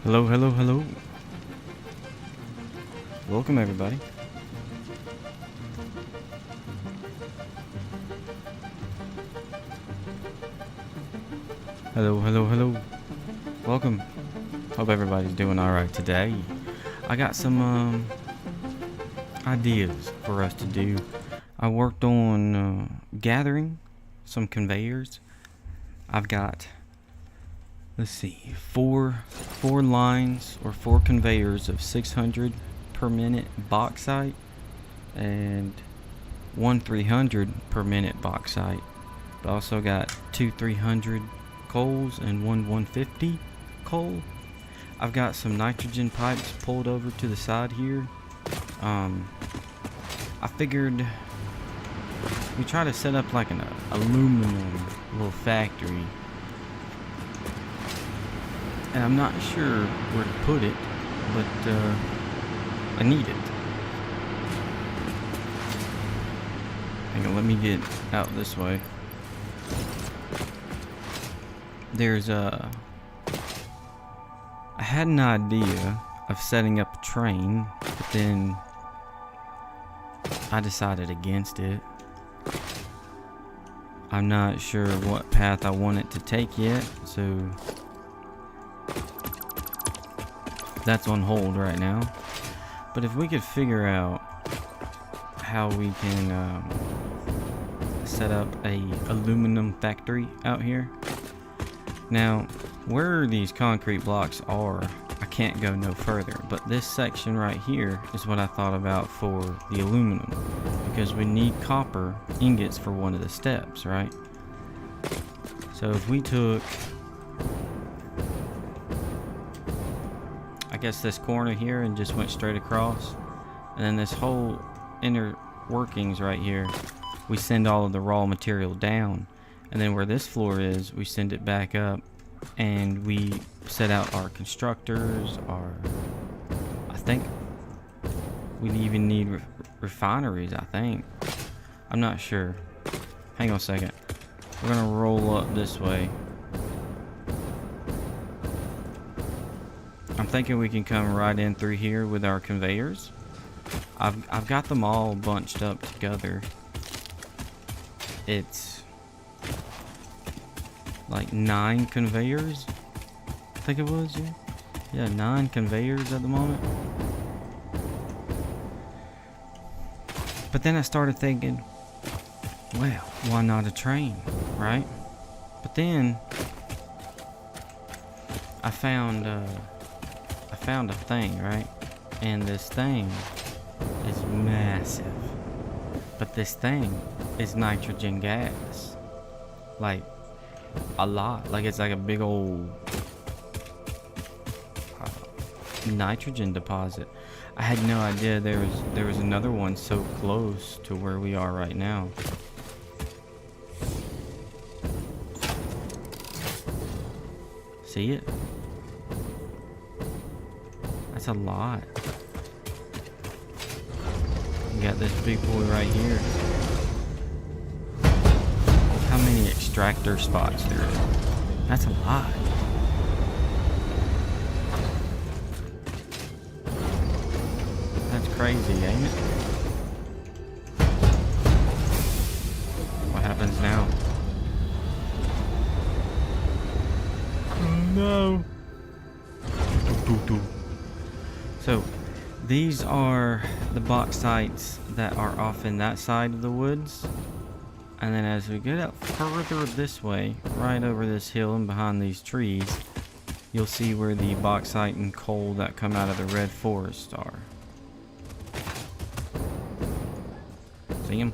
Hello, hello, hello. Welcome, everybody. Hello, hello, hello. Welcome. Hope everybody's doing alright today. I got some ideas for us to do. I worked on gathering some conveyors. I've got, let's see, four lines or four conveyors of 600 per minute bauxite and one 300 per minute bauxite. But also got two 300 coals and one 150 coal. I've got some nitrogen pipes pulled over to the side here. I figured we try to set up like an aluminum little factory, and I'm not sure where to put it, but I need it. Hang on, let me get out this way. There's I had an idea of setting up a train, but then I decided against it. I'm not sure what path I want it to take yet, so that's on hold right now. But if we could figure out how we can set up a aluminum factory out here. Now, where these concrete blocks are, I can't go no further, but this section right here is what I thought about for the aluminum, because we need copper ingots for one of the steps, right? So if we took, I guess, this corner here and just went straight across, and then this whole inner workings right here, we send all of the raw material down, and then where this floor is, we send it back up, and we set out our constructors, I think we even need refineries, I think. I'm not sure. Hang on a second. We're gonna roll up this way. I'm thinking we can come right in through here with our conveyors. I've got them all bunched up together. It's like 9 conveyors, I think it was. Yeah, 9 conveyors at the moment. But then I started thinking, well, why not a train, right? But then I found a thing, right? And this thing is massive. But this thing is nitrogen gas. Like, a lot. Like, it's like a big old nitrogen deposit. I had no idea there was another one so close to where we are right now. See it? That's a lot. We got this big boy right here. How many extractor spots there is? That's a lot. That's crazy, ain't it? What happens now? No. So, these are the bauxites that are off in that side of the woods. And then as we get up further this way, right over this hill and behind these trees, you'll see where the bauxite and coal that come out of the red forest are. See them?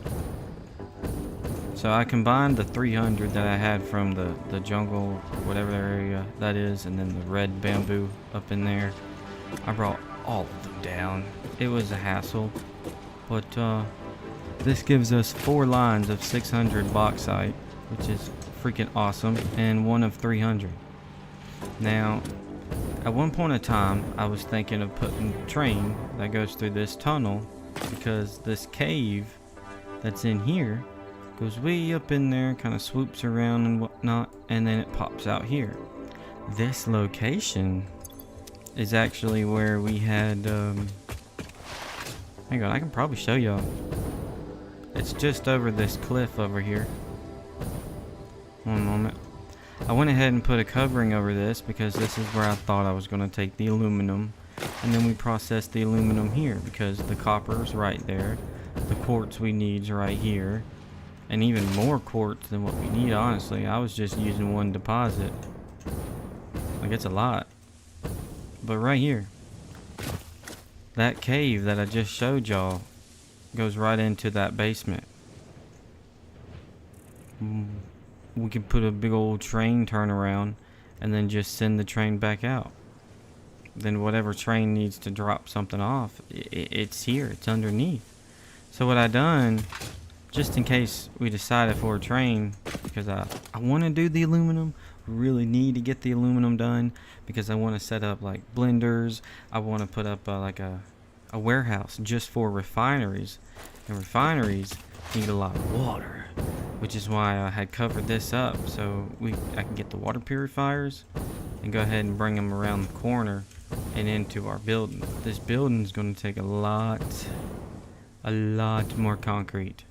So I combined the 300 that I had from the jungle, whatever area that is, and then the red bamboo up in there. I brought all of them down. It was a hassle, but this gives us 4 lines of 600 bauxite, which is freaking awesome, and one of 300. Now, at one point in time, I was thinking of putting a train that goes through this tunnel, because this cave that's in here goes way up in there, kind of swoops around and whatnot, and then it pops out here. This location is actually where we had, hang on, I can probably show y'all. It's just over this cliff over here. One moment. I went ahead and put a covering over this because this is where I thought I was going to take the aluminum. And then we processed the aluminum here because the copper's right there. The quartz we need is right here. And even more quartz than what we need, honestly. I was just using one deposit. Like, it's a lot. But right here, that cave that I just showed y'all goes right into that basement. We could put a big old train turnaround and then just send the train back out. Then whatever train needs to drop something off, it's here, it's underneath. So what I done, just in case we decided for a train, because I want to do the aluminum, really need to get the aluminum done, because I want to set up like blenders. I want to put up like a warehouse just for refineries, and refineries need a lot of water, which is why I had covered this up so I can get the water purifiers and go ahead and bring them around the corner and into our building. This building is going to take a lot more concrete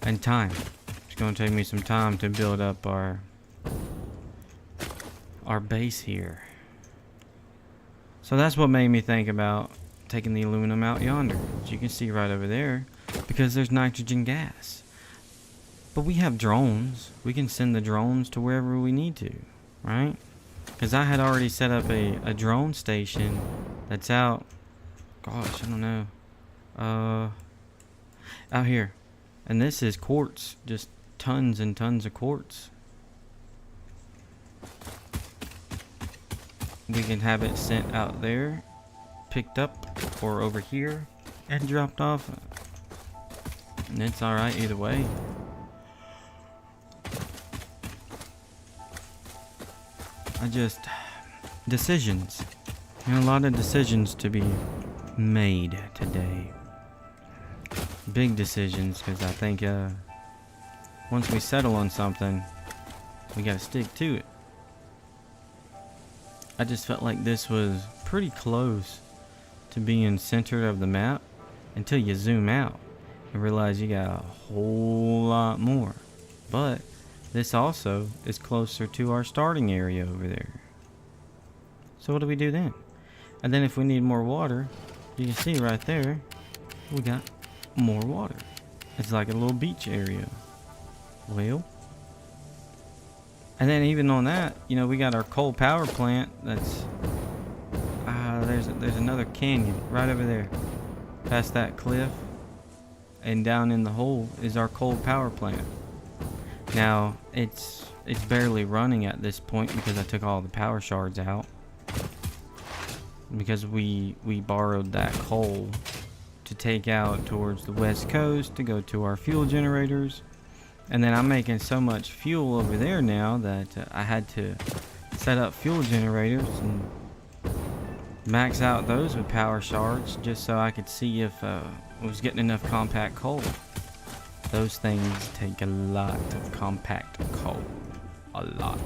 and time. It's going to take me some time to build up our base here. So that's what made me think about taking the aluminum out yonder, as you can see right over there, because there's nitrogen gas. But we have drones. We can send the drones to wherever we need to, right? Because I had already set up a drone station that's out, gosh, I don't know, out here. And this is quartz, just tons and tons of quartz. We can have it sent out there, picked up, or over here, and dropped off. And it's alright either way. Decisions. A lot of decisions to be made today. Big decisions, because I think once we settle on something, we gotta stick to it. I just felt like this was pretty close to being center of the map until you zoom out and realize you got a whole lot more. But this also is closer to our starting area over there. So what do we do then? And then if we need more water, you can see right there, we got more water. It's like a little beach area. Well, and then even on that, we got our coal power plant. That's there's another canyon right over there, past that cliff, and down in the hole is our coal power plant. Now it's barely running at this point because I took all the power shards out, because we borrowed that coal to take out towards the west coast to go to our fuel generators. And then I'm making so much fuel over there now that I had to set up fuel generators and max out those with power shards just so I could see if I was getting enough compact coal. Those things take a lot of compact coal. A lot.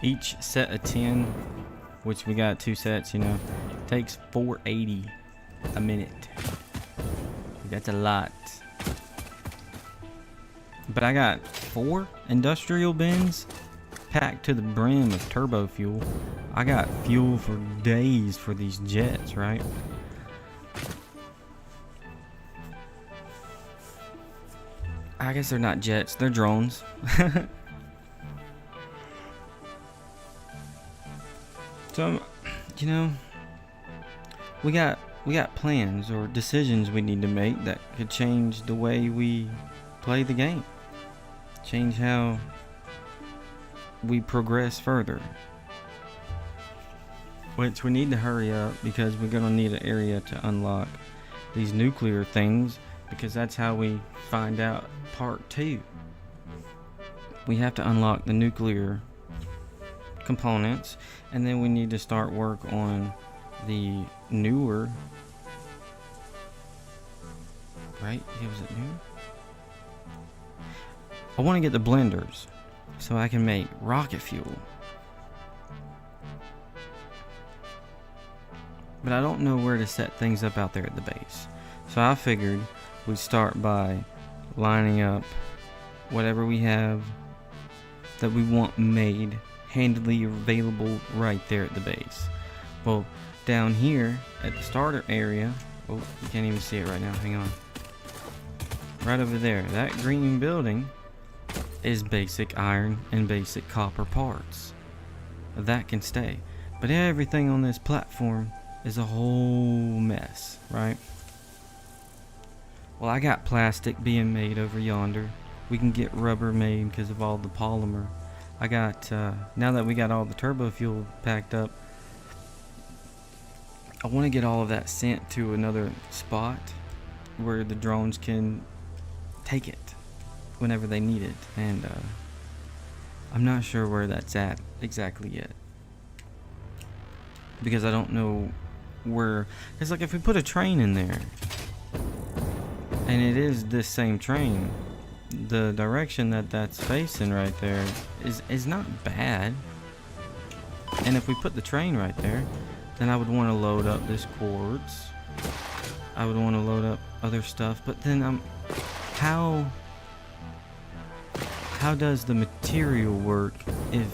Each set of 10, which we got 2 sets, takes 480 a minute. That's a lot. But I got 4 industrial bins packed to the brim of turbo fuel. I got fuel for days for these jets, right? I guess they're not jets, they're drones. So, we got plans or decisions we need to make that could change the way we play the game. Change how we progress further. Which we need to hurry up because we're going to need an area to unlock these nuclear things, because that's how we find out part 2. We have to unlock the nuclear components, and then we need to start work on the newer, right? Was it new? I want to get the blenders so I can make rocket fuel. but I don't know where to set things up out there at the base. So I figured we'd start by lining up whatever we have that we want made handily available right there at the base. Well, down here at the starter area, oh, you can't even see it right now, hang on. Right over there, that green building is basic iron and basic copper parts. That can stay. But everything on this platform is a whole mess, right? Well, I got plastic being made over yonder. We can get rubber made because of all the polymer. I got, now that we got all the turbo fuel packed up, I want to get all of that sent to another spot where the drones can take it whenever they need it. And I'm not sure where that's at exactly yet, because I don't know where. It's like if we put a train in there, and it is this same train, the direction that that's facing right there is not bad. And if we put the train right there, then I would want to load up this quartz. I would want to load up other stuff, but then how does the material work if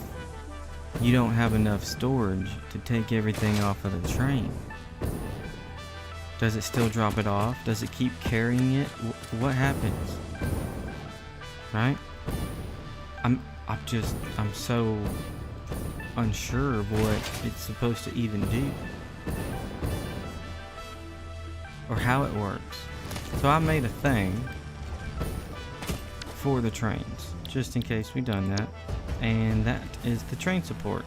you don't have enough storage to take everything off of the train? Does it still drop it off? Does it keep carrying it? What happens? Right? I'm so unsure of what it's supposed to even do, or how it works. So I made a thing for the trains, just in case we done that, and that is the train support.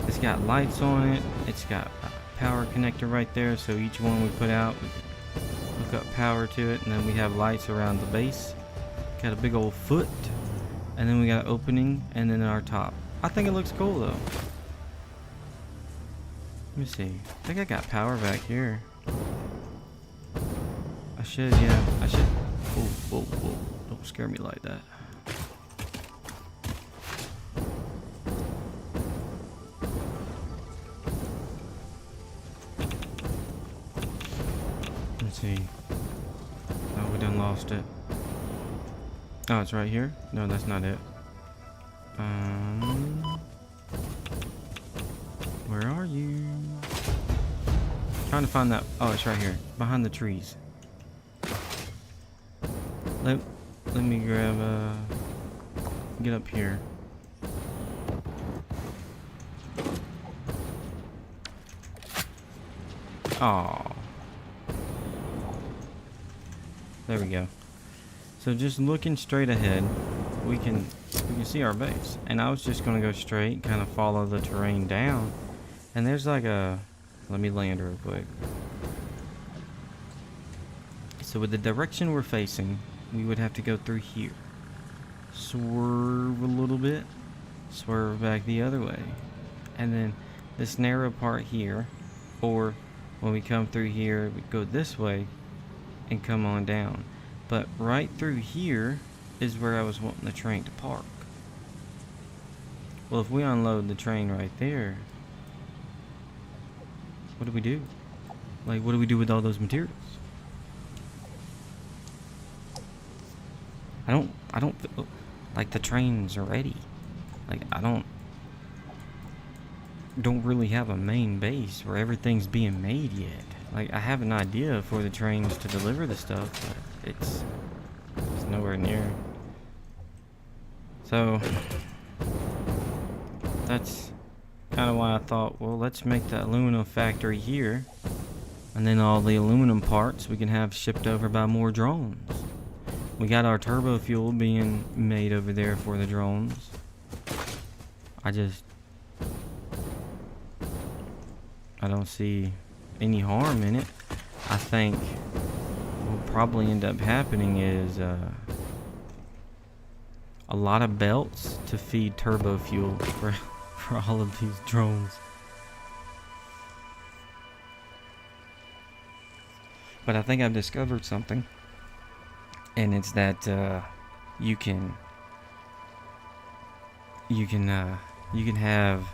It's got lights on it, it's got a power connector right there, so each one we put out, we can hook up power to it, and then we have lights around the base. Got a big old foot, and then we got an opening, and then our top. I think it looks cool though. Let me see. I think I got power back here. I should. Whoa. Don't scare me like that. Let's see. Oh, we done lost it. Oh, it's right here? No, that's not it. Where are you? Trying to find that. Oh, it's right here, behind the trees. Let me grab get up here. Oh, there we go. So just looking straight ahead, we can see our base. And I was just gonna go straight, kind of follow the terrain down. And there's like a, let me land real quick. So with the direction we're facing, we would have to go through here. Swerve a little bit, swerve back the other way. And then this narrow part here, or when we come through here, we go this way and come on down. But right through here is where I was wanting the train to park. Well, if we unload the train right there, what do we do? Like, what do we do with all those materials? I don't feel like the train's ready. Like, I don't really have a main base where everything's being made yet. Like, I have an idea for the trains to deliver the stuff, but it's nowhere near. So that's kind of why I thought, well, let's make the aluminum factory here, and then all the aluminum parts we can have shipped over by more drones. We got our turbo fuel being made over there for the drones. I don't see any harm in it. I think what will probably end up happening is a lot of belts to feed turbo fuel for all of these drones. But I think I've discovered something, and it's that you can have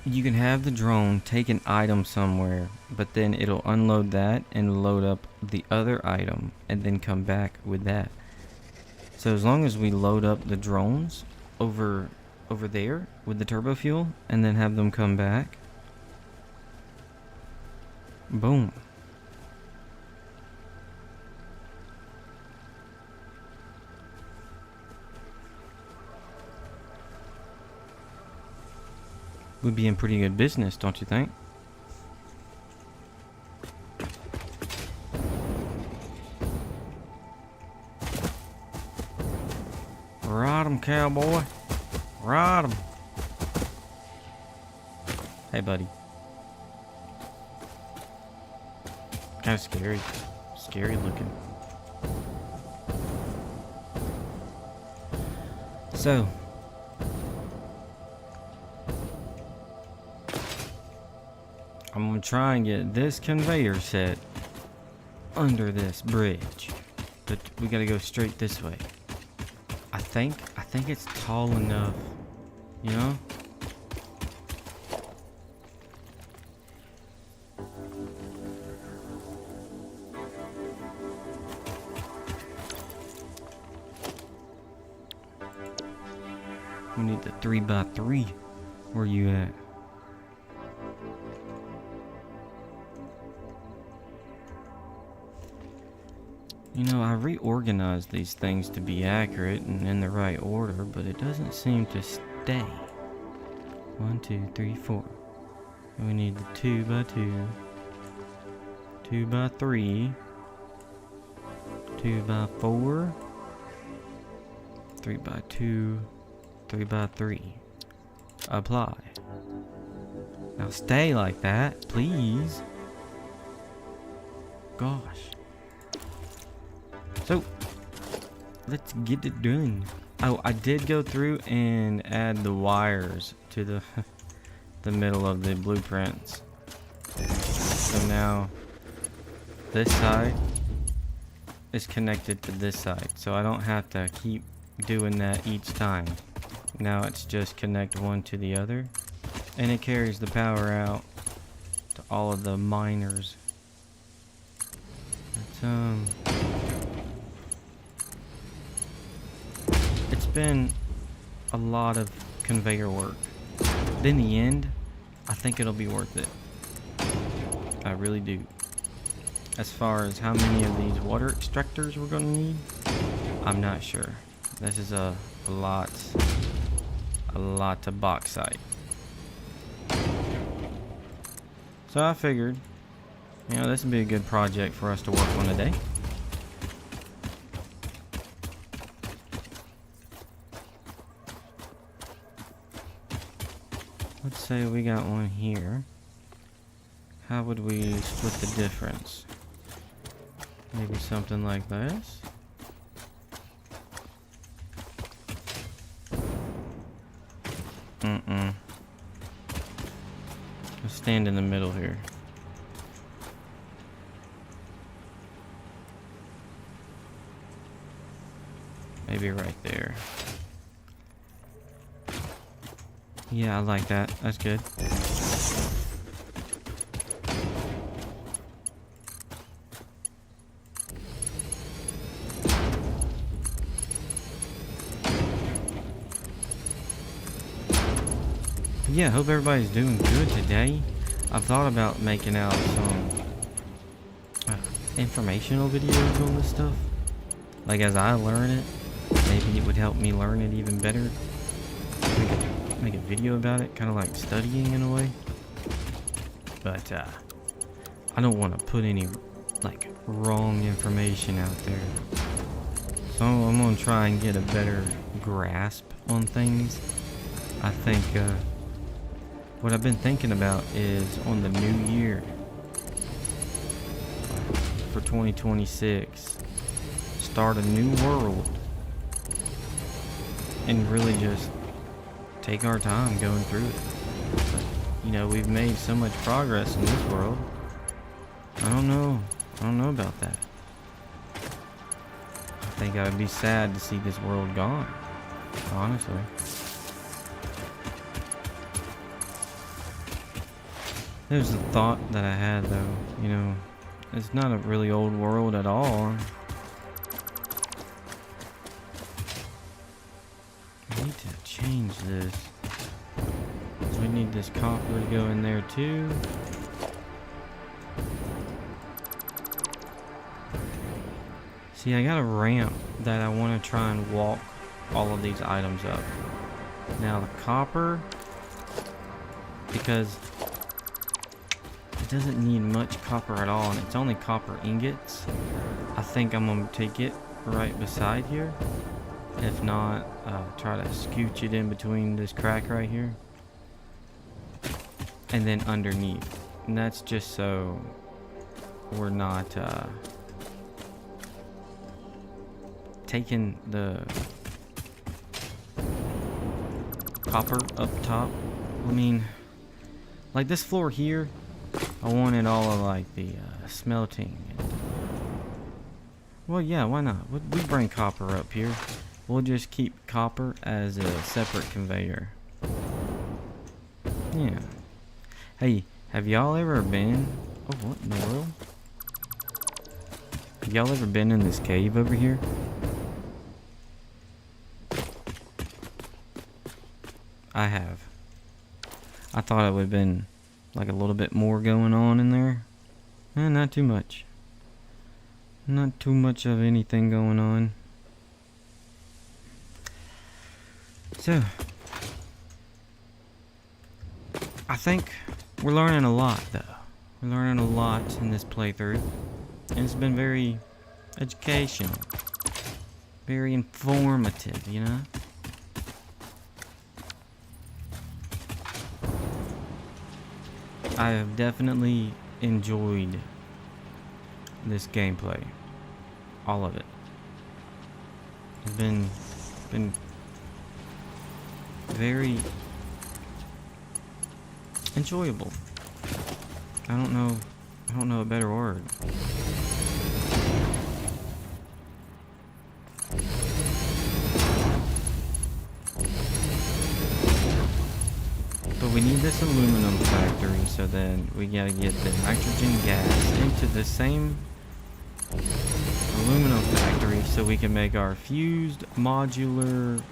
You can have the drone take an item somewhere, but then it'll unload that and load up the other item and then come back with that. So as long as we load up the drones over there with the turbo fuel and then have them come back, boom. We'd be in pretty good business, don't you think? Ride 'em, cowboy. Ride 'em. Hey, buddy. Kind of scary. Scary looking. So, I'm gonna try and get this conveyor set under this bridge, but we gotta go straight this way. I think it's tall enough, you know? We need the 3x3. Where you at? You know, I reorganized these things to be accurate and in the right order, but it doesn't seem to stay. 1, 2, 3, 4. We need the 2x2, 2x3, 2x4, 3x2, 3x3. Apply. Now stay like that, please. Gosh. So, let's get it done. Oh, I did go through and add the wires to the the middle of the blueprints. So now this side is connected to this side, so I don't have to keep doing that each time. Now it's just connect one to the other, and it carries the power out to all of the miners. It's been a lot of conveyor work, but in the end, I think it'll be worth it. I really do. As far as how many of these water extractors we're gonna need, I'm not sure. This is a lot of bauxite. So I figured, you know, this would be a good project for us to work on today. Let's say we got one here. How would we split the difference? Maybe something like this. Let's stand in the middle here. Maybe right there. Yeah, I like that. That's good. Yeah, hope everybody's doing good today. I've thought about making out some informational videos on this stuff. Like as I learn it, maybe it would help me learn it even better. Make a video about it, kind of like studying in a way. But I don't want to put any like wrong information out there. So I'm gonna try and get a better grasp on things. I think what I've been thinking about is on the new year for 2026, start a new world and really just take our time going through it. But, you know, we've made so much progress in this world. I don't know about that. I think I would be sad to see this world gone, honestly. There's a thought that I had though, you know, it's not a really old world at all. I need to change this. We need this copper to go in there too. See, I got a ramp that I want to try and walk all of these items up. Now the copper, because it doesn't need much copper at all, and it's only copper ingots. I think I'm gonna take it right beside here. If not, try to scooch it in between this crack right here. And then underneath. And that's just so we're not taking the copper up top. I mean, like this floor here, I wanted all of like the smelting. Well, yeah, why not? We bring copper up here. We'll just keep copper as a separate conveyor. Yeah. Hey, have y'all ever been... Oh, what in the world? Have y'all ever been in this cave over here? I have. I thought it would have been like a little bit more going on in there. Not too much. Not too much of anything going on. So, I think we're learning a lot, though. We're learning a lot in this playthrough, and it's been very educational, very informative, you know? I have definitely enjoyed this gameplay. All of it. It's been very enjoyable. I don't know a better word. But we need this aluminum factory, so then we gotta get the nitrogen gas into the same aluminum factory so we can make our fused modular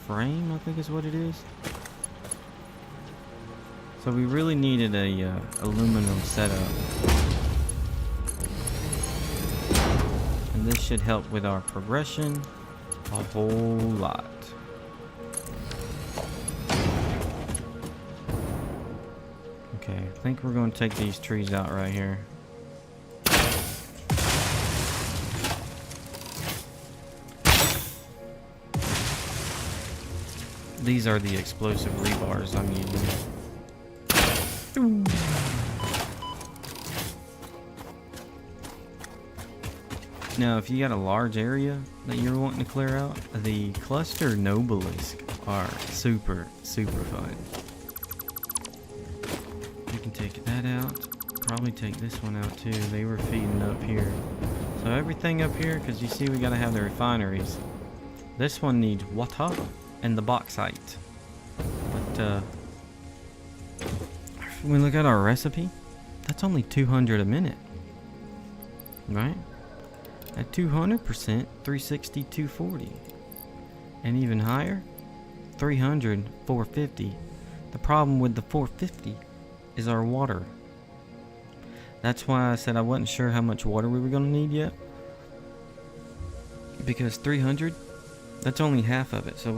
frame, I think is what it is. So we really needed a aluminum setup. And this should help with our progression a whole lot. Okay, I think we're going to take these trees out right here. These are the explosive rebars I'm using. Now, if you got a large area that you're wanting to clear out, the cluster nobelisks are super fun. You can take that out. Probably take this one out too. They were feeding up here. So everything up here, because you see we gotta have the refineries. This one needs water and the bauxite. But when we look at our recipe, that's only 200 a minute, right? At 200%, 360, 240, and even higher, 300, 450. The problem with the 450 is our water. That's why I said I wasn't sure how much water we were going to need yet, because 300, that's only half of it. So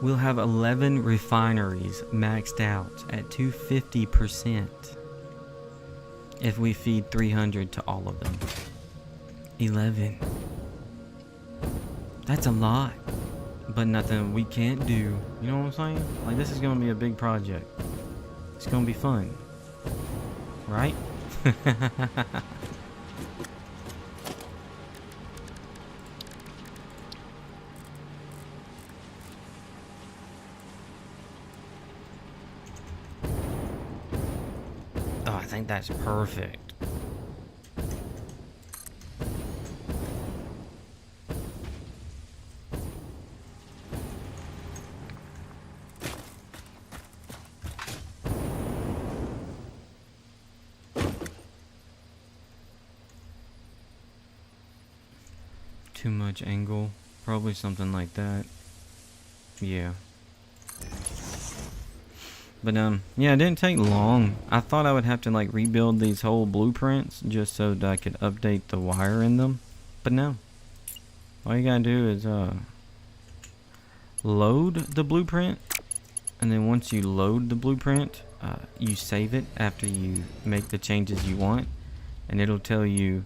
we'll have 11 refineries maxed out at 250% if we feed 300 to all of them. 11. That's a lot, but nothing we can't do. You know what I'm saying? Like, this is going to be a big project. It's going to be fun. Right? Oh, I think that's perfect. Too much angle. Probably something like that. Yeah. But yeah, it didn't take long. I thought I would have to like rebuild these whole blueprints just so that I could update the wire in them. But no. All you gotta do is load the blueprint, and then once you load the blueprint, you save it after you make the changes you want, and it'll tell you,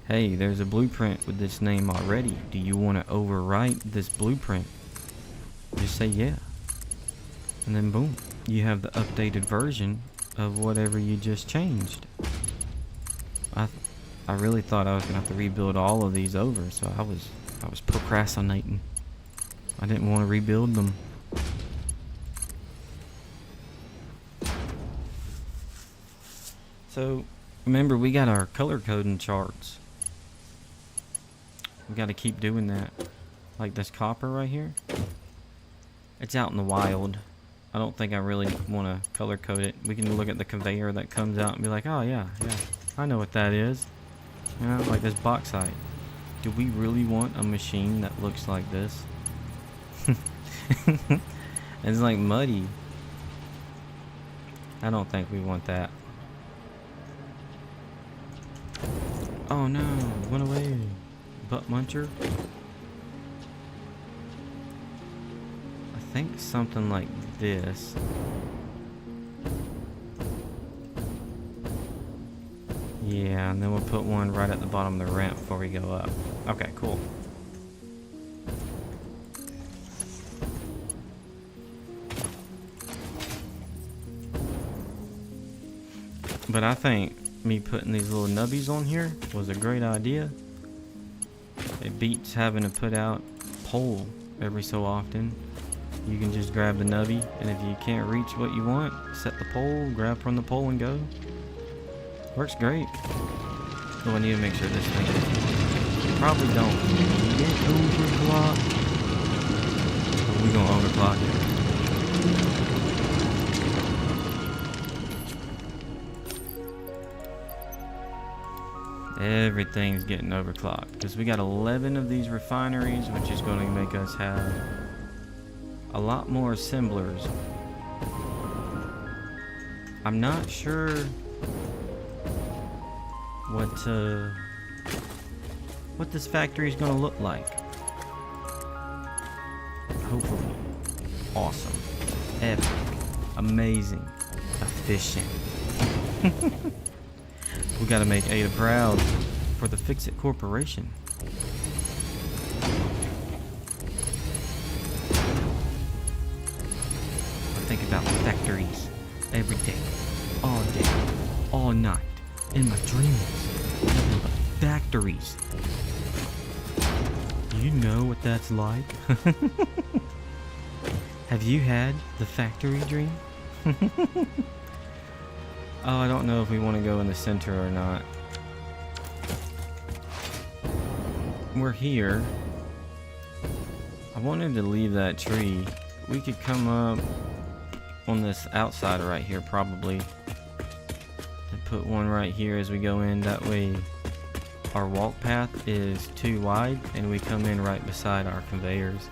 hey, there's a blueprint with this name already. Do you want to overwrite this blueprint? Just say yeah. And then boom, you have the updated version of whatever you just changed. I really thought I was gonna have to rebuild all of these over, so I was procrastinating. I didn't want to rebuild them. So remember, we got our color coding charts. We got to keep doing that. Like this copper right here. It's out in the wild. I don't think I really want to color code it. We can look at the conveyor that comes out and be like, oh yeah, I know what that is. You know, like this bauxite. Do we really want a machine that looks like this? It's like muddy. I don't think we want that. Oh no, it went away. Butt muncher. I think something like this. Yeah, and then we'll put one right at the bottom of the ramp before we go up. Okay, cool. But I think me putting these little nubbies on here was a great idea. It beats having to put out pole every so often. You can just grab the nubby, and if you can't reach what you want, set the pole, grab from the pole and go. Works great. Oh, I need to make sure this thing probably don't get overclocked. We're gonna overclock it. Everything's getting overclocked because we got 11 of these refineries, which is going to make us have a lot more assemblers. I'm not sure what this factory is going to look like. Hopefully awesome, epic, amazing, efficient. We gotta make Ada proud for the Fix-It Corporation. I think about factories every day, all night, in my dreams. Nothing but factories. You know what that's like? Have you had the factory dream? Oh, I don't know if we want to go in the center or not. We're here. I wanted to leave that tree. We could come up on this outside right here probably. And put one right here as we go in. That way our walk path is too wide and we come in right beside our conveyors.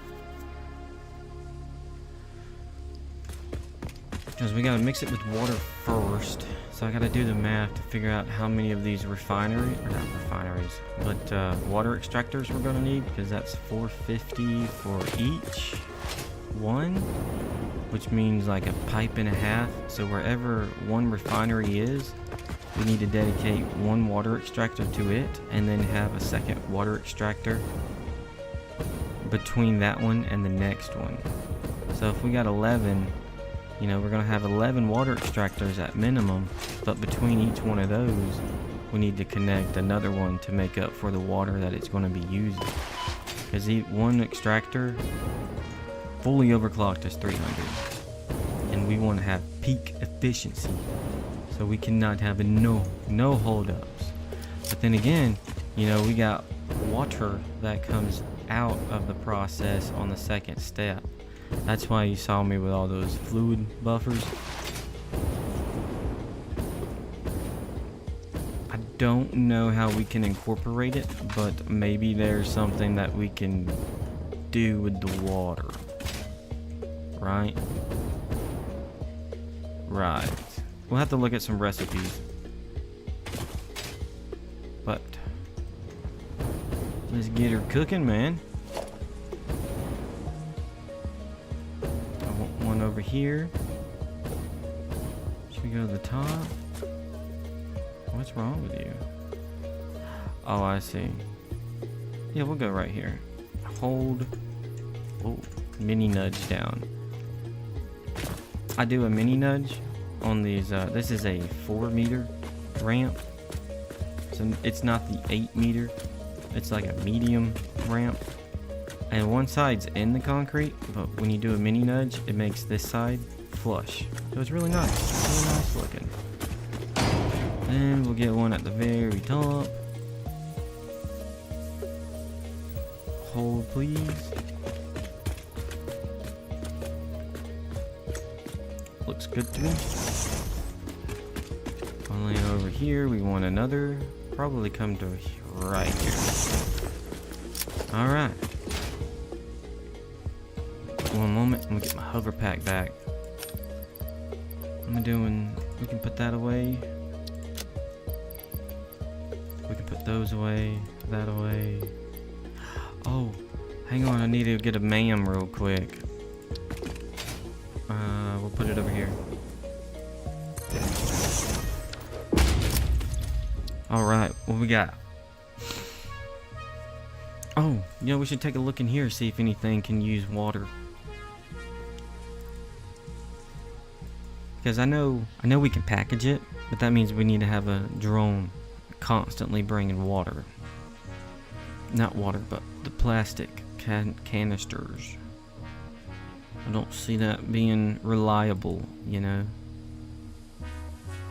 Because we gotta mix it with water first. So I gotta do the math to figure out how many of these water extractors we're gonna need, because that's 450 for each one, which means like a pipe and a half. So wherever one refinery is, we need to dedicate one water extractor to it, and then have a second water extractor between that one and the next one. So if we got 11, you know, we're going to have 11 water extractors at minimum, but between each one of those, we need to connect another one to make up for the water that it's going to be using. Because one extractor, fully overclocked, is 300. And we want to have peak efficiency. So we cannot have no holdups. But then again, you know, we got water that comes out of the process on the second step. That's why you saw me with all those fluid buffers. I don't know how we can incorporate it, but maybe there's something that we can do with the water. Right? Right. We'll have to look at some recipes. But let's get her cooking, man. I want one over here. Should we go to the top? What's wrong with you? Oh, I see. Yeah, we'll go right here. Hold. Oh, mini nudge down. I do a mini nudge on these. This is a 4-meter ramp. So it's not the 8-meter. It's like a medium ramp. And one side's in the concrete, but when you do a mini nudge, it makes this side flush. So it's really nice. Really nice looking. And we'll get one at the very top. Hold, please. Looks good to me. Finally over here, we want another. Probably come to right here. Alright. One moment, I'm gonna get my hover pack back. We can put that away. We can put those away, that away. Oh, hang on, I need to get a MAM real quick. We'll put it over here. Alright, what we got? Oh, we should take a look in here, see if anything can use water. Because I know we can package it, but that means we need to have a drone constantly bringing water. Not water, but the plastic canisters. I don't see that being reliable,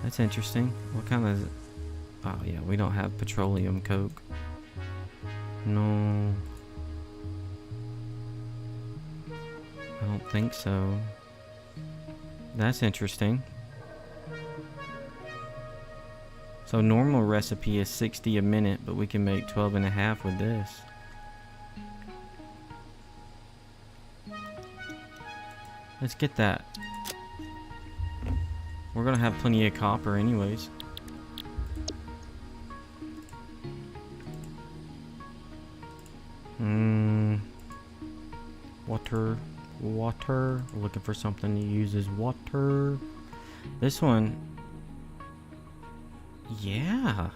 That's interesting. What kind of... Oh yeah, we don't have petroleum coke. No. I don't think so. That's interesting. So normal recipe is 60 a minute, but we can make 12 and a half with this. Let's get that. We're gonna have plenty of copper anyways. Water. We're looking for something that uses water. This one. Yeah.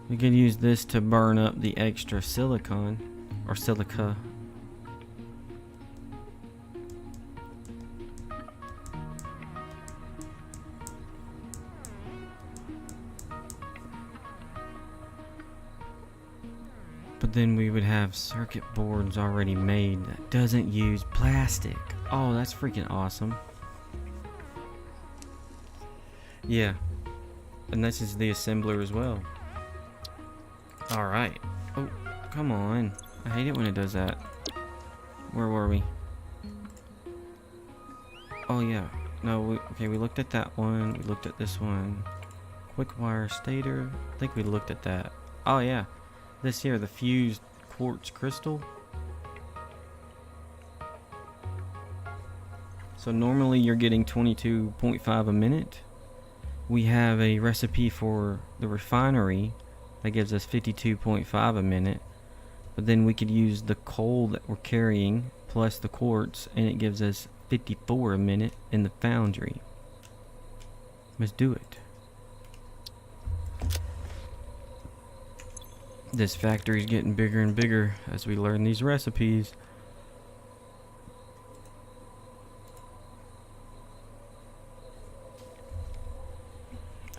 We could use this to burn up the extra silicon or silica. But then we would have circuit boards already made that doesn't use plastic. Oh, that's freaking awesome. Yeah. And this is the assembler as well. Alright. Oh, come on. I hate it when it does that. Where were we? Oh, yeah. No, okay, we looked at that one. We looked at this one. Quick wire stator. I think we looked at that. Oh, yeah. This here, the fused quartz crystal. So normally you're getting 22.5 a minute. We have a recipe for the refinery that gives us 52.5 a minute. But then we could use the coal that we're carrying plus the quartz, and it gives us 54 a minute in the foundry. Let's do it. This factory is getting bigger and bigger as we learn these recipes.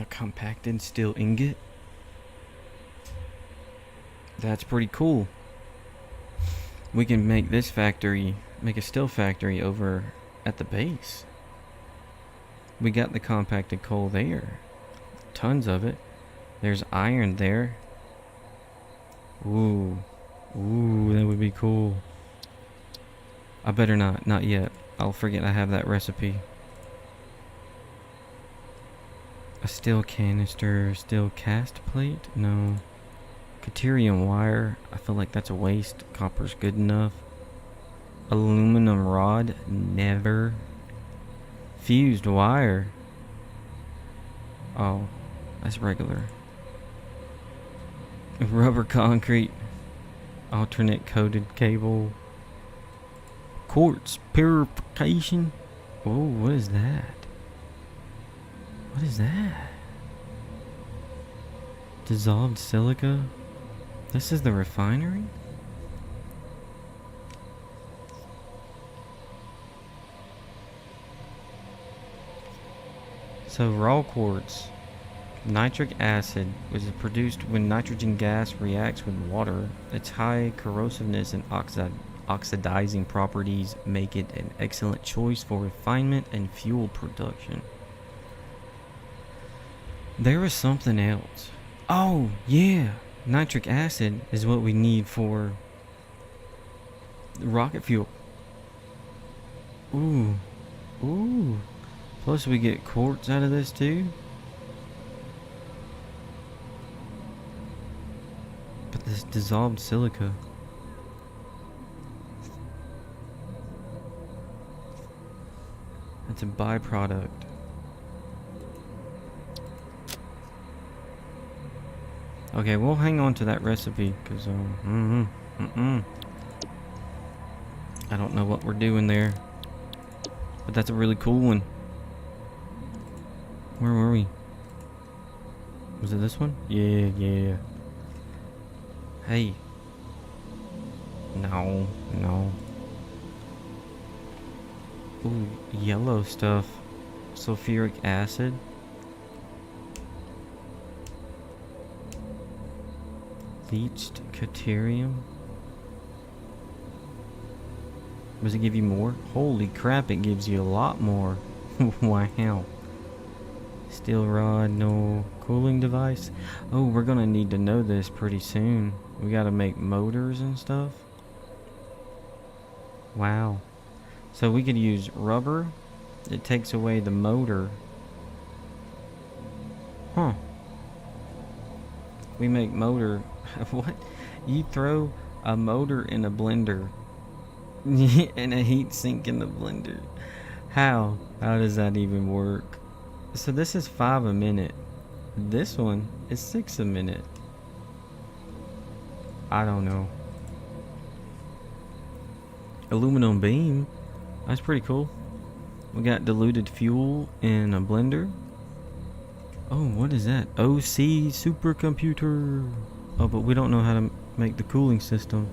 A compacted steel ingot. That's pretty cool. We can make this factory, make a steel factory over at the base. We got the compacted coal there. Tons of it. There's iron there. Ooh. Ooh, that would be cool. I better not yet. I'll forget I have that recipe. A steel canister, steel cast plate? No. Deuterium wire? I feel like that's a waste. Copper's good enough. Aluminum rod? Never. Fused wire? Oh, that's regular. Rubber concrete? Alternate coated cable? Quartz purification? Oh, what is that? What is that? Dissolved silica? This is the refinery? So raw quartz, nitric acid, was produced when nitrogen gas reacts with water. Its high corrosiveness and oxidizing properties make it an excellent choice for refinement and fuel production. There is something else. Oh, yeah. Nitric acid is what we need for rocket fuel. Ooh. Ooh. Plus we get quartz out of this too. But this dissolved silica. It's a byproduct. Okay, we'll hang on to that recipe because I don't know what we're doing there, but that's a really cool one. Where were we? Was it this one? Yeah. Hey. No. Ooh, yellow stuff. Sulfuric acid. Leached deuterium. Does it give you more? Holy crap, it gives you a lot more. Wow. Steel rod, no cooling device. Oh, we're gonna need to know this pretty soon. We gotta make motors and stuff. Wow. So we could use rubber. It takes away the motor. Huh. We make motor. What? You throw a motor in a blender and a heat sink in the blender. How? How does that even work? So this is 5 a minute. This one is 6 a minute. I don't know. Aluminum beam. That's pretty cool. We got diluted fuel in a blender. Oh, what is that? OC supercomputer. Oh, but we don't know how to make the cooling system.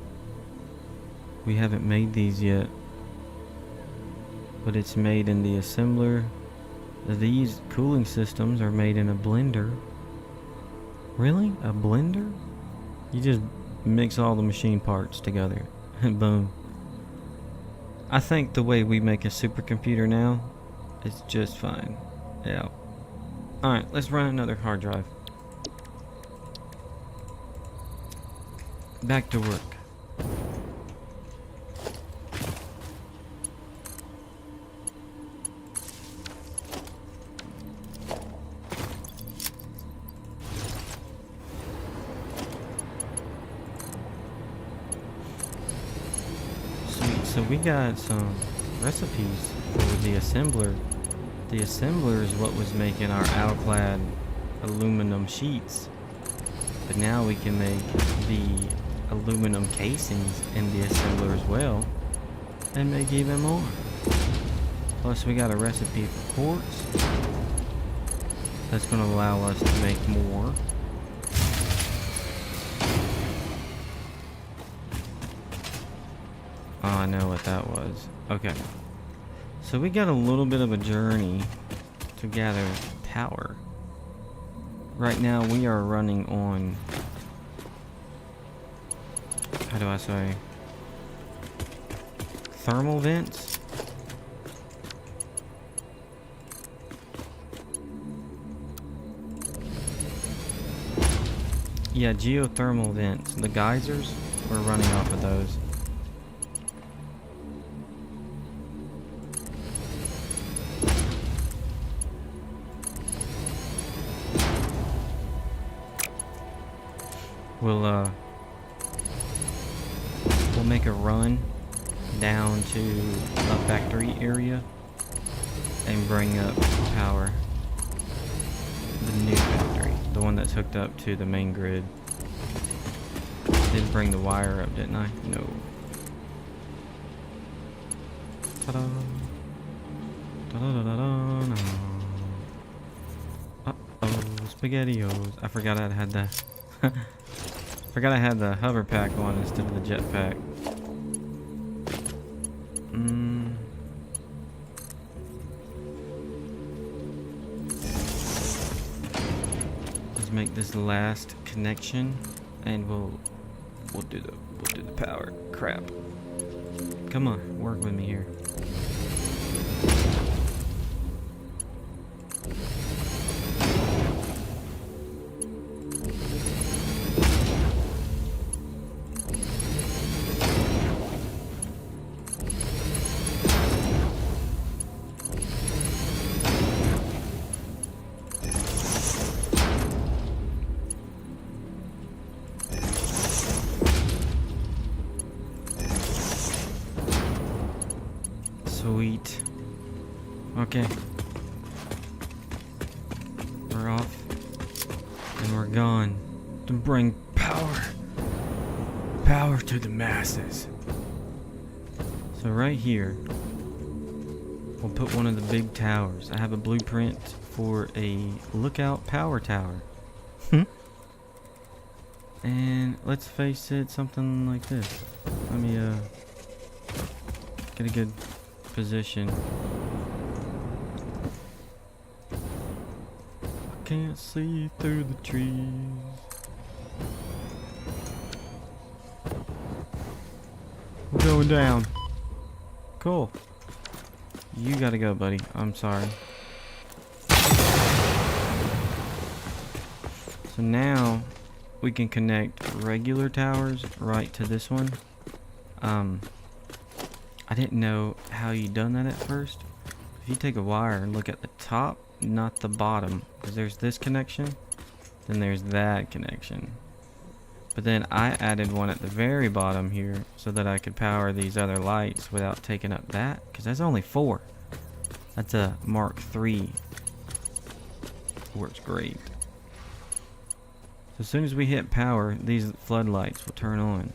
We haven't made these yet. But it's made in the assembler. These cooling systems are made in a blender. Really? A blender? You just mix all the machine parts together and boom. I think the way we make a supercomputer now is just fine. Yeah. Alright, let's run another hard drive. Back to work. Sweet, so we got some recipes for the assembler. The assembler is what was making our alclad aluminum sheets. But now we can make the aluminum casings in the assembler as well. And make even more. Plus we got a recipe for quartz. That's going to allow us to make more. Oh, I know what that was. Okay. So we got a little bit of a journey to gather power. Right now we are running on, how do I say, thermal vents. Yeah, geothermal vents. The geysers, we're running off of those. we'll make a run down to a factory area and bring up power. The new factory, the one that's hooked up to the main grid. Didn't bring the wire up, didn't I? No. Ta-da. Da-da-da-da-da. No. Uh-oh, SpaghettiOs. I forgot I had the forgot I had the hover pack on instead of the jetpack. Let's make this last connection, and we'll do the power. Crap. Come on, work with me here. Sweet. Okay. We're off. And we're gone to bring power. Power to the masses. So right here, we'll put one of the big towers. I have a blueprint for a lookout power tower. And let's face it, something like this. Let me get a good position. I can't see through the trees. We're going down. Cool. You gotta go, buddy. I'm sorry. So now we can connect regular towers right to this one. I didn't know how you done that at first. If you take a wire and look at the top, not the bottom, because there's this connection, then there's that connection. But then I added one at the very bottom here so that I could power these other lights without taking up that, because that's only 4. That's a Mark III. Works great. So as soon as we hit power, these floodlights will turn on.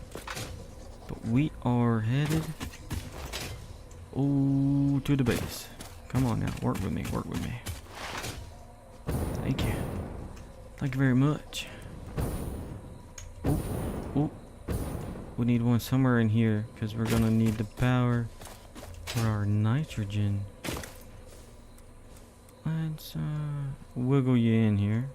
But we are headed to the base. Come on now, work with me, work with me. Thank you. Thank you very much. Ooh. We need one somewhere in here, because we're gonna need the power for our nitrogen. Let's wiggle you in here.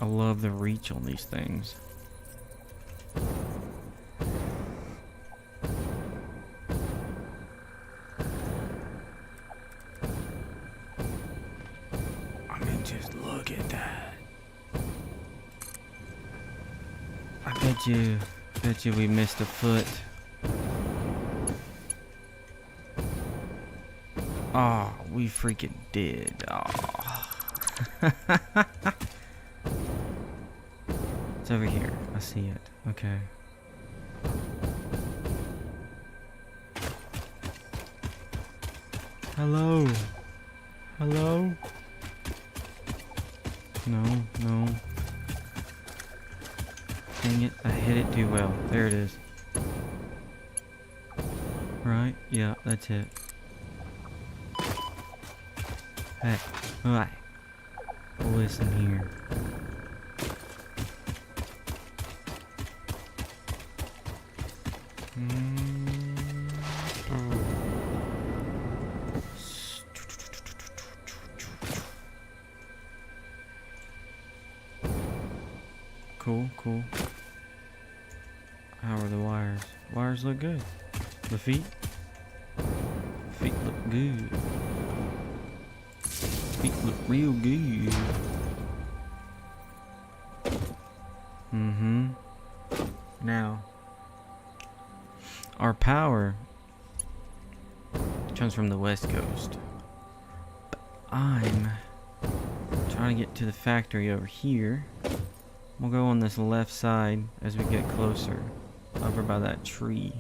I love the reach on these things. I mean, just look at that. I bet you we missed a foot. Oh, we freaking did. Oh. It's over here. I see it. Okay. Hello? Hello? No. Dang it. I hit it too well. There it is. Right? Yeah, that's it. Hey. Alright. Listen here. Cool. How are the wires? Wires look good. The feet? Feet look good. Feet look real good. Now, our power. Try comes from the west coast. But I'm trying to get to the factory over here. We'll go on this left side as we get closer, over by that tree.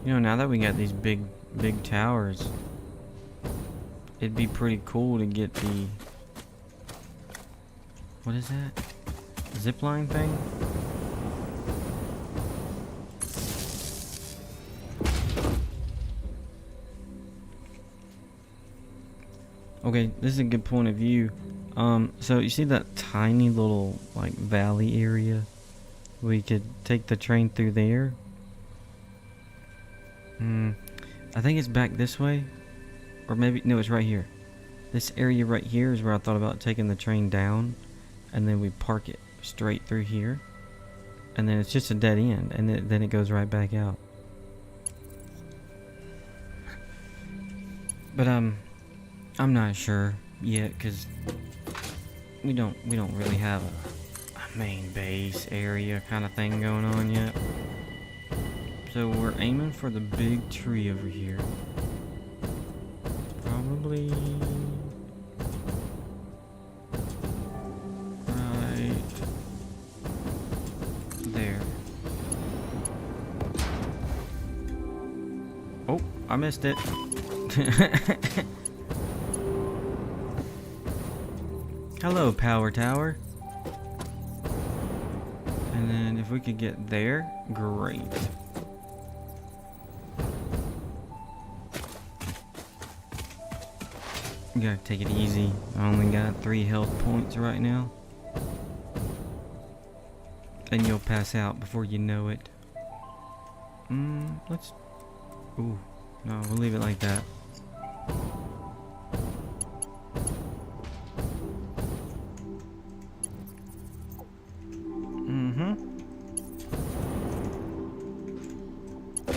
You know, now that we got these big towers, it'd be pretty cool to get the, what is that? Zipline thing? Okay, this is a good point of view. So you see that tiny little like valley area? We could take the train through there. I think it's back this way, or maybe no, it's right here. This area right here is where I thought about taking the train down, and then we park it straight through here, and then it's just a dead end, and then it goes right back out. But I'm not sure yet, cause we don't really have a main base area kind of thing going on yet. So we're aiming for the big tree over here. Probably right there. Oh, I missed it. Hello, power tower. And then if we could get there, great. You gotta take it easy. I only got 3 health points right now. And you'll pass out before you know it. Let's... Ooh, no, we'll leave it like that.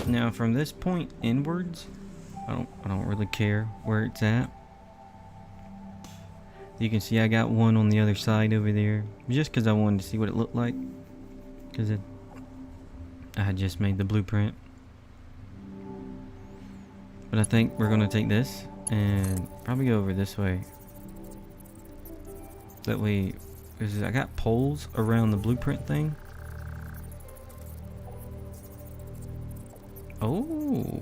Now from this point inwards, I don't really care where it's at. You can see I got one on the other side over there, just because I wanted to see what it looked like, because I had just made the blueprint. But I think we're gonna take this and probably go over this way. That way, because I got poles around the blueprint thing. Oh,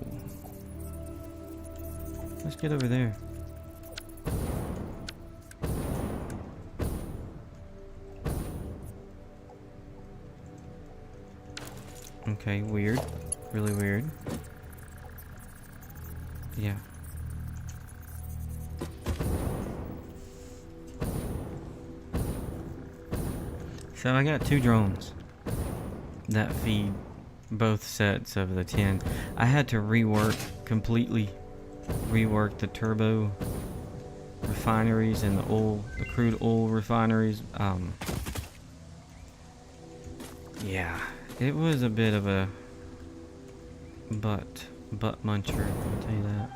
let's get over there. Okay, weird. Really weird. Yeah. So I got 2 drones that feed both sets of the 10. I had to completely rework the turbo refineries and the crude oil refineries. Yeah. It was a bit of a butt muncher, I'll tell you that.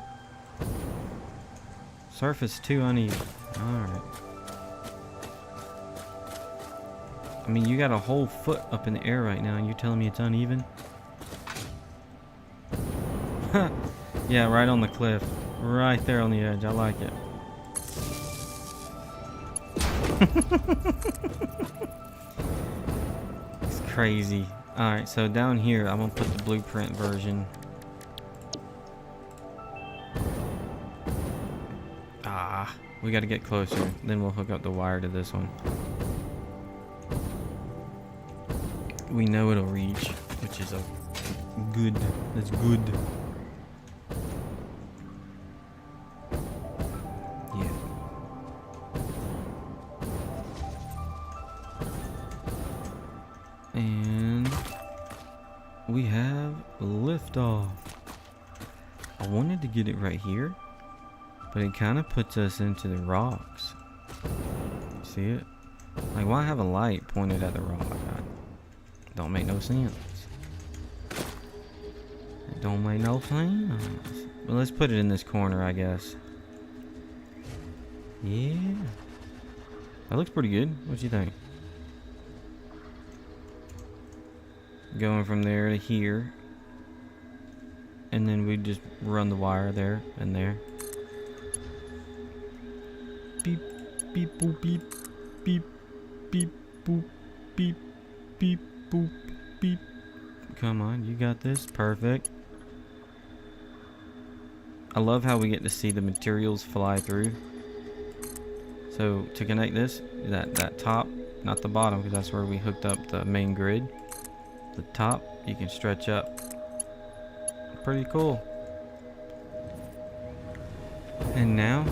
Surface too uneven. Alright. I mean, you got a whole foot up in the air right now and you're telling me it's uneven? Yeah, right on the cliff. Right there on the edge. I like it. It's crazy. Alright, so down here, I'm going to put the blueprint version. We got to get closer. Then we'll hook up the wire to this one. We know it'll reach, which is good. That's good. Yeah. And we have liftoff. I wanted to get it right here, but it kind of puts us into the rocks. See it? Like, why have a light pointed at the rock? Don't make no sense. It don't make no sense. Well, let's put it in this corner, I guess. Yeah. That looks pretty good. What you think? Going from there to here. And then we just run the wire there and there. Beep, beep, boop, beep, beep, beep, boop, beep, beep, boop, beep. Come on, you got this. Perfect. I love how we get to see the materials fly through. So to connect this, that top, not the bottom, because that's where we hooked up the main grid. The top, you can stretch up. Pretty cool. And now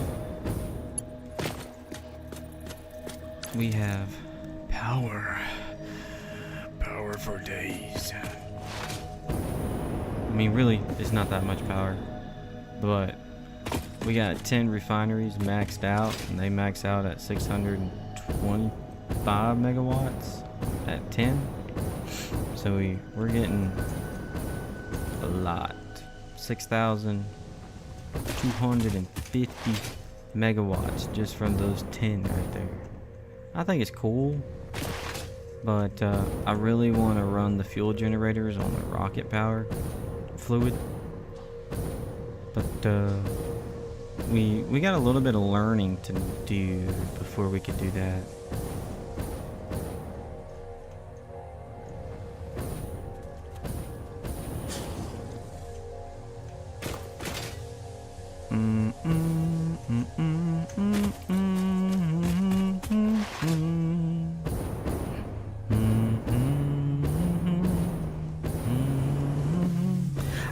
we have power. Power for days. I mean, really, it's not that much power. But we got 10 refineries maxed out, and they max out at 625 megawatts at 10. So we're getting a lot. 6,250 megawatts just from those 10 right there. I think it's cool, but I really want to run the fuel generators on the rocket power fluid. But we got a little bit of learning to do before we could do that.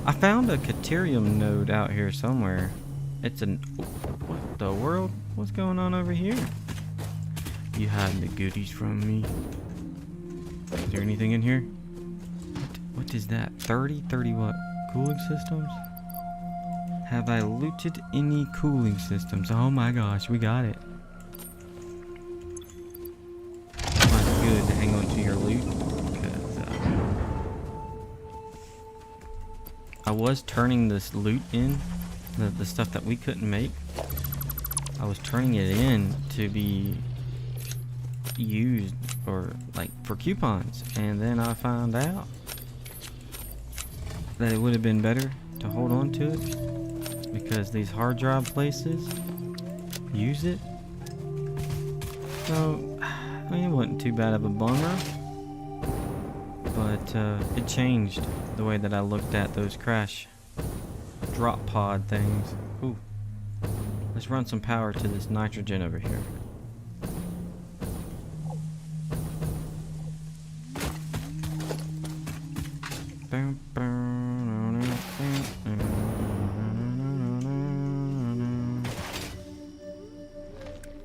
I found a Caterium node out here somewhere. It's an... What the world? What's going on over here? You hiding the goodies from me? Is there anything in here? What is that? 30 what? Cooling systems? Have I looted any cooling systems? Oh my gosh, we got it. It's good to hang on to your loot. I was turning this loot in, the stuff that we couldn't make. I was turning it in to be used or like for coupons, and then I found out that it would have been better to hold on to it because these hard drive places use it. So I mean, it wasn't too bad of a bummer. But it changed the way that I looked at those crash drop pod things. Ooh. Let's run some power to this nitrogen over here.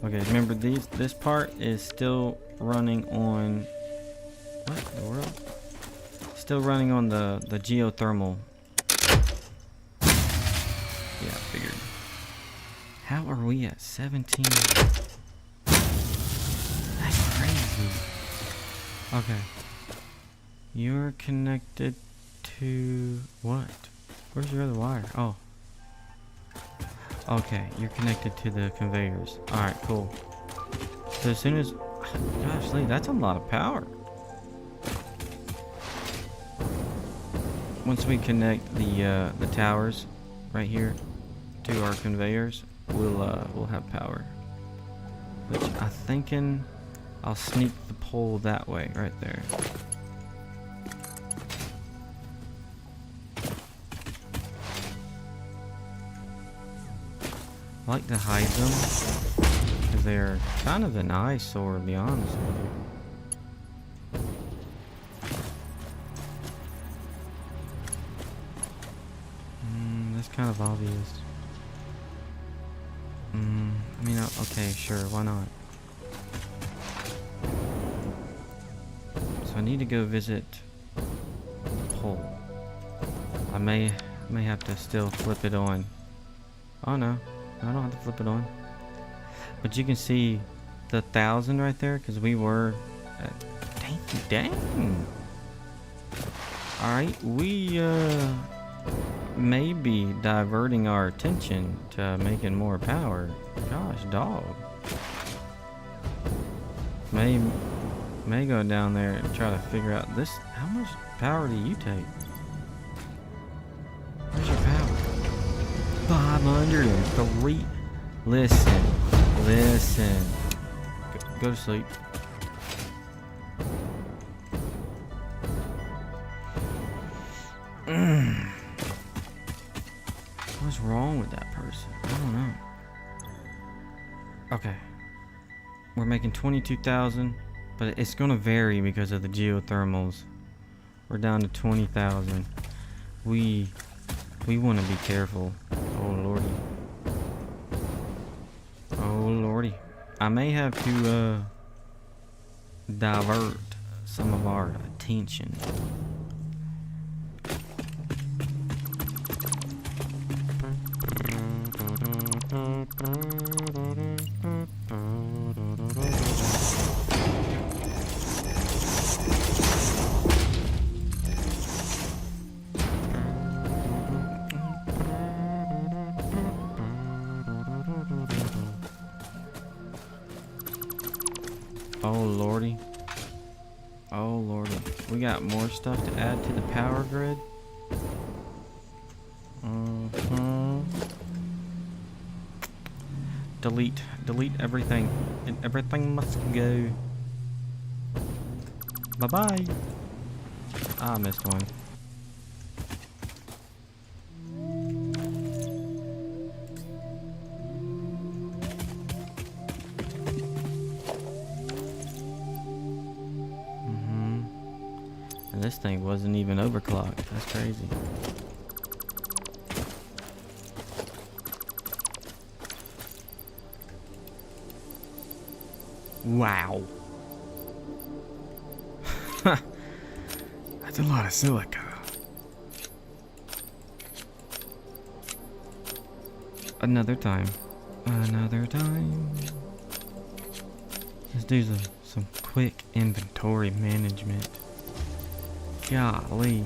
Okay, remember this part is still running on... What in the world? Still running on the geothermal. Yeah, I figured. How are we at 17? That's crazy. Okay. You're connected to what? Where's your other wire? Oh. Okay, you're connected to the conveyors. Alright, cool. So as soon as... Gosh, Lee, that's a lot of power. Once we connect the towers right here to our conveyors, we'll have power. Which I'm thinking I'll sneak the pole that way, right there. I like to hide them because they're kind of an eyesore, to be honest with you. That's kind of obvious. I mean, okay, sure, why not? So I need to go visit the pole. I may have to still flip it on. Oh no, I don't have to flip it on. But you can see the 1,000 right there, because we were at... Dang! Alright, we may be diverting our attention to making more power Gosh, dog. May go down there and try to figure out this. How much power do you take? Where's your power? 503. Listen. Go to sleep. What's wrong with that person? I don't know. Okay. We're making 22,000, but it's gonna vary because of the geothermals. We're down to 20,000. We want to be careful. Oh lordy. I may have to divert some of our attention. Oh lordy. We got more stuff to add to the power grid. Delete everything. And everything must go. Bye-bye. I missed one. And this thing wasn't even overclocked. That's crazy. Wow. That's a lot of silica. Another time. Let's do some quick inventory management. Golly.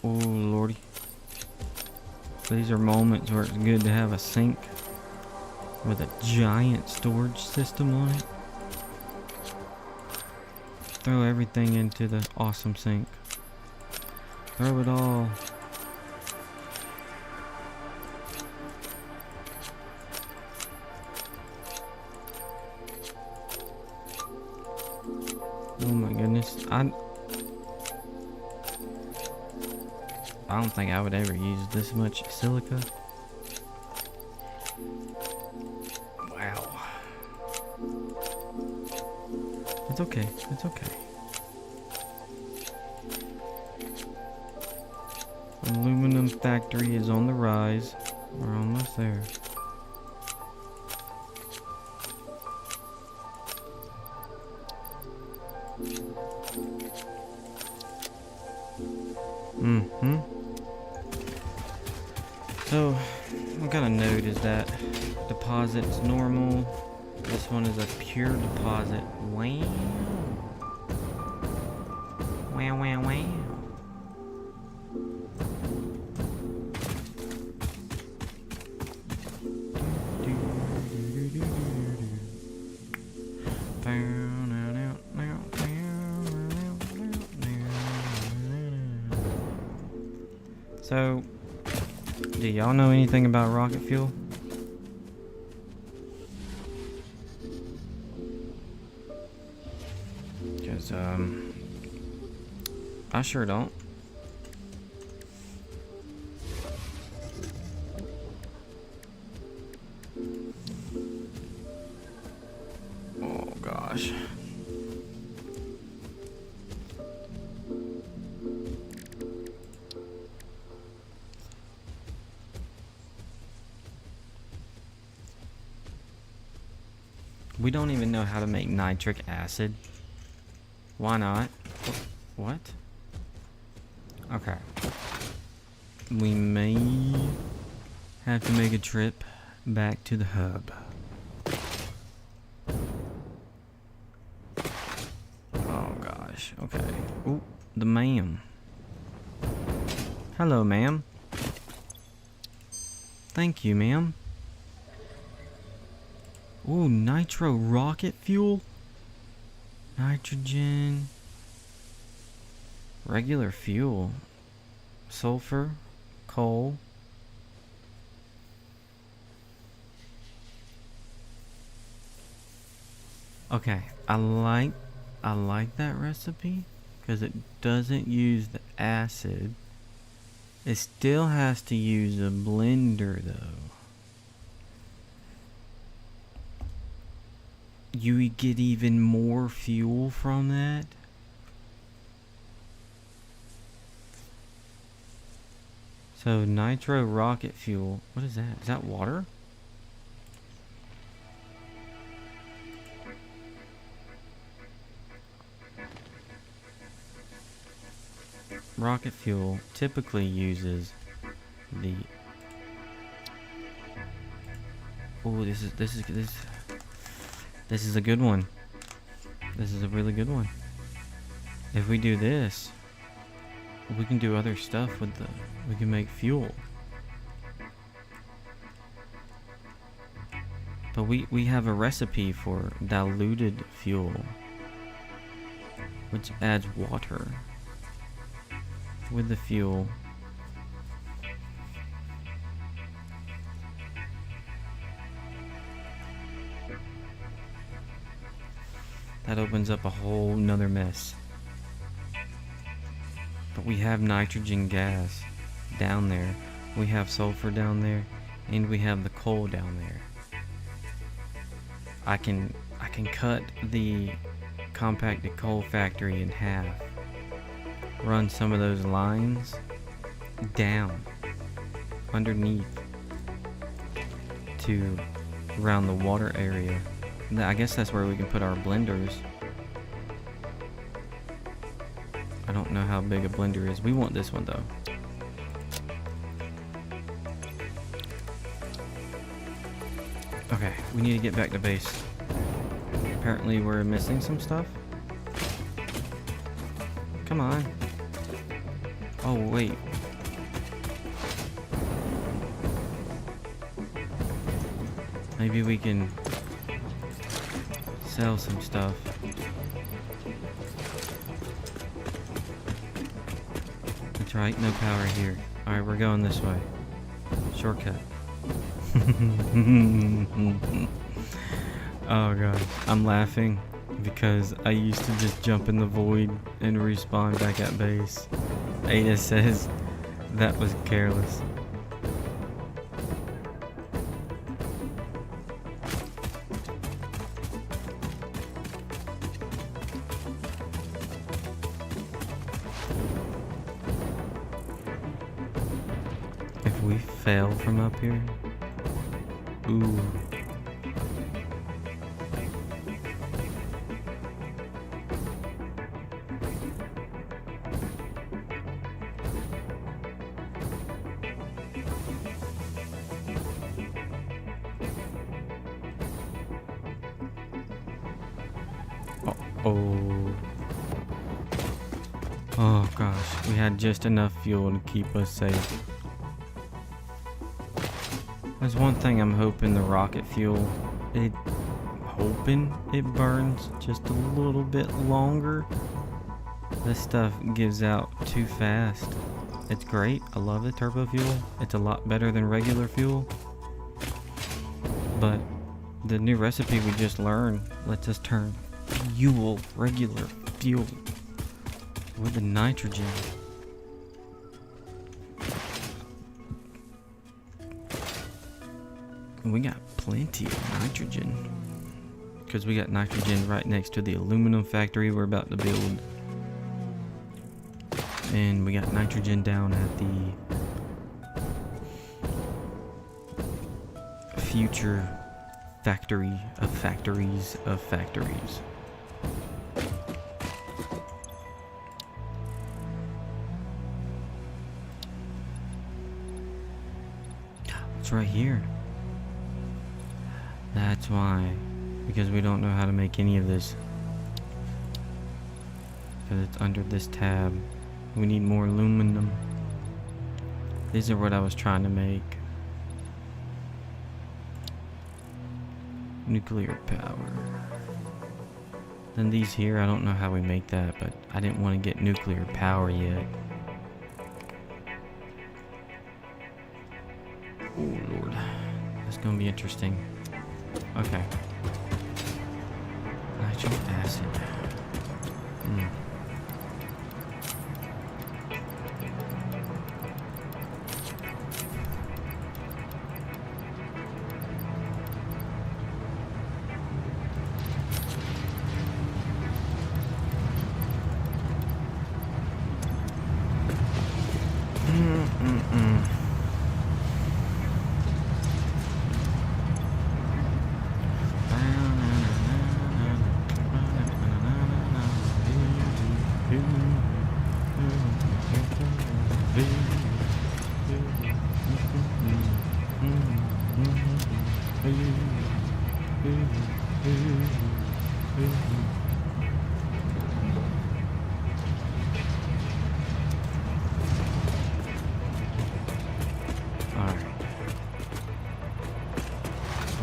Oh lordy. These are moments where it's good to have a sink with a giant storage system on it. Throw everything into the awesome sink. Throw it all. Oh my goodness. I don't think I would ever use this much silica. Wow. It's okay. It's okay. Aluminum factory is on the rise. We're almost there. So, what kind of node is that? Deposit's normal. This one is a pure deposit. Wow. Wow. So, do y'all know anything about rocket fuel? Because, I sure don't. Oh, gosh. We don't even know how to make nitric acid. Why not? What? Okay. We may have to make a trip back to the hub. Oh gosh. Okay. Ooh, the man. Hello, ma'am. Thank you, ma'am. Ooh, nitro rocket fuel? Nitrogen. Regular fuel. Sulfur. Coal. Okay, I like that recipe because it doesn't use the acid. It still has to use a blender though. You get even more fuel from that. So nitro rocket fuel, what is that? Is that water? Rocket fuel typically uses the this is a good one. This is a really good one. If we do this, we can do other stuff with we can make fuel. But we have a recipe for diluted fuel, which adds water with the fuel. That opens up a whole nother mess. But we have nitrogen gas down there, we have sulfur down there, and we have the coal down there. I can cut the compacted coal factory in half, run some of those lines down underneath to around the water area. I guess that's where we can put our blenders. I don't know how big a blender is. We want this one though. Okay, we need to get back to base. Apparently we're missing some stuff. Come on. Oh, wait. Maybe we can sell some stuff. That's right, no power here. Alright, we're going this way. Shortcut. Oh god, I'm laughing because I used to just jump in the void and respawn back at base. Ada says that was careless. If we fail from up here, ooh. Oh gosh, we had just enough fuel to keep us safe. There's one thing I'm hoping the rocket fuel, it burns just a little bit longer. This stuff gives out too fast. It's great, I love the turbo fuel. It's a lot better than regular fuel. But the new recipe we just learned lets us turn fuel, regular fuel, with the nitrogen. And we got plenty of nitrogen because we got nitrogen right next to the aluminum factory we're about to build. And we got nitrogen down at the future factory of factories of factories. It's right here. That's why. Because we don't know how to make any of this. Because it's under this tab. We need more aluminum. These are what I was trying to make. Nuclear power. Then these here, I don't know how we make that, but I didn't want to get nuclear power yet. Oh Lord, that's gonna be interesting. Okay. Nitric acid.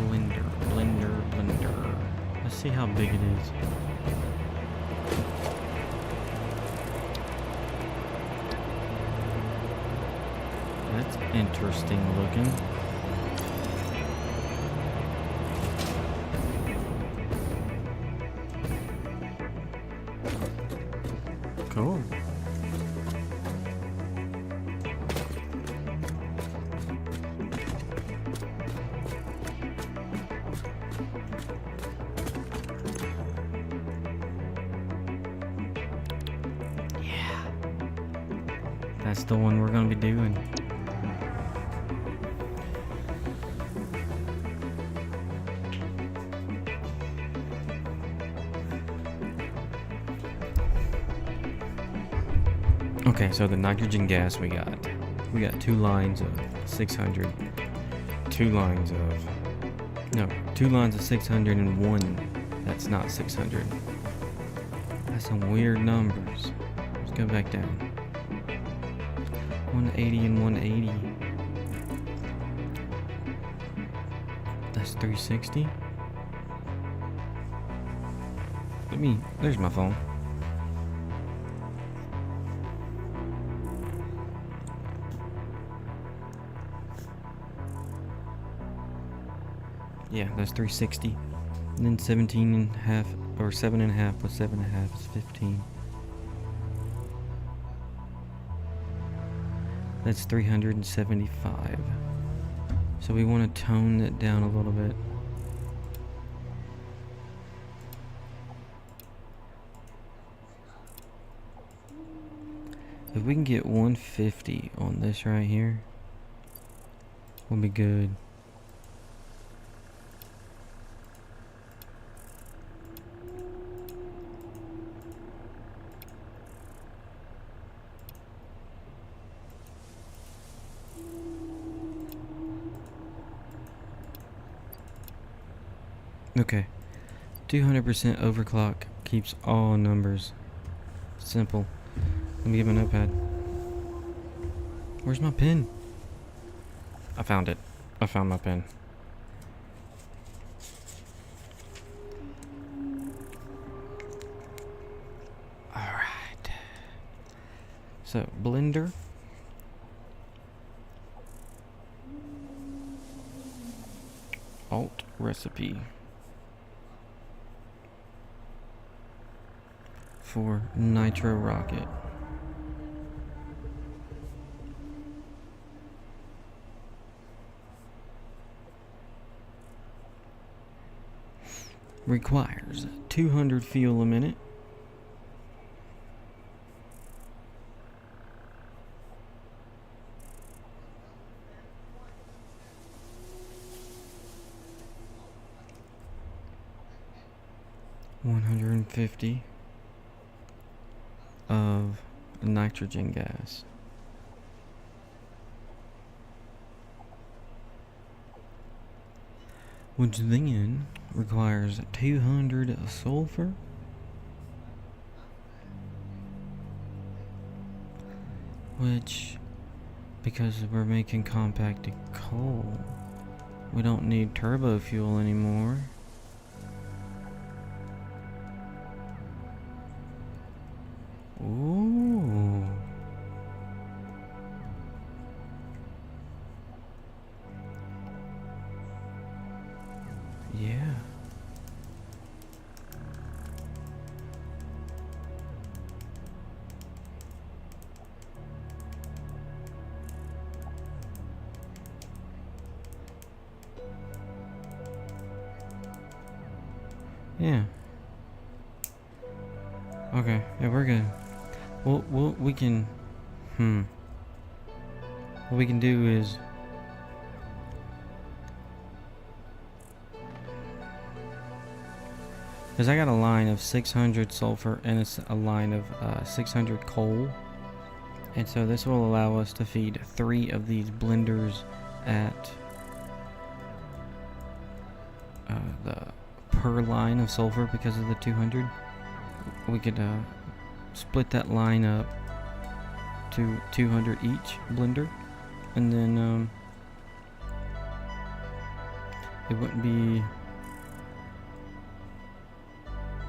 Blender. Let's see how big it is. That's interesting looking. Cool. That's the one we're gonna be doing. Okay, so the nitrogen gas we got 2 lines of 600, 2 lines of 600 and 1 that's not 600. That's some weird numbers. Let's go back down. 180 and 180. That's 360. There's my phone. Yeah, that's 360. And then 17 and a half, or 7 and a half plus 7 and a half is 15. That's 375. So we want to tone it down a little bit. If we can get 150 on this right here, we'll be good. Okay, 200% overclock keeps all numbers simple. Let me get my notepad. Where's my pen? I found it. I found my pen. Alright. So, blender. Alt recipe. For nitro rocket. Requires 200 fuel a minute. $150 of nitrogen gas. Which then requires 200 of sulfur, which because we're making compacted coal. We don't need turbo fuel anymore. Ooh. Yeah. Yeah. Okay. Yeah, we're good. We can. What we can do is. Because I got a line of 600 sulfur and a line of 600 coal. And so this will allow us to feed 3 of these blenders at the per line of sulfur because of the 200. We could split that line up to 200 each blender, and then it wouldn't be.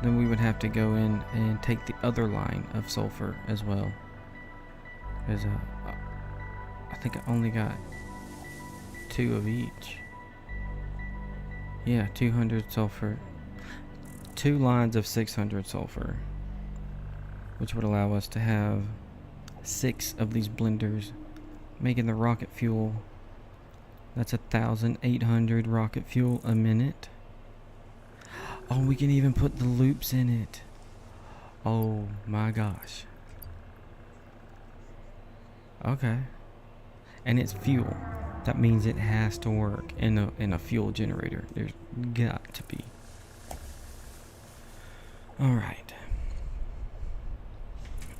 Then we would have to go in and take the other line of sulfur as well, because I think I only got 2 of each. Yeah, 200 sulfur. 2 lines of 600 sulfur, which would allow us to have 6 of these blenders, making the rocket fuel. That's 1,800 rocket fuel a minute. Oh, we can even put the loops in it. Oh my gosh. Okay. And it's fuel. That means it has to work in a fuel generator. There's got to be. Alright.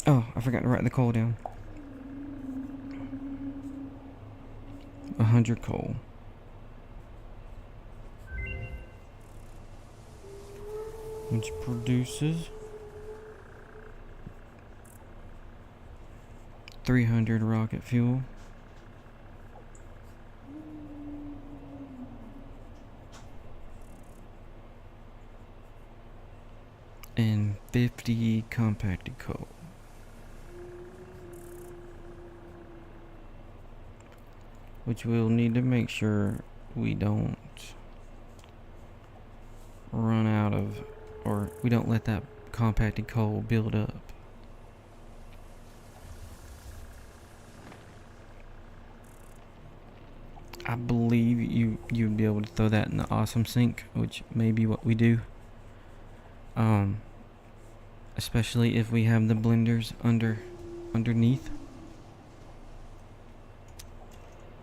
Oh, I forgot to write the coal down. 100 coal. Which produces 300 rocket fuel. And 50 compacted coal. Which we'll need to make sure we don't run out of, or we don't let that compacted coal build up. I believe you'd be able to throw that in the awesome sink, which may be what we do. Especially if we have the blenders underneath.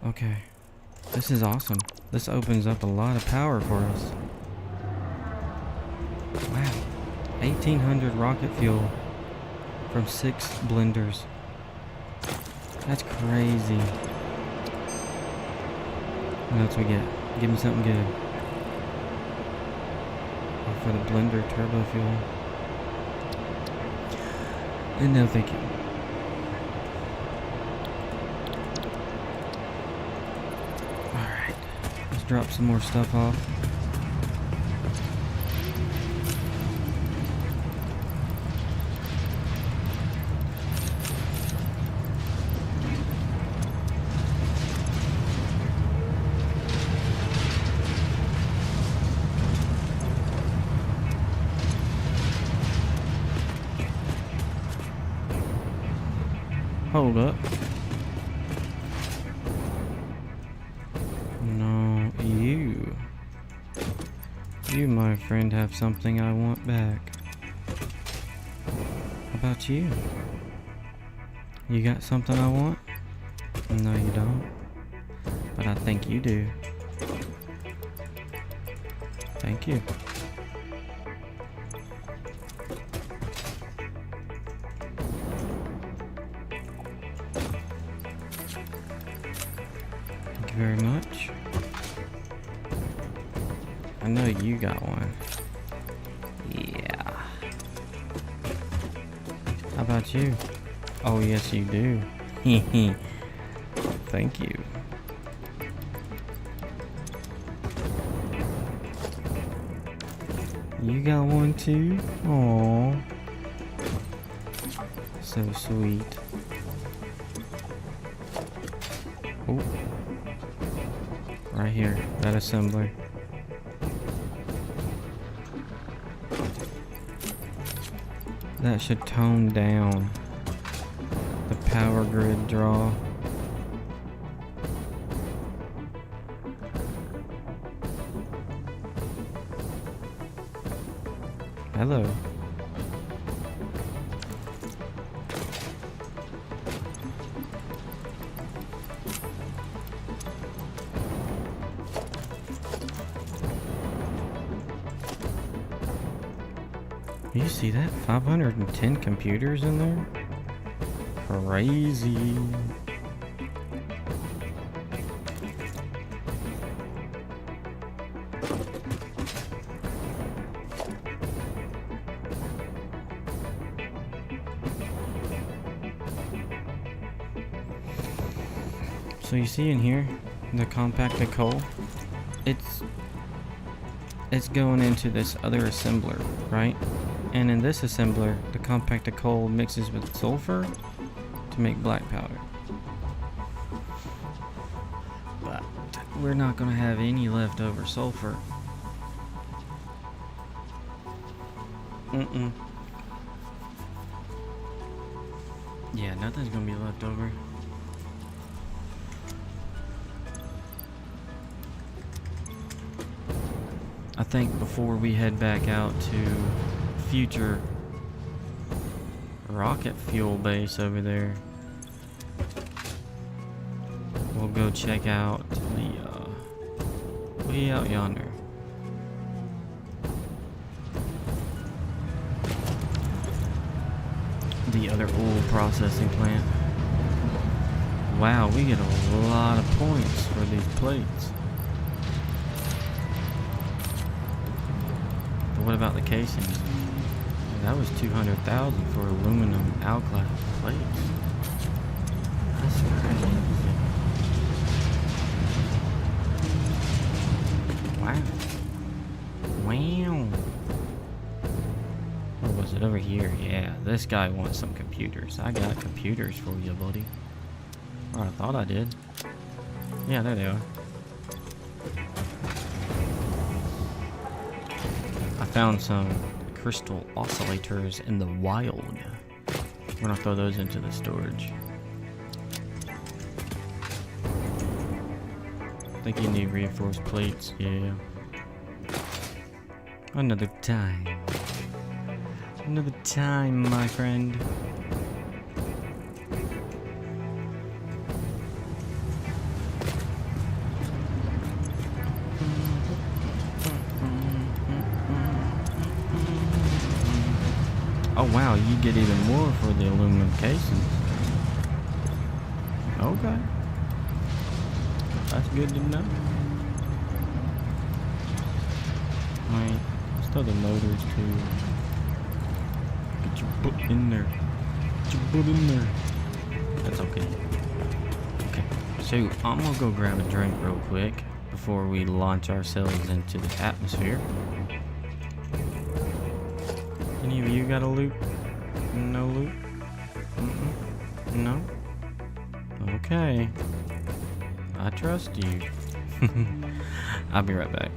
Okay. This is awesome. This opens up a lot of power for us. Wow. 1,800 rocket fuel from 6 blenders. That's crazy. What else we get? Give me something good. Oh, for the blender turbo fuel. And no thank you. Alright. Let's drop some more stuff off. Hold up. No, you, my friend, have something I want back. How about you? You got something I want? No, you don't. But I think you do. Thank you. Very much. I know you got one. Yeah. How about you? Oh, yes, you do. thank you. You got one too? Aww. So sweet. Oh. Right here, that assembler. That should tone down the power grid draw. Hello. You see that? 510 computers in there? Crazy. So you see in here, the compacted coal, it's going into this other assembler, right? And in this assembler, the compacted coal mixes with sulfur to make black powder. But we're not gonna have any leftover sulfur. Yeah, nothing's gonna be left over. I think before we head back out to future rocket fuel base over there, we'll go check out the way out yonder. The other oil processing plant. Wow, we get a lot of points for these plates. What about the casings? That was 200,000 for aluminum alclad plates. That's crazy. Wow. Wow. Or was it over here? Yeah, this guy wants some computers. I got computers for you, buddy. Or I thought I did. Yeah, there they are. Found some crystal oscillators in the wild. We're gonna throw those into the storage. I think you need reinforced plates, yeah. Another time. Another time, my friend. Oh wow, you get even more for the aluminum casings. Okay. That's good to know. Alright, let's throw the motors too. Get your butt in there. Get your butt in there. That's okay. Okay, so I'm gonna go grab a drink real quick before we launch ourselves into the atmosphere. Any of you got a loot? No loot? No? Okay. I trust you. I'll be right back.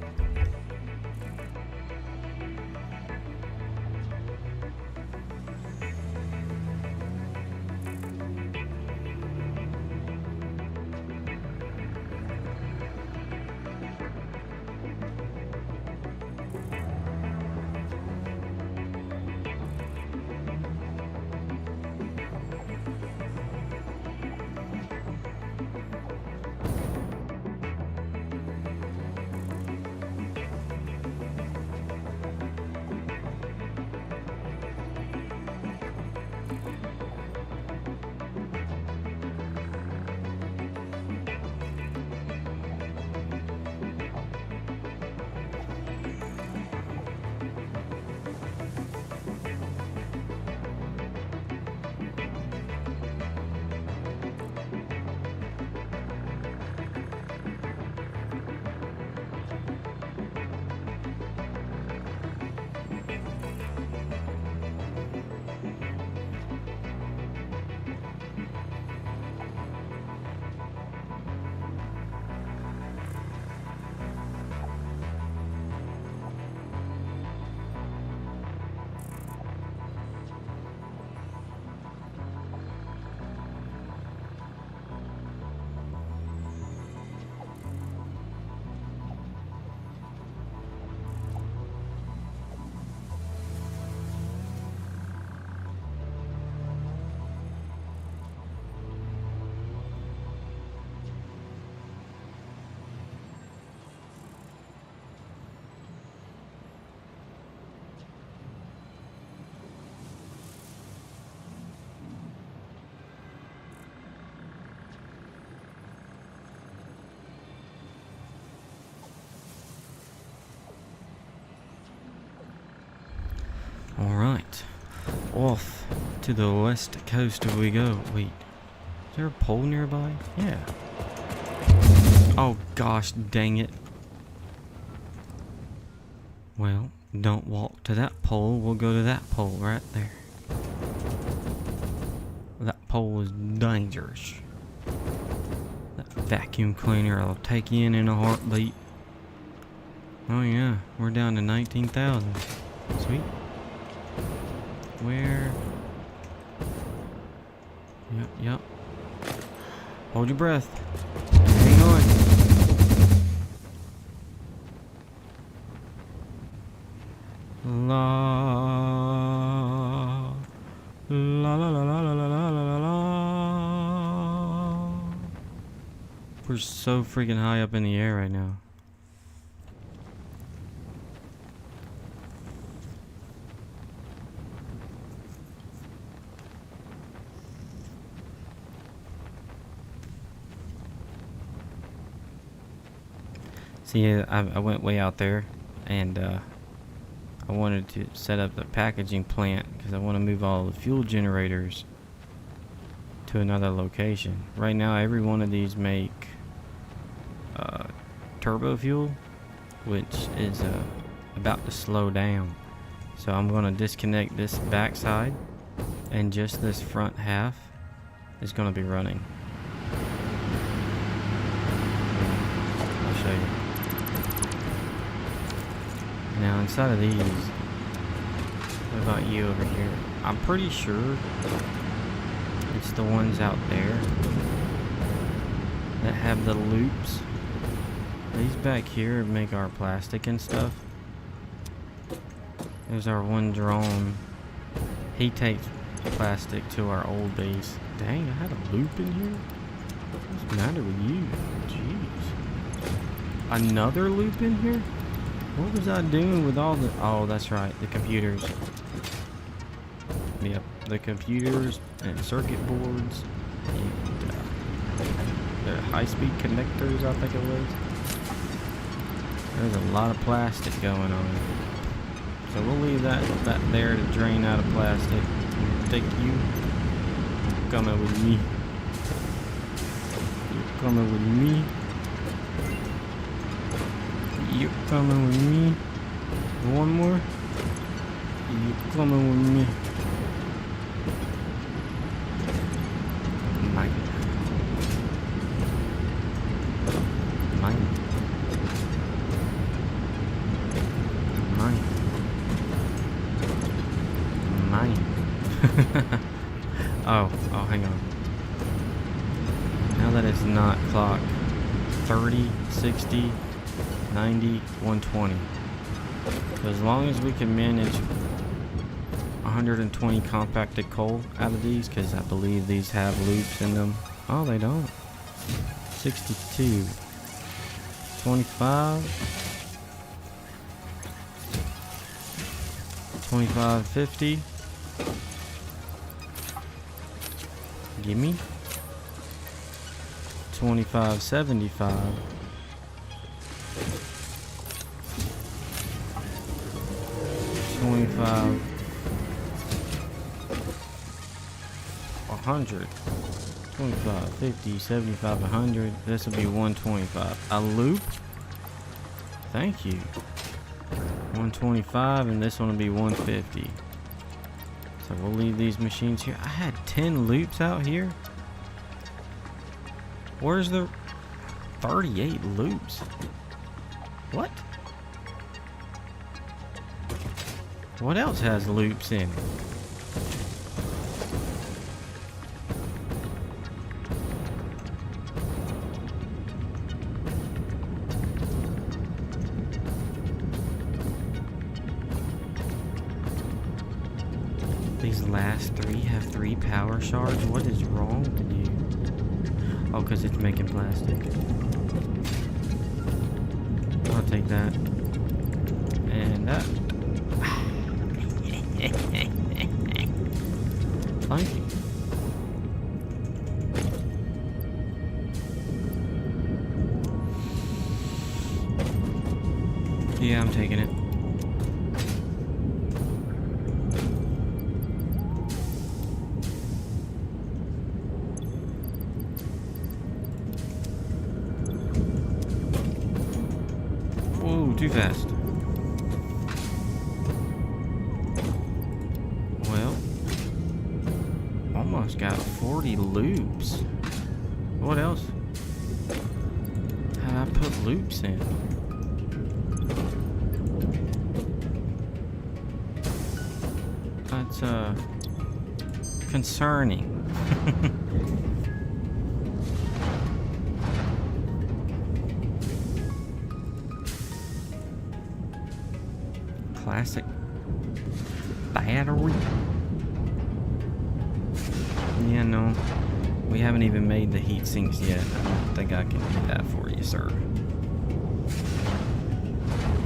off to the west coast we go. Wait, is there a pole nearby? Yeah. Oh gosh, dang it. Well, don't walk to that pole, we'll go to that pole right there. That pole is dangerous. That vacuum cleaner will take you in a heartbeat. Oh yeah, we're down to 19,000. Sweet. Where? Yep. Hold your breath. Hang on. La la la la la la la la la. We're so freaking high up in the air right now. See, I went way out there, and I wanted to set up the packaging plant because I want to move all the fuel generators to another location. Right now, every one of these make turbo fuel, which is about to slow down. So I'm going to disconnect this back side, and just this front half is going to be running. I'll show you. Now inside of these, what about you over here? I'm pretty sure it's the ones out there that have the loops. These back here make our plastic and stuff. There's our one drone. He takes plastic to our old base. Dang, I had a loop in here? What's the matter with you? Jeez. Another loop in here? What was I doing with all the... Oh, that's right, the computers. Yep, the computers and circuit boards and the high-speed connectors, I think it was. There's a lot of plastic going on. So we'll leave that there to drain out of plastic. Take you coming with me. You're coming with me. You're coming with me. One more. You're coming with me. Mine. Oh, hang on. Now that it's not clock 30, 60, 90, 120. So as long as we can manage 120 compacted coal out of these, because I believe these have loops in them. Oh, they don't. 62. 25. 25.50. Gimme. 25.75. 25. 100. 25, 50, 75, 100. This will be 125. A loop? Thank you. 125, and this one will be 150. So we'll leave these machines here. I had 10 loops out here. Where's the 38 loops? What? What else has loops in it? These last three have 3 power shards. What is wrong with you? Oh, because it's making plastic. I'll take that. And that. Thank you. Yeah, I'm taking it. fast. Well, almost got 40 loops. What else? How do I put loops in? That's concerning. Classic battery. Yeah, no. We haven't even made the heat sinks yet. I don't think I can do that for you, sir.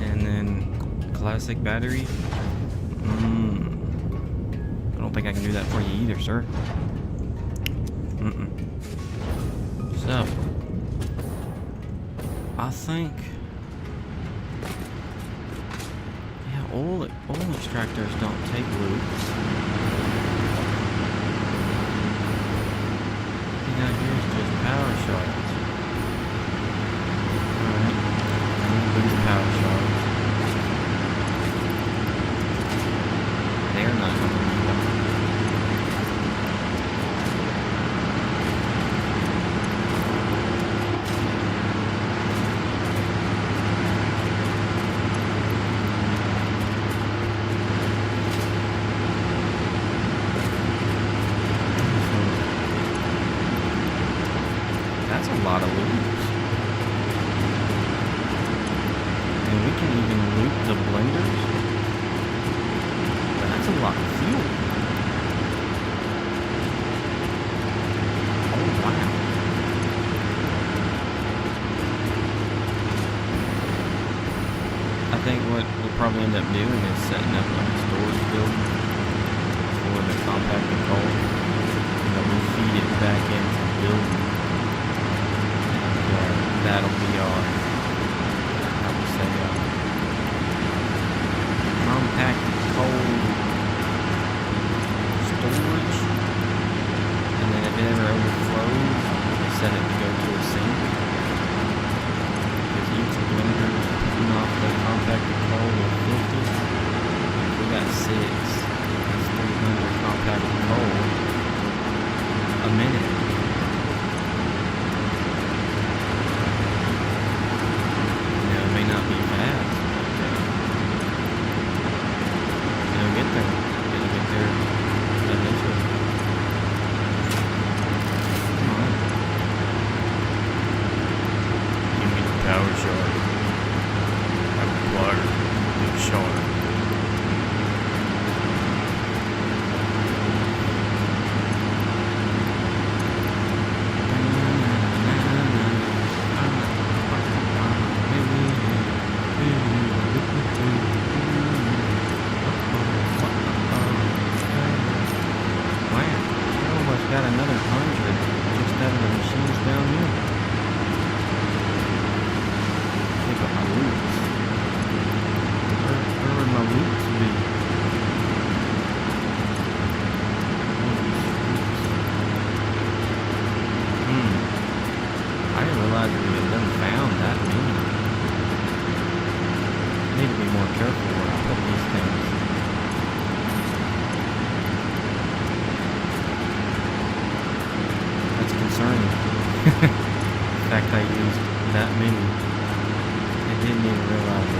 And then classic battery. I don't think I can do that for you either, sir. So, I think, yeah, oil extractors don't take loops. Now here's just power shards. Alright, these power shards. They're not going to need them. That's a lot of loops. And we can even loop the blenders. That's a lot of fuel. Oh, wow. I think what we'll probably end up doing is setting up like a storage building for the compacted coal. We'll feed it back into the building. That'll be our, I would say, compacted coal storage. And then if it ever overflows, we set it to go to a sink. Because each blender is putting off the compacted coal with 50. If we got 6, that's 300 compacted coal a minute. Not be fast, but it'll get there. It'll get there eventually. Come on. Give me the power shard. I require the shard. Got another 100 just out of the machines down here. Think of my loops. Where would my loops be? I didn't realize we had done found that many. I need to be more careful when I put these things. Concerning. The fact I used that many. I didn't even realize it.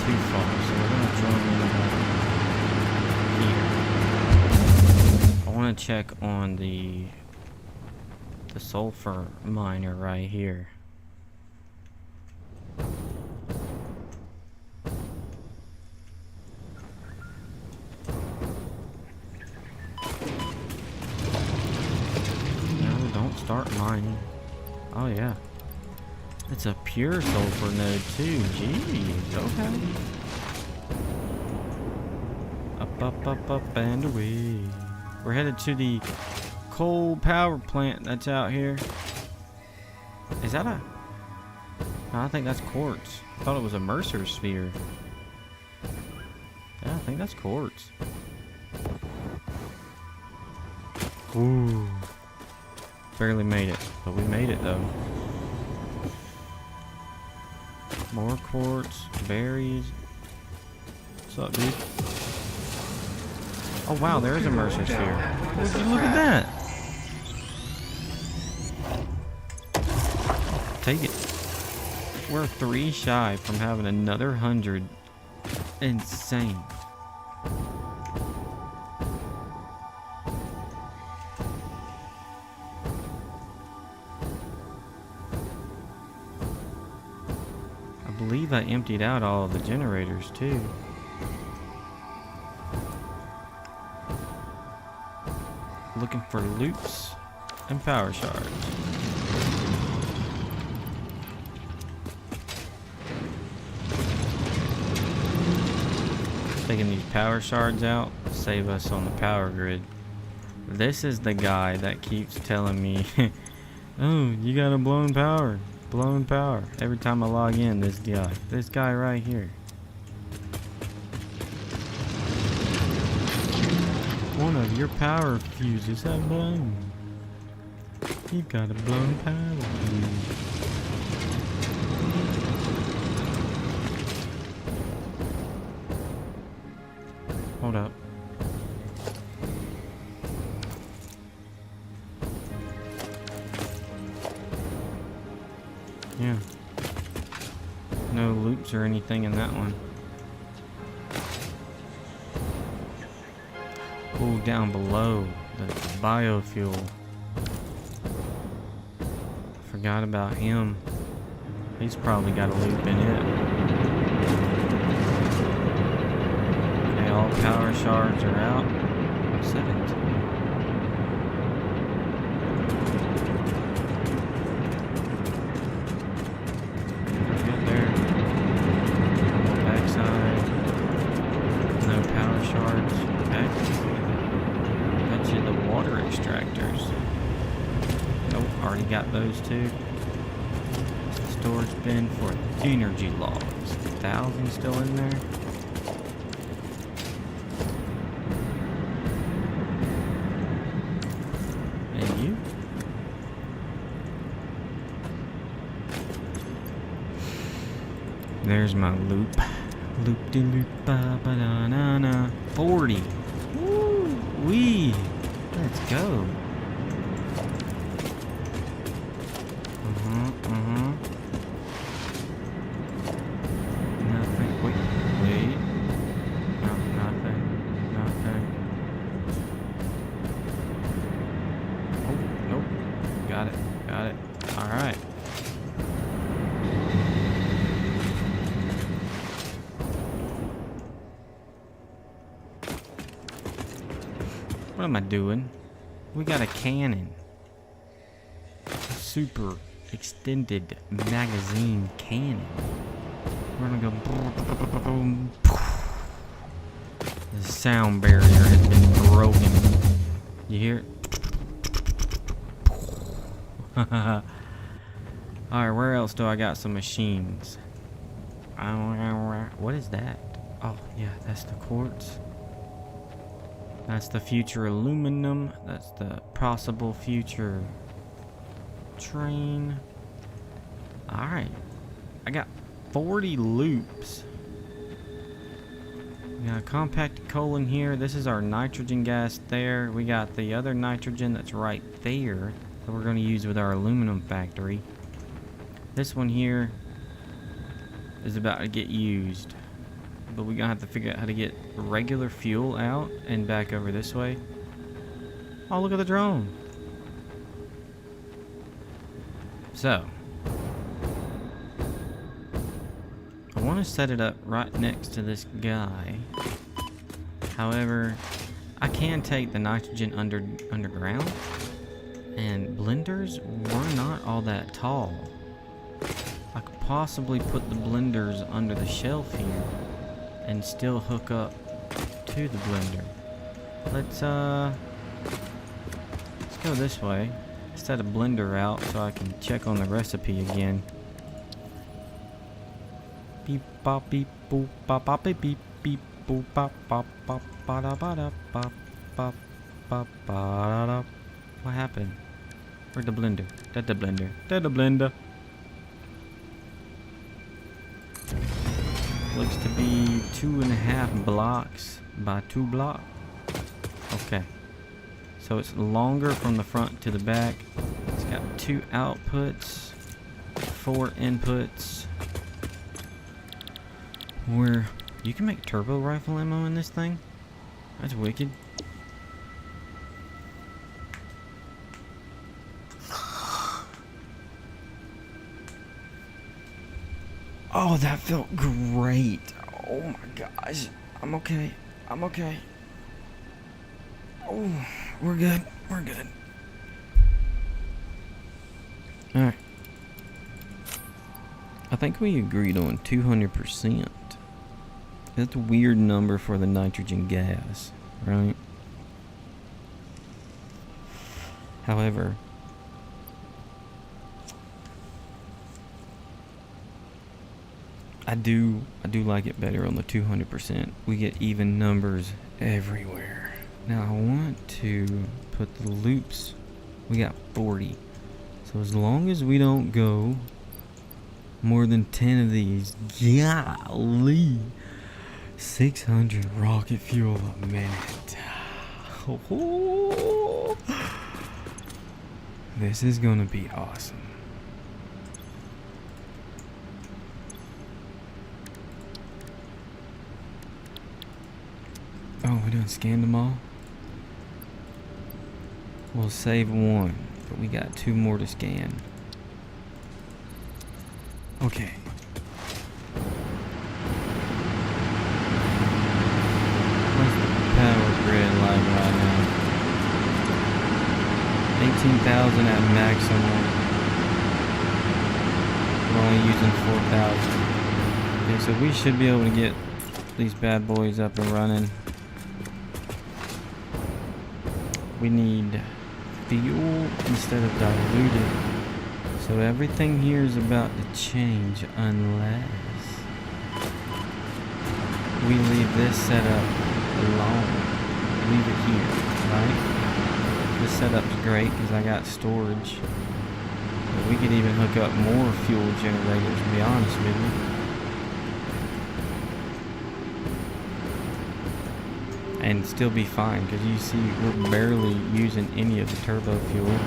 Too far, so we're going to join in here. I want to check on the the sulfur miner right here. No, don't start mining. Oh yeah. It's a pure sulfur node too. Jeez, okay. Up, and away. We're headed to the coal power plant that's out here. Is that a... No, I think that's quartz. I thought it was a Mercer sphere. Yeah, I think that's quartz. Ooh. Barely made it, but we made it though. More quartz, berries. What's up, dude? Oh wow, there's a Mercer sphere. Would you look at that? Take it. We're 3 shy from having another 100. Insane. I believe I emptied out all of the generators too. Looking for loops and power shards. Taking these power shards out, save us on the power grid. This is the guy that keeps telling me, oh, you got a blown power. Blown power. Every time I log in, this guy right here. One of your power fuses have blown. You've got a blown power fuse. Hold up. Yeah. No loops or anything in that one. Oh, down below, the biofuel. Forgot about him. He's probably got a loop in it. Okay, all power shards are out. 17. Get there. Backside. No power shards. Okay. The water extractors. Nope, already got those too. Storage bin for energy logs. 1,000 still in there. And you? There's my loop. Loop-de-loop, ba-ba-da-na-na. 40. Woo-wee. Let's go. Nothing. Wait. No, nothing. Oh, nope. Got it. Alright. What am I doing? We got a cannon. A super extended magazine cannon. We're gonna go boom. The sound barrier has been broken. You hear it? Alright, where else do I got some machines? What is that? Oh, yeah, that's the quartz. That's the future aluminum. That's the possible future train. Alright. I got 40 loops. We got a compacted coal in here. This is our nitrogen gas there. We got the other nitrogen that's right there that we're going to use with our aluminum factory. This one here is about to get used. But we're going to have to figure out how to get regular fuel out and back over this way. Oh, look at the drone. So, I want to set it up right next to this guy. However, I can take the nitrogen underground, and blenders were not all that tall. I could possibly put the blenders under the shelf here and still hook up to the blender. Let's go this way. Set a blender out so I can check on the recipe again. Beep bop beep boop bop bop beep beep beep boop bop bop bop ba da ba da bop bop bop ba da da. What happened? Where'd the blender? Dead the blender. Dead the blender. Looks to be 2.5 blocks by 2 blocks. Okay. So it's longer from the front to the back. It's got 2 outputs, 4 inputs. Where you can make turbo rifle ammo in this thing. That's wicked. Oh, that felt great. Oh my gosh. I'm okay. I'm okay. Oh, we're good. We're good. Alright. I think we agreed on 200%. That's a weird number for the nitrogen gas, right? However, I do like it better on the 200%. We get even numbers everywhere. Now I want to put the loops. We got 40. So as long as we don't go more than 10 of these, golly, 600 rocket fuel a minute. Oh, this is gonna be awesome. Oh, we done scanned them all? We'll save one, but we got 2 more to scan. Okay. What's the power grid like right now? 18,000 at maximum. We're only using 4,000. Okay, so we should be able to get these bad boys up and running. We need fuel instead of diluted. So everything here is about to change unless we leave this setup alone. Leave it here, right? This setup's great because I got storage. But we could even hook up more fuel generators, to be honest with you. And still be fine, because you see we're barely using any of the turbo fuel.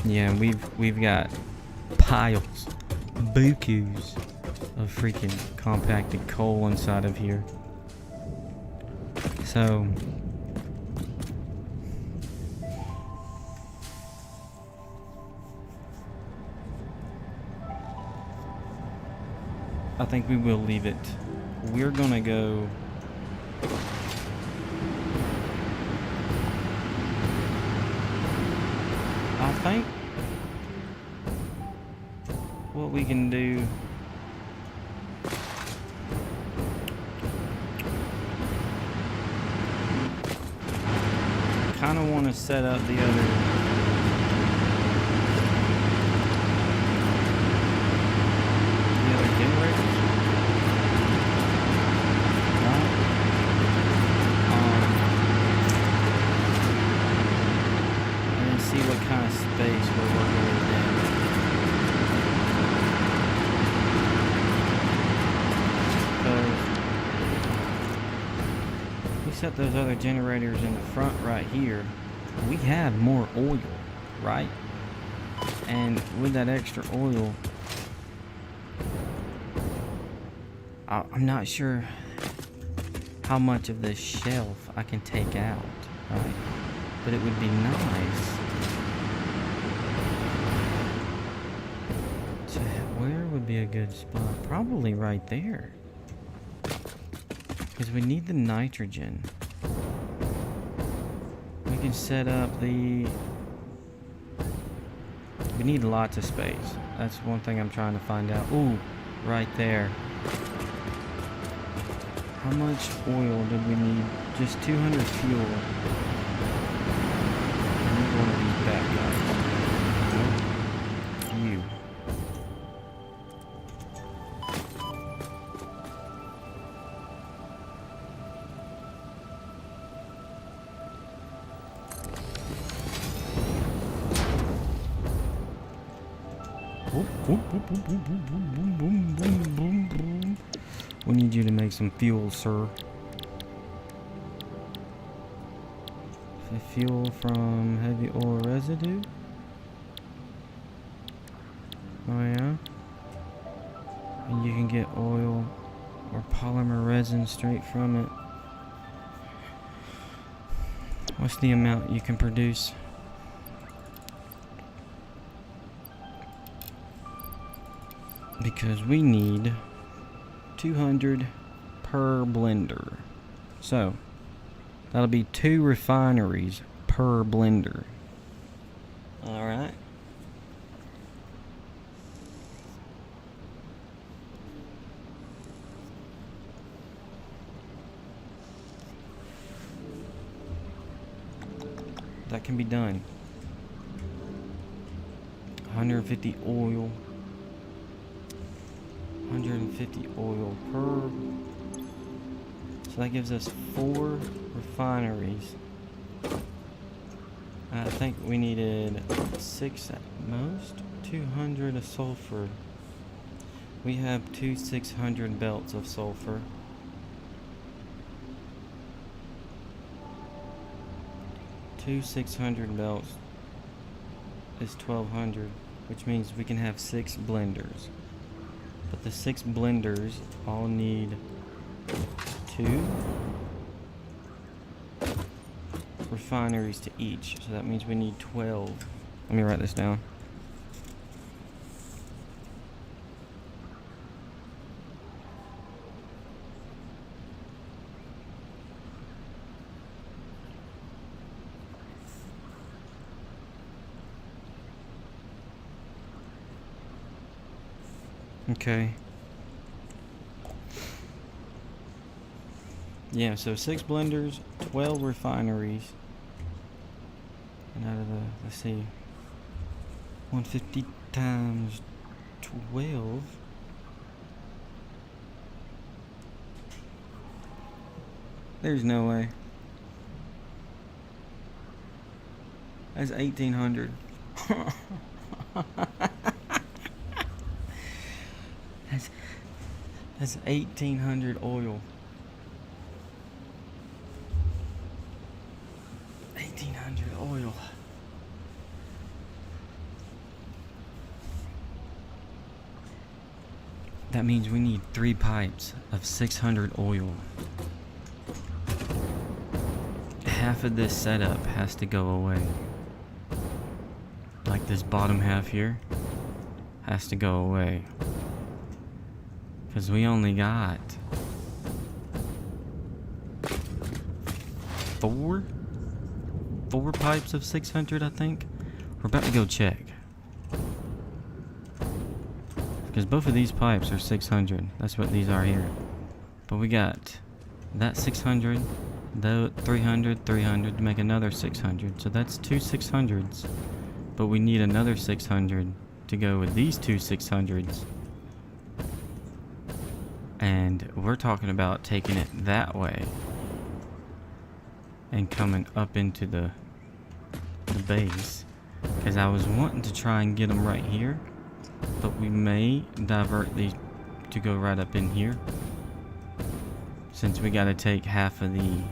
Yeah, we've got piles, bukus of freaking compacted coal inside of here. So I think we will leave it. We're gonna go I think what we can do kind of want to set up the other generators, right? And then see what kind of space we're working with then. Because we set those other generators in the front right here, we have more oil, right? And with that extra oil, I'm not sure how much of this shelf I can take out, right? But it would be nice to where would be a good spot? Probably right there. Because we need the nitrogen. We can set up the... We need lots of space. That's one thing I'm trying to find out. Ooh, right there. How much oil did we need? Just 200 fuel. I need one of these bad guys. You. We need you to make some fuel, sir. Fuel from heavy oil residue. Oh yeah. And you can get oil or polymer resin straight from it. What's the amount you can produce? Because we need 200 per blender. So, that'll be 2 refineries per blender. Alright. That can be done. 150 oil. 150 oil per. So that gives us 4 refineries. I think we needed 6 at most. 200 of sulfur. We have 2 600 belts of sulfur. Two 600 belts is 1200, which means we can have 6 blenders. But the 6 blenders all need 2 refineries to each. So that means we need 12. Let me write this down. Okay. Yeah, so 6 blenders, 12 refineries. And out of the, let's see, 150 times 12. There's no way. That's 1800. That's 1800 oil. 1800 oil. That means we need 3 pipes of 600 oil. Half of this setup has to go away. Like this bottom half here has to go away. Because we only got 4 pipes of 600, I think. We're about to go check. Because both of these pipes are 600. That's what these are here. But we got that 600, the 300, 300 to make another 600. So that's 2 600s. But we need another 600 to go with these 2 600s. And we're talking about taking it that way and coming up into the base. Because I was wanting to try and get them right here, but we may divert these to go right up in here, since we got to take half of the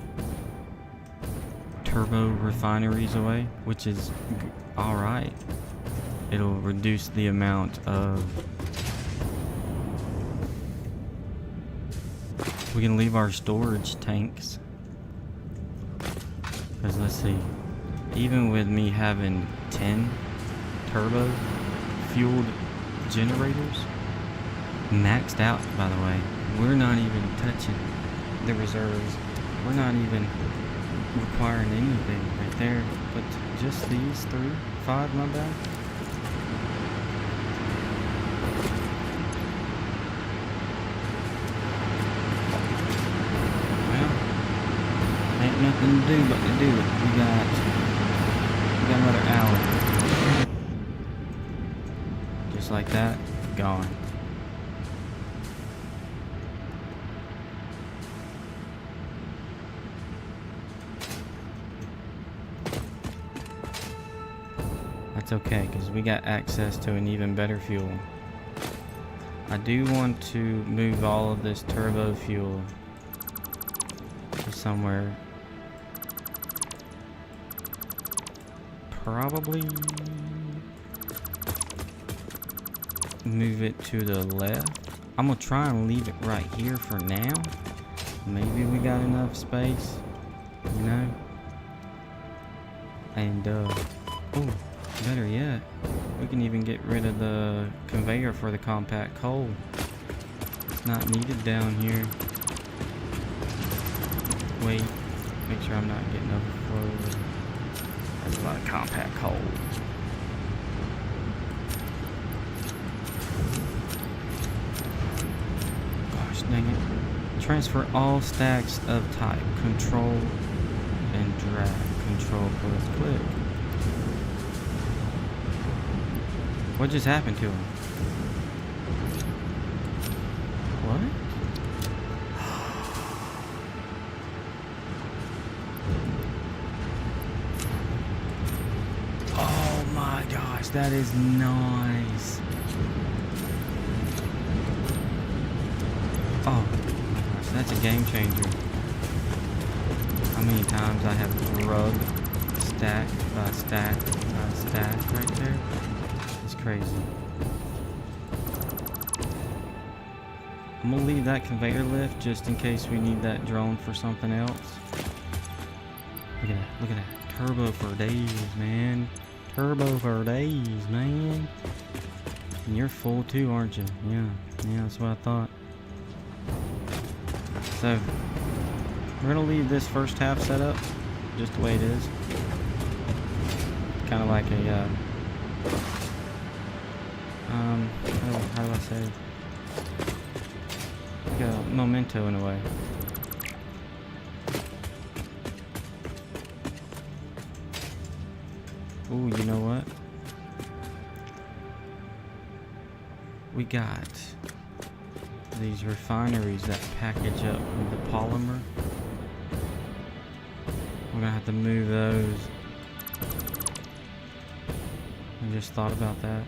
turbo refineries away, which is alright. It'll reduce the amount of We can leave our storage tanks. Because let's see. Even with me having 10 turbo fueled generators, maxed out by the way, we're not even touching the reserves. We're not even requiring anything right there, but just these 5, my bad. Well, ain't nothing to do but to do it. We got another hour. Just like that, gone. That's okay, because we got access to an even better fuel. I do want to move all of this turbo fuel to somewhere. Probably move it to the left. I'm gonna try and leave it right here for now. Maybe we got enough space, you know? And oh, better yet, we can even get rid of the conveyor for the compact coal. It's not needed down here. Wait, make sure I'm not getting overflowed. That's a lot of compact coal. Gosh dang it. Transfer all stacks of type. Control and drag. Control plus click. What just happened to him? What? Oh my gosh, that is nice. Oh my gosh, that's a game changer. How many times I have rubbed stack by stack by stack right there? It's crazy. I'm gonna leave that conveyor lift just in case we need that drone for something else. Look at that, look at that. Turbo for days, man. Turbo for days, man. And you're full too, aren't you? Yeah, that's what I thought. So, we're gonna leave this first half set up just the way it is. Kind of like a, how do I say it? Like a memento in a way. Ooh, you know what? We got these refineries that package up the polymer. We're gonna have to move those. I just thought about that.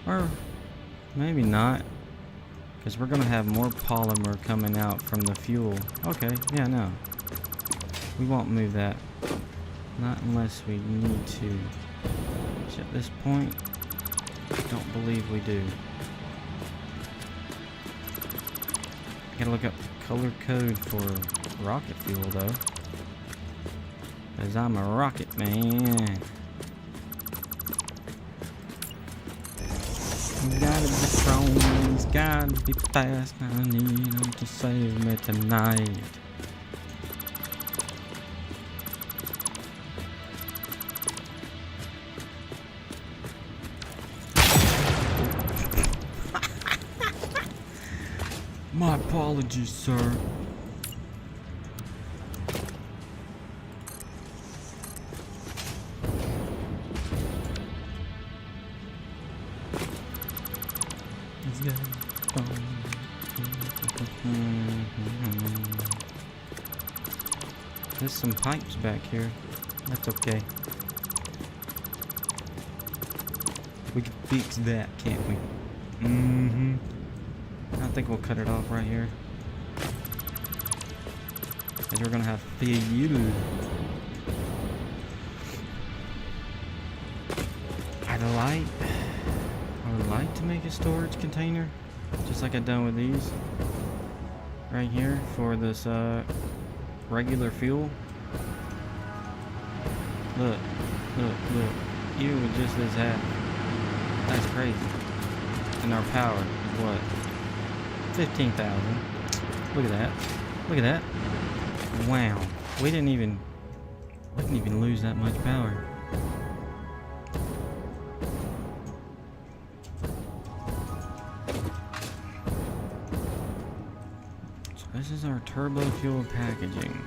Or maybe not. Because we're gonna have more polymer coming out from the fuel. Okay, yeah, no. We won't move that. Not unless we need to. Which at this point, I don't believe we do. I gotta look up the color code for rocket fuel though. Because I'm a rocket man. Gotta be strong, it's gotta be fast. I need them to save me tonight. My apologies, sir. There's some pipes back here. That's okay. We can fix that, can't we? I think we'll cut it off right here. Because we're gonna have fuel. I would like to make a storage container, just like I've done with these. right here for this regular fuel. Look, look. Even with just this half. That's crazy. And our power is what? 15,000. Look at that. Look at that. Wow. We didn't even lose that much power. So this is our turbo fuel packaging.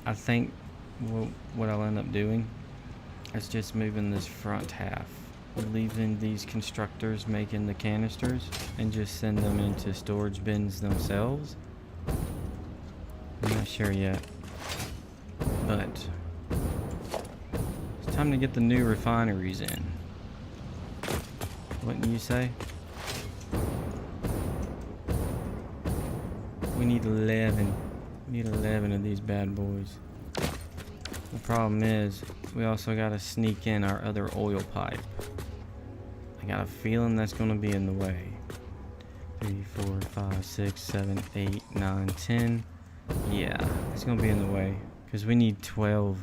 I think what I'll end up doing is just moving this front half, leaving these constructors making the canisters, and just send them into storage bins themselves. I'm not sure yet, but it's time to get the new refineries in. Wouldn't you say? We need 11. We need 11 of these bad boys. The problem is, we also gotta sneak in our other oil pipe. I got a feeling that's gonna be in the way. 3, 4, 5, 6, 7, 8, 9, 10. Yeah, it's gonna be in the way. Because we need 12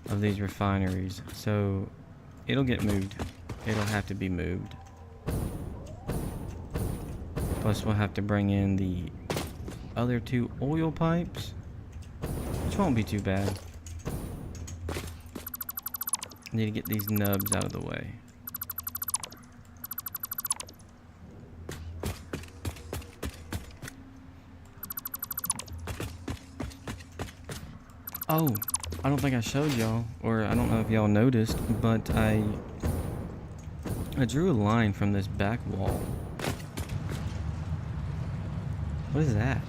of these refineries. So, it'll get moved. It'll have to be moved. Plus, we'll have to bring in the other 2 oil pipes, which won't be too bad. Need to get these nubs out of the way. Oh, I don't think I showed y'all, or I don't know if y'all noticed, but I drew a line from this back wall. What is that?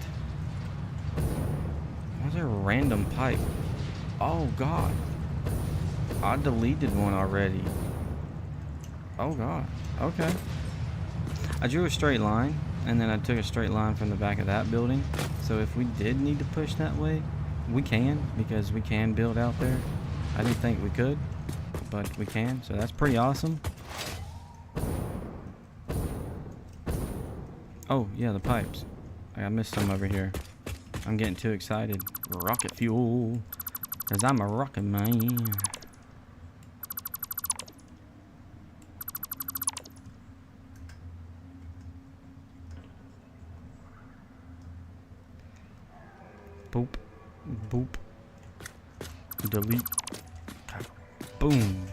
Why's there a random pipe? Oh god. I deleted one already. Oh god. Okay. I drew a straight line, and then I took a straight line from the back of that building. So if we did need to push that way, we can, because we can build out there. I didn't think we could, but we can, so that's pretty awesome. Oh yeah, the pipes. I missed some over here. I'm getting too excited. Rocket fuel. Because I'm a rocket man. Boop. Boop. Delete. Boom.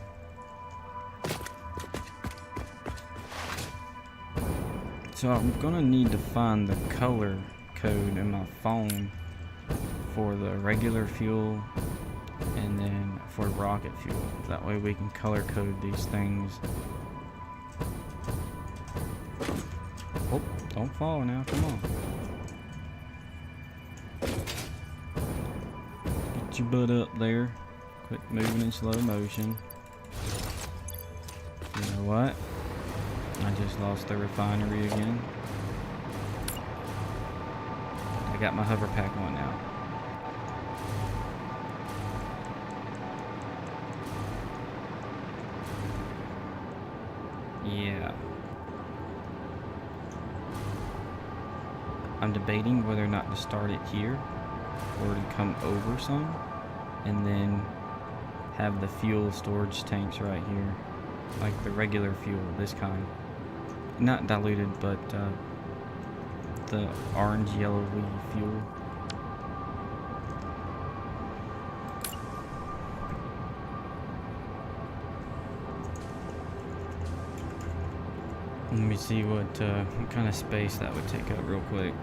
So I'm gonna need to find the color code in my phone for the regular fuel and then for rocket fuel. That way we can color code these things. Oh, don't fall now, come on. Get your butt up there. Quit moving in slow motion. You know what? I just lost the refinery again. I got my hover pack on now. Yeah. I'm debating whether or not to start it here or to come over some and then have the fuel storage tanks right here, like the regular fuel, this kind. Not diluted, but the orange yellowy fuel. Let me see what kind of space that would take up real quick.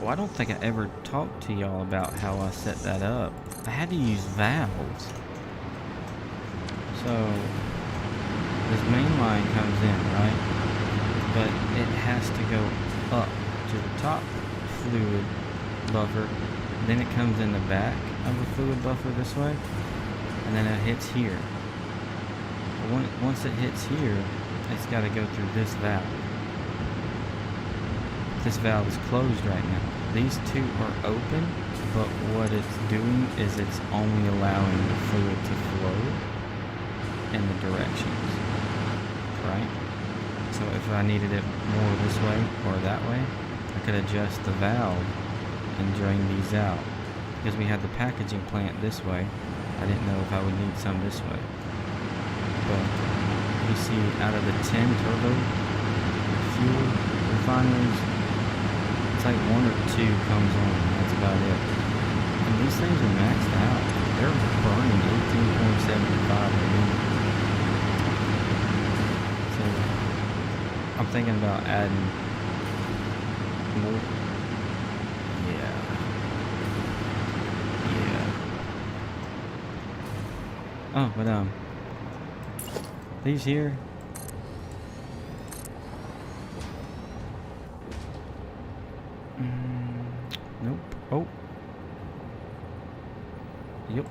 Well, I don't think I ever talked to y'all about how I set that up. I had to use valves. So this main line comes in, right? But it has to go up to the top fluid buffer. Then it comes in the back of a fluid buffer this way, and then it hits here. But once it hits here, it's got to go through this valve. This valve is closed right now. These two are open, but what it's doing is it's only allowing the fluid to flow in the directions, right? So if I needed it more this way or that way, I could adjust the valve and drain these out. Because we had the packaging plant this way, I didn't know if I would need some this way. But you see, out of the 10 turbo fuel refineries, it's like 1 or 2 comes on. That's about it. And these things are maxed out. They're burning 18.75 a minute. So I'm thinking about adding more. Yeah. Oh, but these here. Nope. Oh. Yep.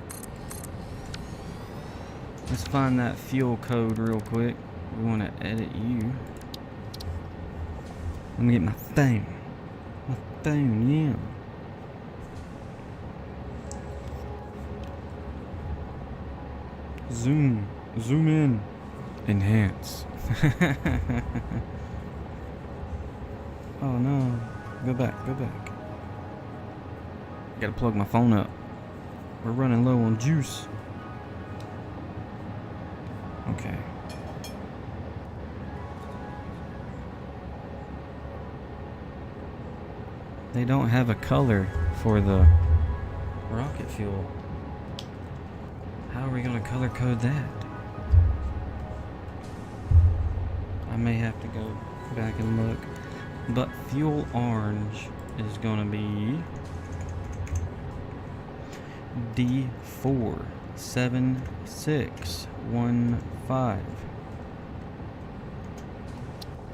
Let's find that fuel code real quick. We want to edit you. Let me get my phone. My phone, yeah. Zoom in. Enhance. Oh no. Go back. Gotta plug my phone up. We're running low on juice. Okay. They don't have a color for the rocket fuel. How are we gonna color code that? I may have to go back and look. But fuel orange is gonna be D47615.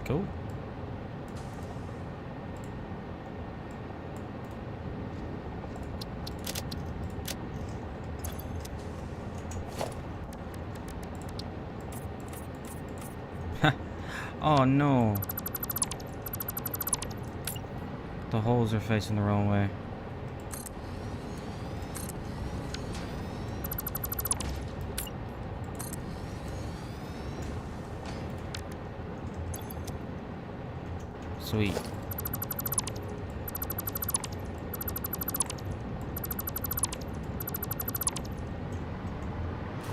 Cool. Oh no. The holes are facing the wrong way. Sweet.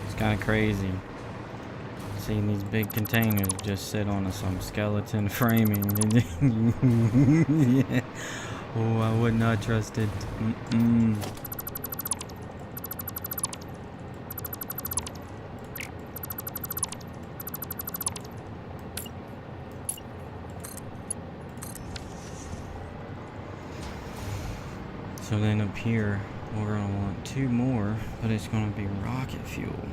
It's kind of crazy seeing these big containers just sit on some skeleton framing. Yeah. Oh, I would not trust it. So then up here, we're gonna want 2 more, but it's gonna be rocket fuel.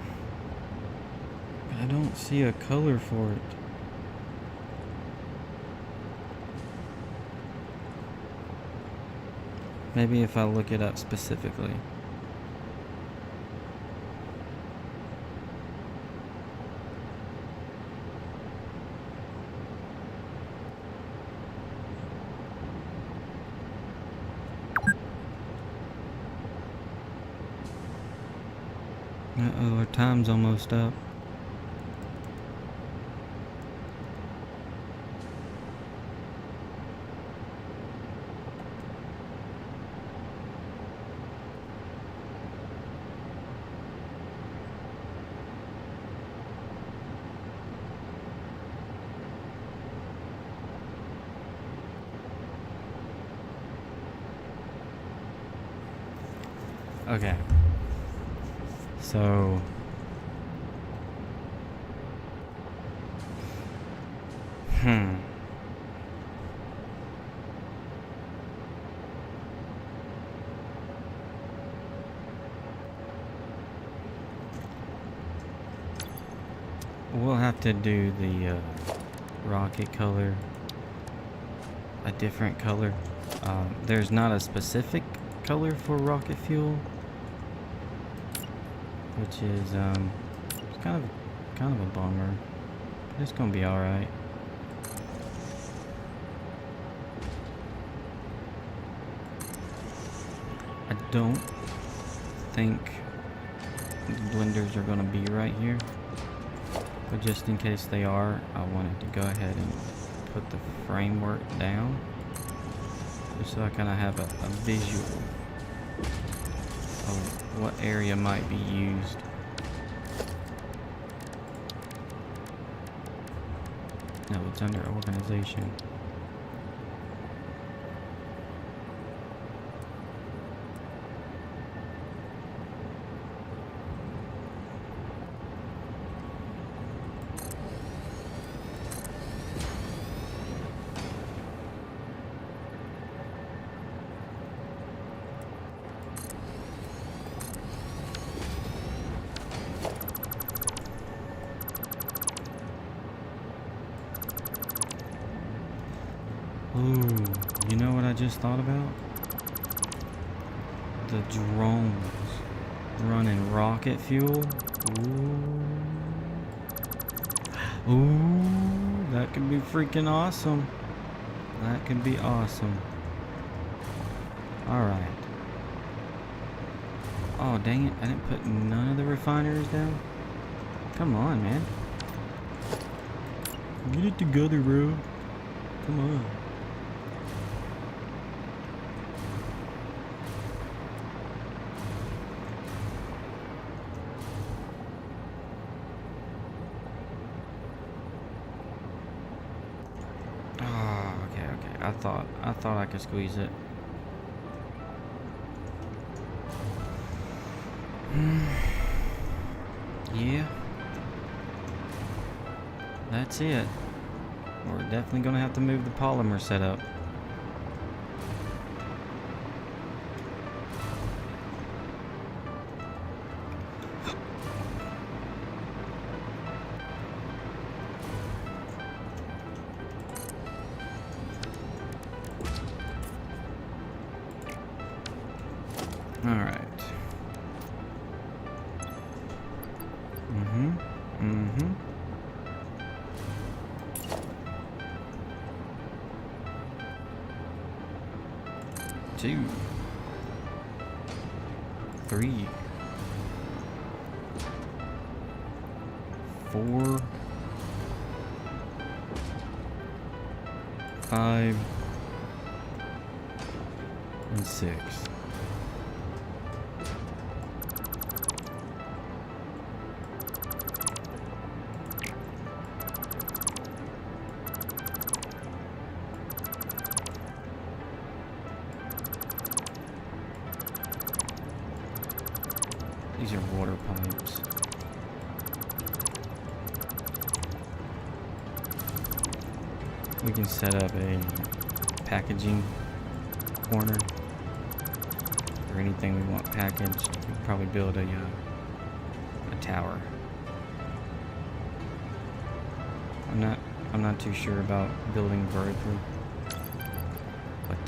But I don't see a color for it. Maybe if I look it up specifically. Uh-oh, our time's almost up. Okay. So we'll have to do the rocket color a different color. There's not a specific color for rocket fuel, which is it's kind of a bummer. But it's gonna be all right. I don't think the blenders are gonna be right here, but just in case they are, I wanted to go ahead and put the framework down just so I kind of have a visual of what area might be used. No, it's under organization. Ooh, you know what I just thought about? The drones running rocket fuel. Ooh, that could be freaking awesome. That could be awesome. Alright. Oh, dang it. I didn't put none of the refineries down. Come on, man. Get it together, bro. Come on. I thought I could squeeze it. Yeah. That's it. We're definitely gonna have to move the polymer setup. Alright. Two. 3. 4. 5. And 6. These are water pipes. We can set up a packaging corner or anything we want packaged. We can probably build a tower. I'm not too sure about building vertically, but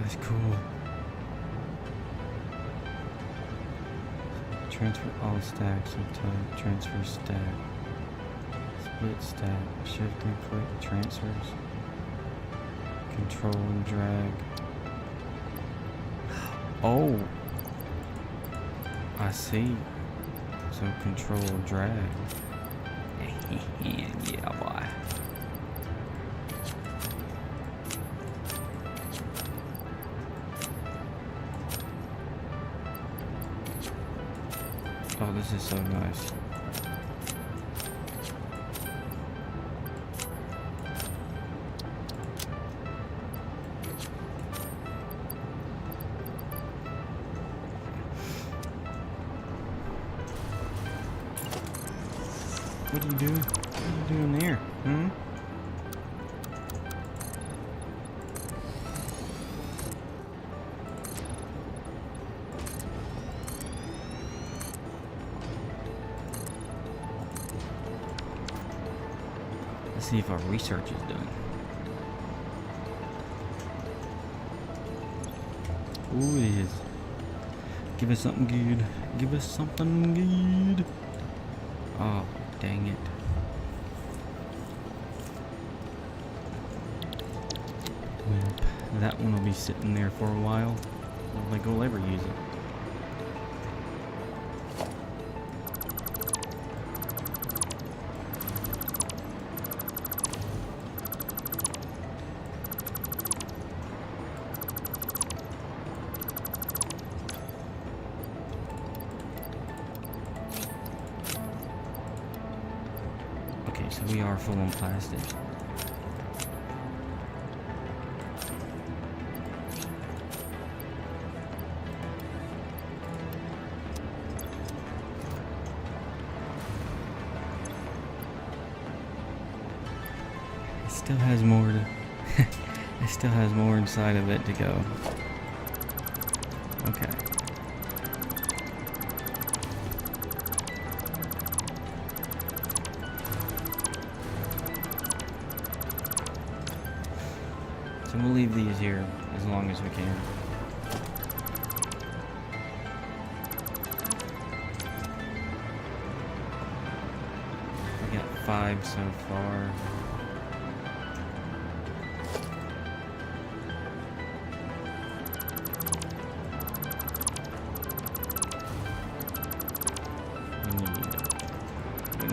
that's cool. Transfer all stacks of type. Transfer stack. Split stack. Shift and click transfers. Control and drag. Oh! I see. So control drag. Yeah, boy. Oh, this is so nice. What are you doing? What are you doing there? see if our research is done. Ooh, it is. Give us something good. Give us something good. Oh, dang it. Well, that one will be sitting there for a while. I don't think we'll ever use it. Okay, so we are full on plastic. It still has more to it still has more inside of it to go. Okay. So we'll leave these here as long as we can. We got 5 so far.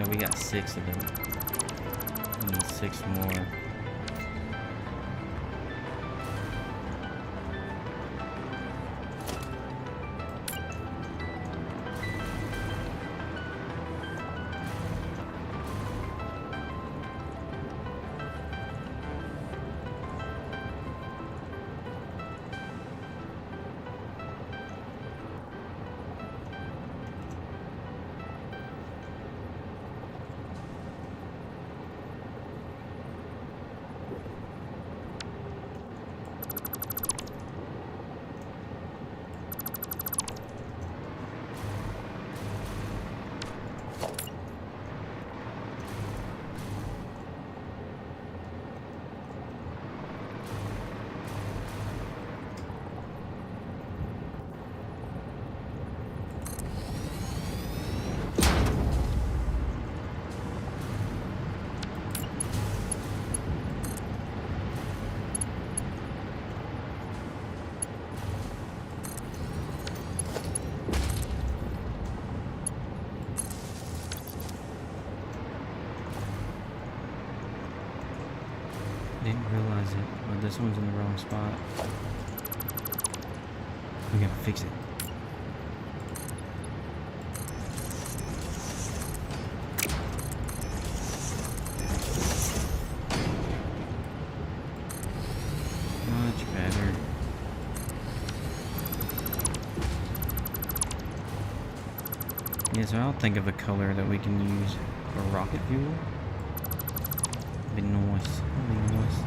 We got 6 of them. We need 6 more. Didn't realize it, but this one's in the wrong spot. We gotta fix it. Much better. Yeah, so I'll think of a color that we can use for rocket fuel. Be nice. Be nice.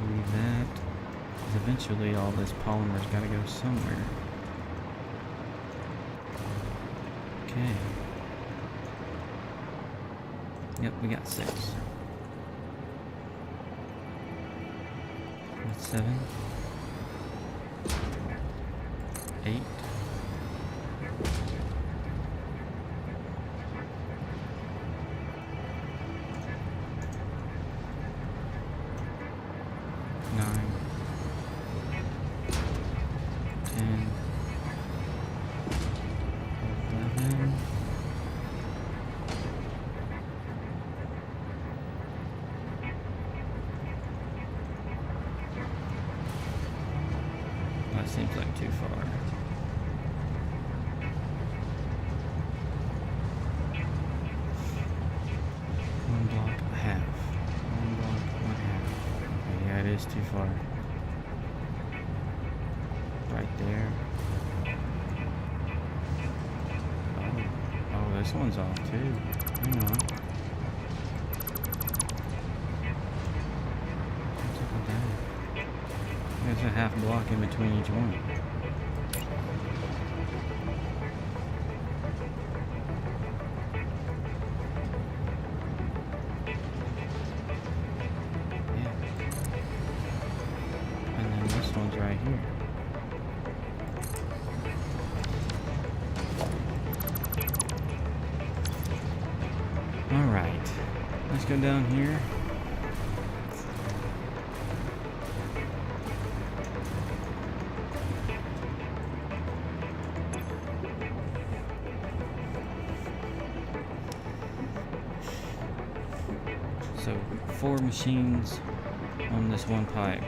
Leave that. Because eventually all this polymer's gotta go somewhere. Okay. Yep, we got 6. That's 7. 8. 9, 10, 11, 12. That seems like too far. One block, a half. One block, one half. Okay, yeah, it is too far. Right there. Oh, this one's off too. Hang on. What's up with that? There's a half block in between each one. one's right here. Alright, let's go down here. So, 4 machines on this one pipe.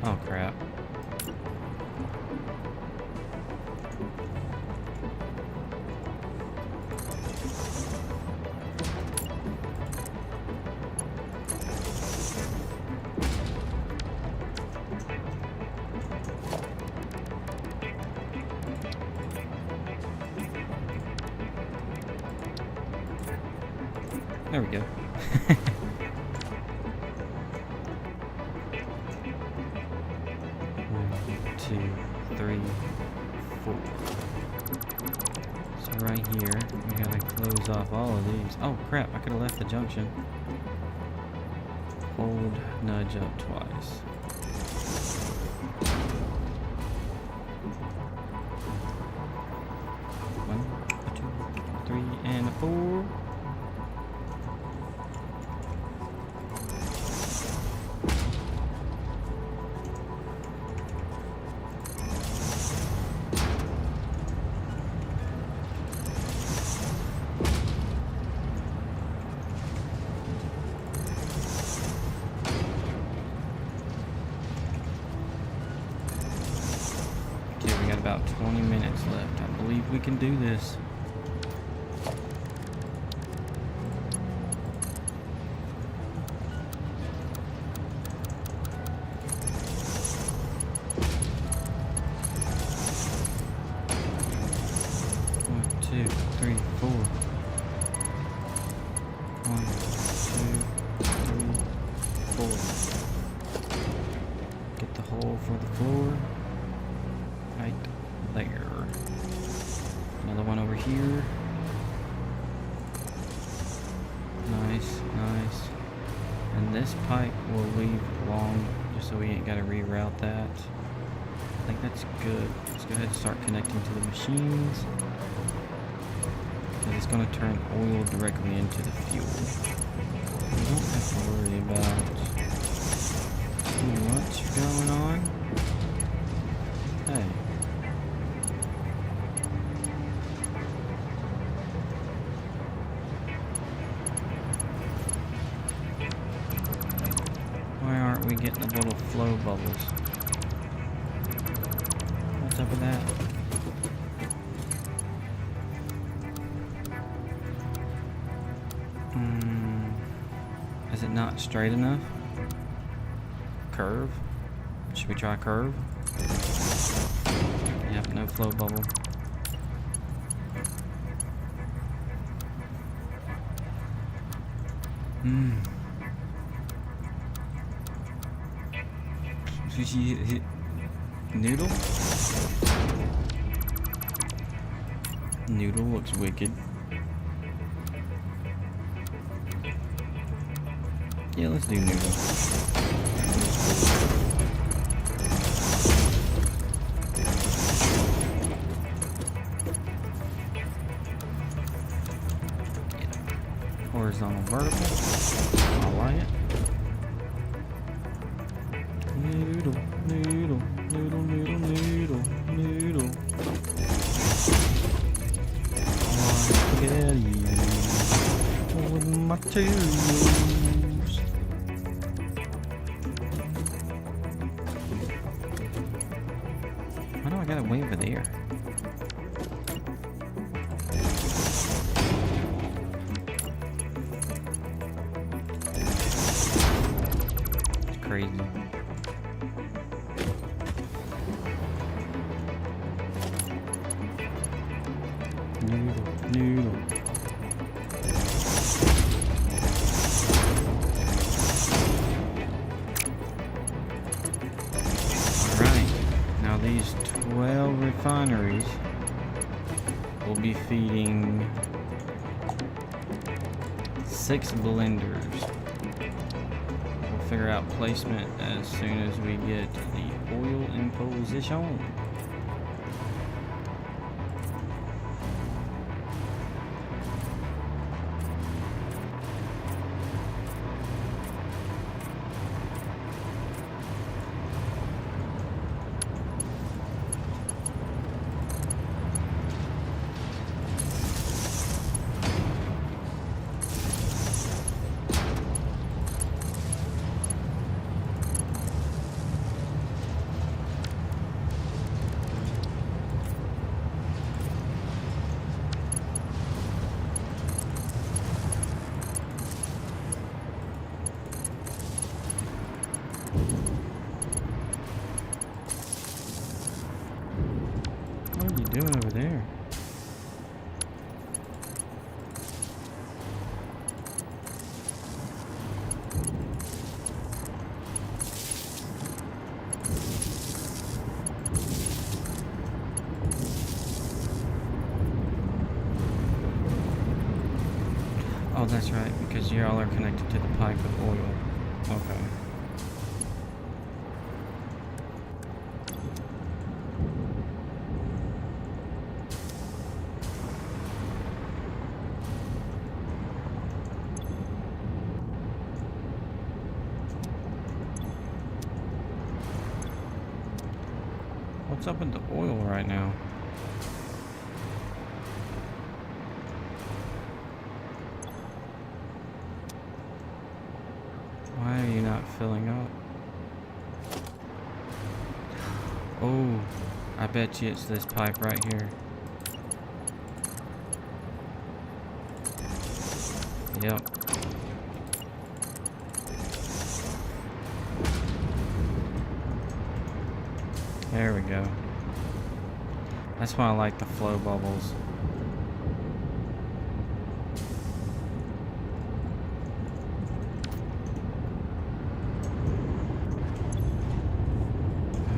Oh crap. There we go. One, two, three, 4. So right here, we gotta close off all of these. Oh crap, I could have left the junction. Hold nudge up twice. One, 2, 3, and 4. About 20 minutes left. I believe we can do this. One, two, three, 4. 1, 2, 3, 4. Get the hole for the floor. Right there. Another one over here. Nice, nice. And this pipe will leave long just so we ain't got to reroute that. I think that's good. Let's go ahead and start connecting to the machines. And it's going to turn oil directly into the fuel. We don't have to worry about too much going on. Hey. Why aren't we getting the little flow bubbles? What's up with that? Is it not straight enough? Curve? Should we try curve? Yep, no flow bubble. Noodle? Noodle looks wicked. Yeah, let's do noodle. Horizontal, vertical. I like it. Noodle, noodle, noodle, noodle, noodle, noodle. Spaghetti with my Cheerios. Why do I gotta way over there? It's crazy. Noodle. Noodle. Alright, now these 12 refineries will be feeding 6 blenders. We'll figure out placement as soon as we get the oil in position. What are you doing over there? Oh, that's right, because y'all are connected to the pipe with oil. Okay. What's up with the oil right now? Why are you not filling up? Oh, I bet you it's this pipe right here. Yep. There we go. That's why I like the flow bubbles.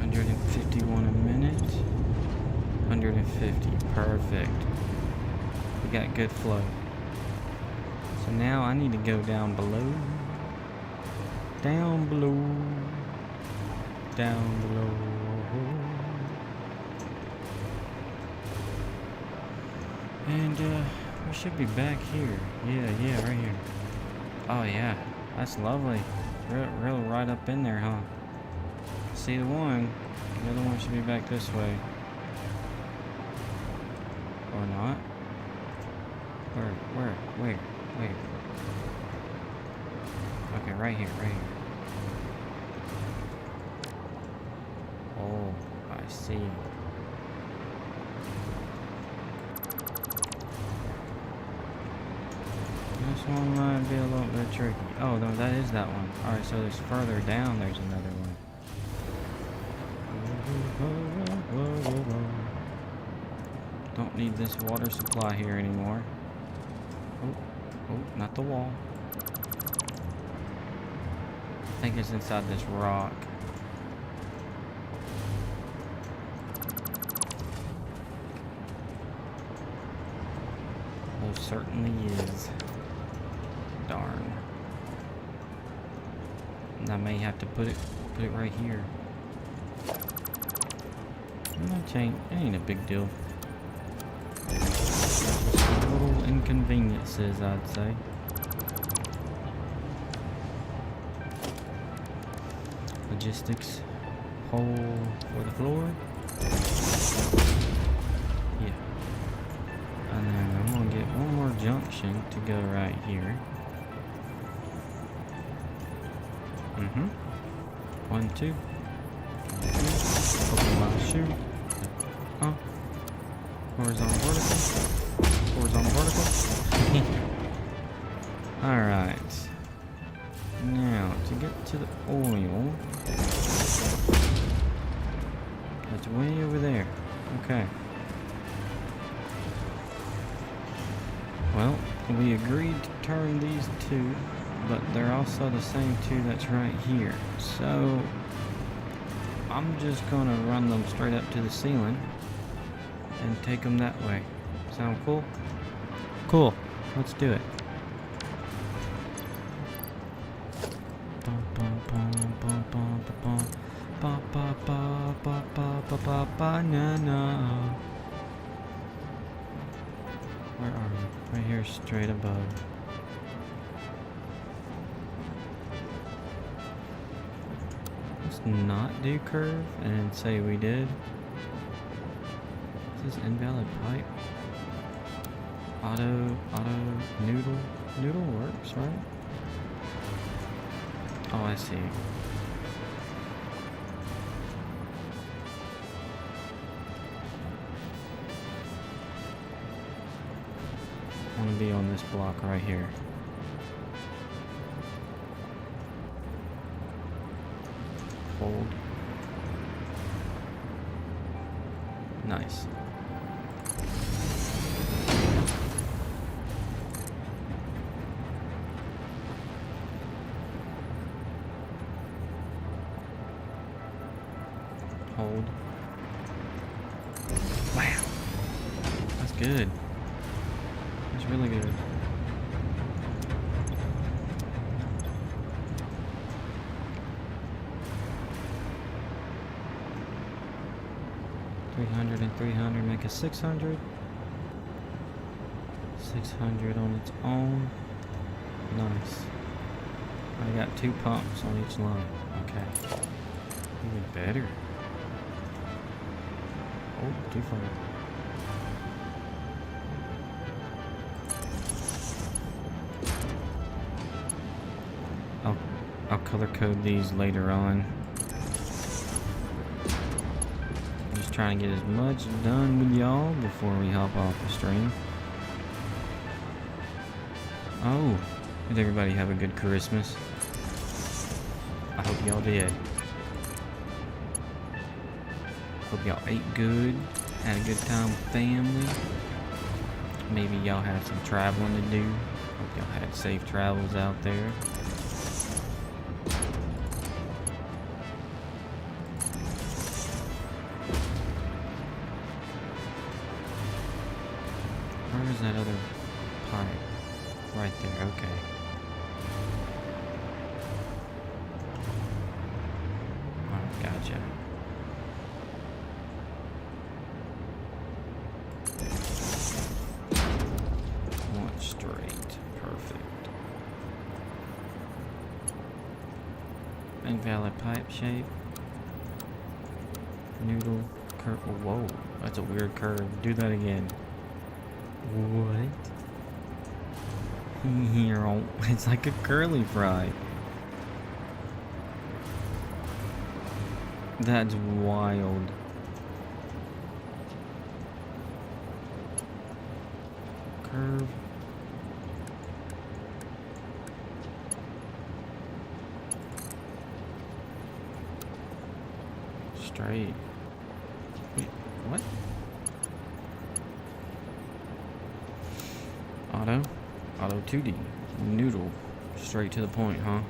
$151 a minute. 150. Perfect. We got good flow. So now I need to go down below. Down below. Down below. And we should be back here. Yeah, right here. Oh yeah, that's lovely. Real right up in there, huh? See the one. The other one should be back this way. Or not. Where? Okay, right here. Oh, I see. This one might be a little bit tricky. Oh, no, that is that one. Alright, so there's further down, there's another one. Don't need this water supply here anymore. Oh, not the wall. I think it's inside this rock. Most certainly is. Darn. And I may have to put it right here. It ain't a big deal. Just little inconveniences, I'd say. Logistics. Hole for the floor. Yeah. And then I'm gonna get one more junction to go right here. 1, 2. Open my shoe. Horizontal, vertical. Alright. Now, to get to the oil, that's way over there. Okay. Well, we agreed to turn these two, but they're also the same two that's right here. So I'm just gonna run them straight up to the ceiling and take them that way. Sound cool? Cool. Let's do it. Banana. Where are we? Right here, straight above. Let's not do curve and say we did. Is this invalid pipe? Auto, noodle. Noodle works, right? Oh, I see. I want to be on this block right here. Hold. Nice. Hold. Wow. That's good. That's really good. And 300 make a 600. 600 on its own. Nice. I got 2 pumps on each line. Okay. Even better. Oh, too far. I'll color code these later on. Just trying to get as much done with y'all before we hop off the stream. Oh, did everybody have a good Christmas? I hope y'all did. Hope y'all ate good, had a good time with family. Maybe y'all had some traveling to do. Hope y'all had safe travels out there. Where is that other pipe? Right there, okay. Alright, gotcha. One straight, perfect. Invalid pipe shape. Noodle curve. Whoa, that's a weird curve. Do that again. What? It's like a curly fry. That's wild. Curve. Straight. Wait, what? Auto 2D. Noodle. Straight to the point, huh?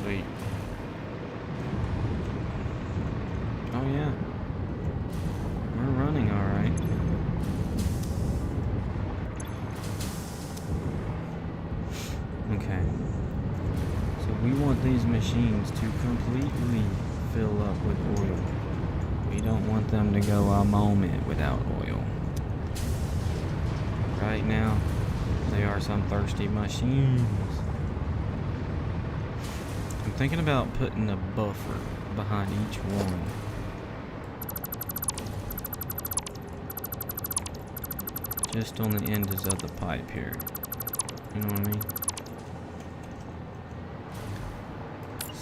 Sweet. Oh yeah. We're running alright. Okay. So we want these machines to completely fill up with oil. We don't want them to go a moment without oil. Right now, they are some thirsty machines. I'm thinking about putting a buffer behind each one. Just on the ends of the pipe here. You know what I mean?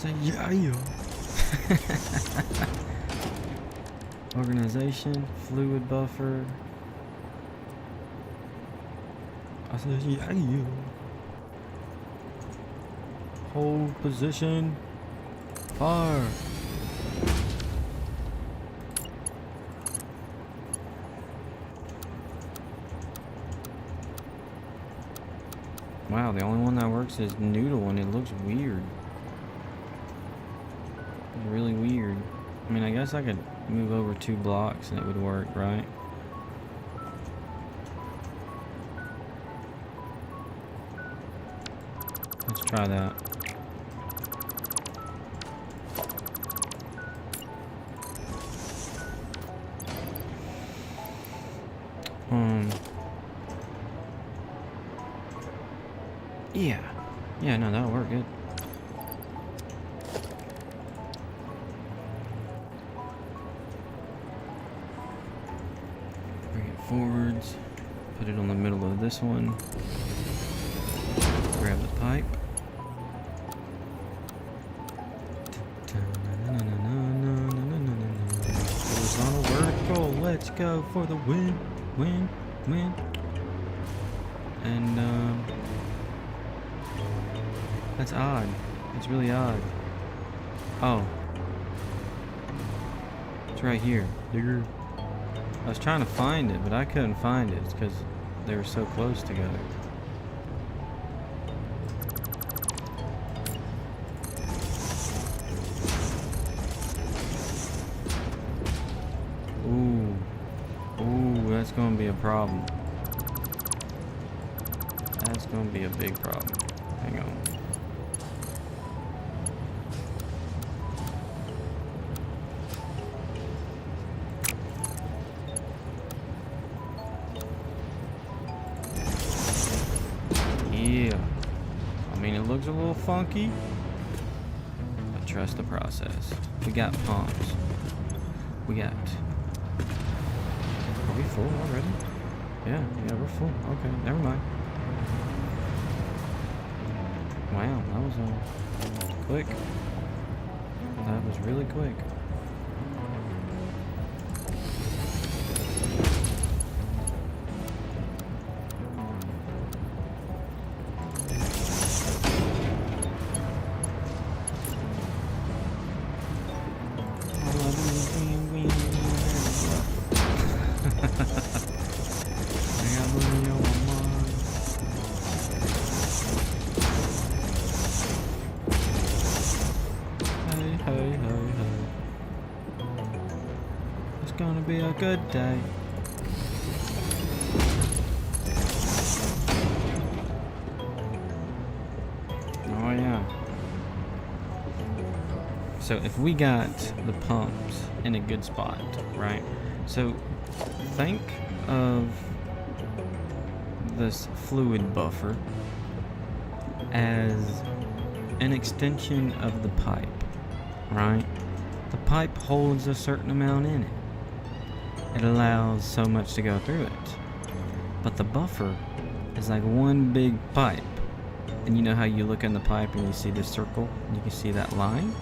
say yeah. Organization, fluid buffer. I said yeah. Hold position. Fire. Wow, the only one that works is noodle, and it looks weird. It's really weird. I mean, I guess I could move over 2 blocks and it would work, right? Let's try that. Yeah, no, that'll work good. Bring it forwards. Put it on the middle of this one. Grab the pipe. Horizontal, vertical. Let's go for the win. And that's odd. It's really odd. Oh. It's right here. Digger. I was trying to find it, but I couldn't find it. It's because they were so close together. Ooh, that's gonna be a problem. That's gonna be a big problem. Hang on. Yeah. I mean, it looks a little funky, but trust the process. We got pumps. We got... Are we full already? Yeah, we're full. Okay, never mind. Wow, that was quick. That was really quick. Hey. It's gonna be a good day. Oh yeah. So if we got the pumps in a good spot, right? So think of this fluid buffer as an extension of the pipe, right? The pipe holds a certain amount in it. It allows so much to go through it. But the buffer is like one big pipe. And you know how you look in the pipe and you see this circle? And you can see that line?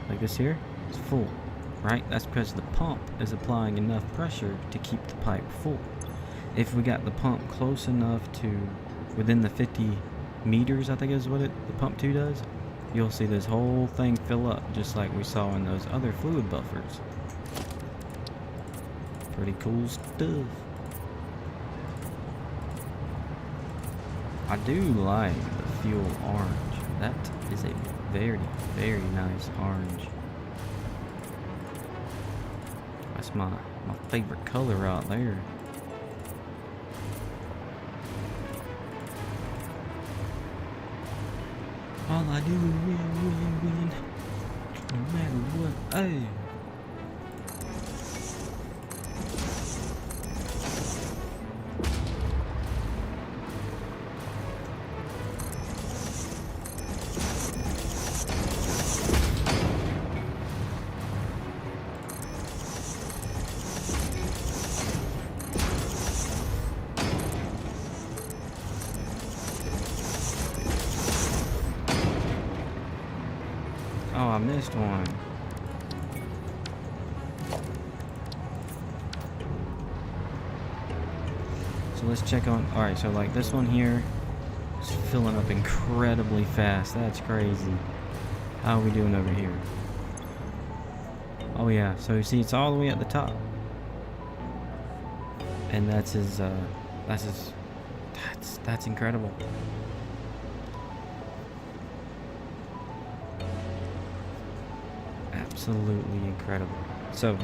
Like this here? It's full, right? That's because the pump is applying enough pressure to keep the pipe full. If we got the pump close enough to within the 50 meters, I think is what the pump 2 does, you'll see this whole thing fill up just like we saw in those other fluid buffers. Pretty cool stuff. I do like the fuel orange. That is a very, very nice orange. That's my favorite color right there. All I do is win. No matter what. Hey. Oh, I missed one. So let's check on... Alright, so like this one here is filling up incredibly fast. That's crazy. How are we doing over here? Oh yeah, so you see it's all the way at the top. And that's incredible. Absolutely incredible. So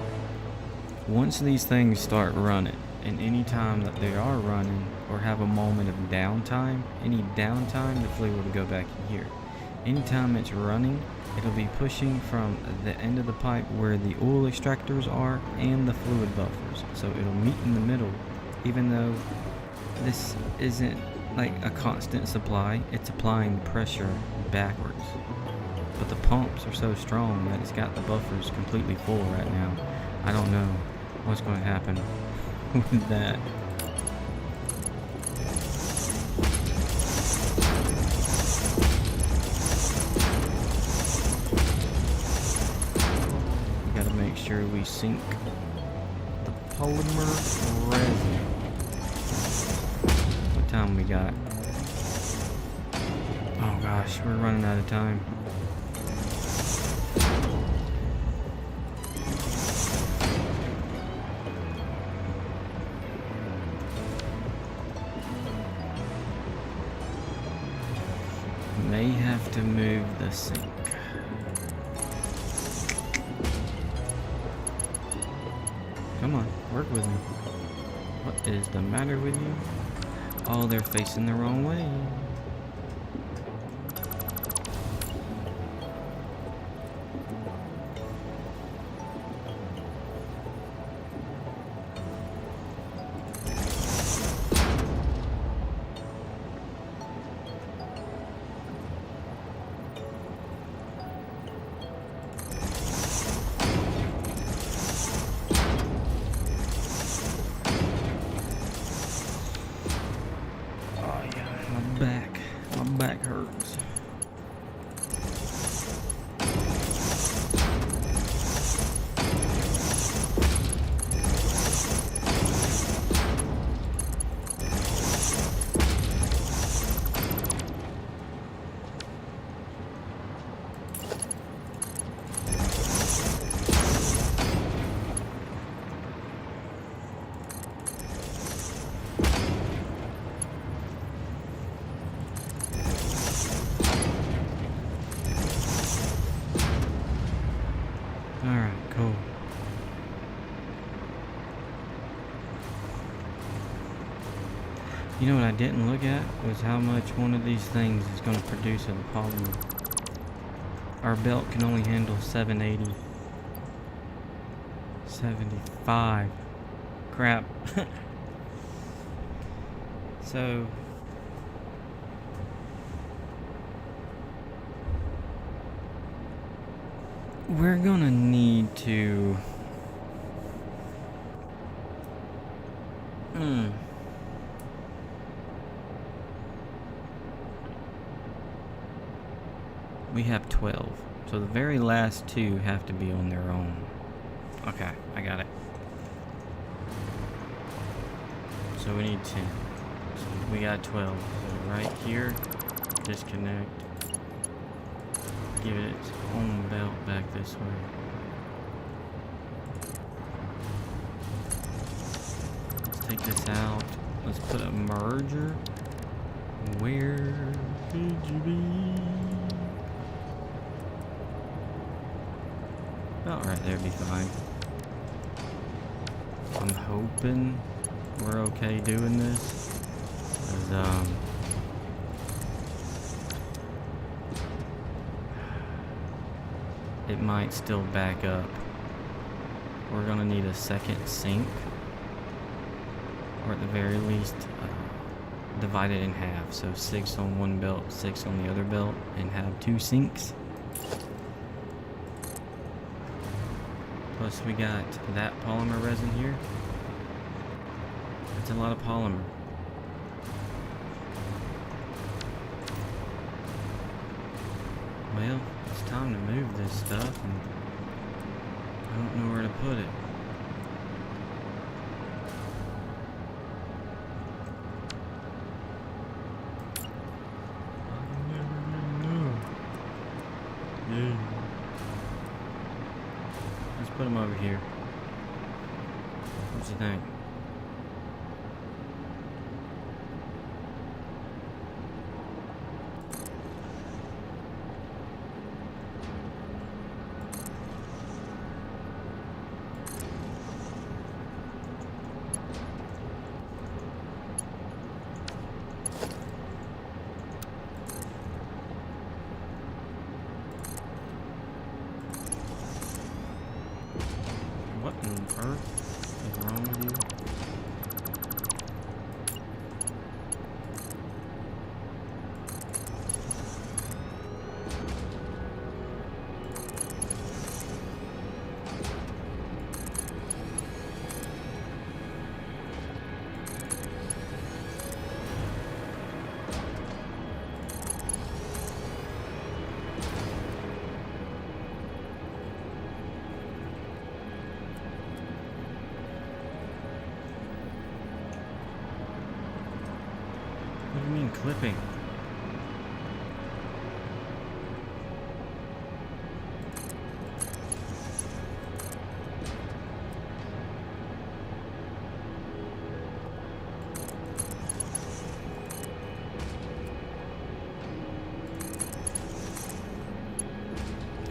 once these things start running, and any time that they are running or have a moment of downtime, the fluid will go back in here. Anytime it's running, it'll be pushing from the end of the pipe where the oil extractors are and the fluid buffers. So it'll meet in the middle, even though this isn't like a constant supply, it's applying pressure backwards. But the pumps are so strong that it's got the buffers completely full right now. I don't know what's going to happen with that. We gotta make sure we sink the polymer resin. What time we got? Oh gosh, we're running out of time. May have to move the sink. Come on, work with me. What is the matter with you? Oh, they're facing the wrong way. My back hurts. Alright, cool. You know what I didn't look at was how much one of these things is going to produce of the polymer. Our belt can only handle 780. 75. Crap. So we're gonna need to we have 12, so the very last two have to be on their own. Okay, I got it. So we need 10. So we got 12. So right here, disconnect. Give it its own belt back this way. Let's take this out. Let's put a merger. Where did you be? About right there, be fine. I'm hoping we're okay doing this. 'Cause, it might still back up. We're gonna need a second sink, or at the very least divide it in half, so 6 on one belt, 6 on the other belt, and have 2 sinks. Plus we got that polymer resin here. That's a lot of polymer. Well, let's time to move this stuff, and I don't know where to put it. I never really know. Yeah. Let's put them over here. What you think? What on earth is wrong with you? What do you mean clipping?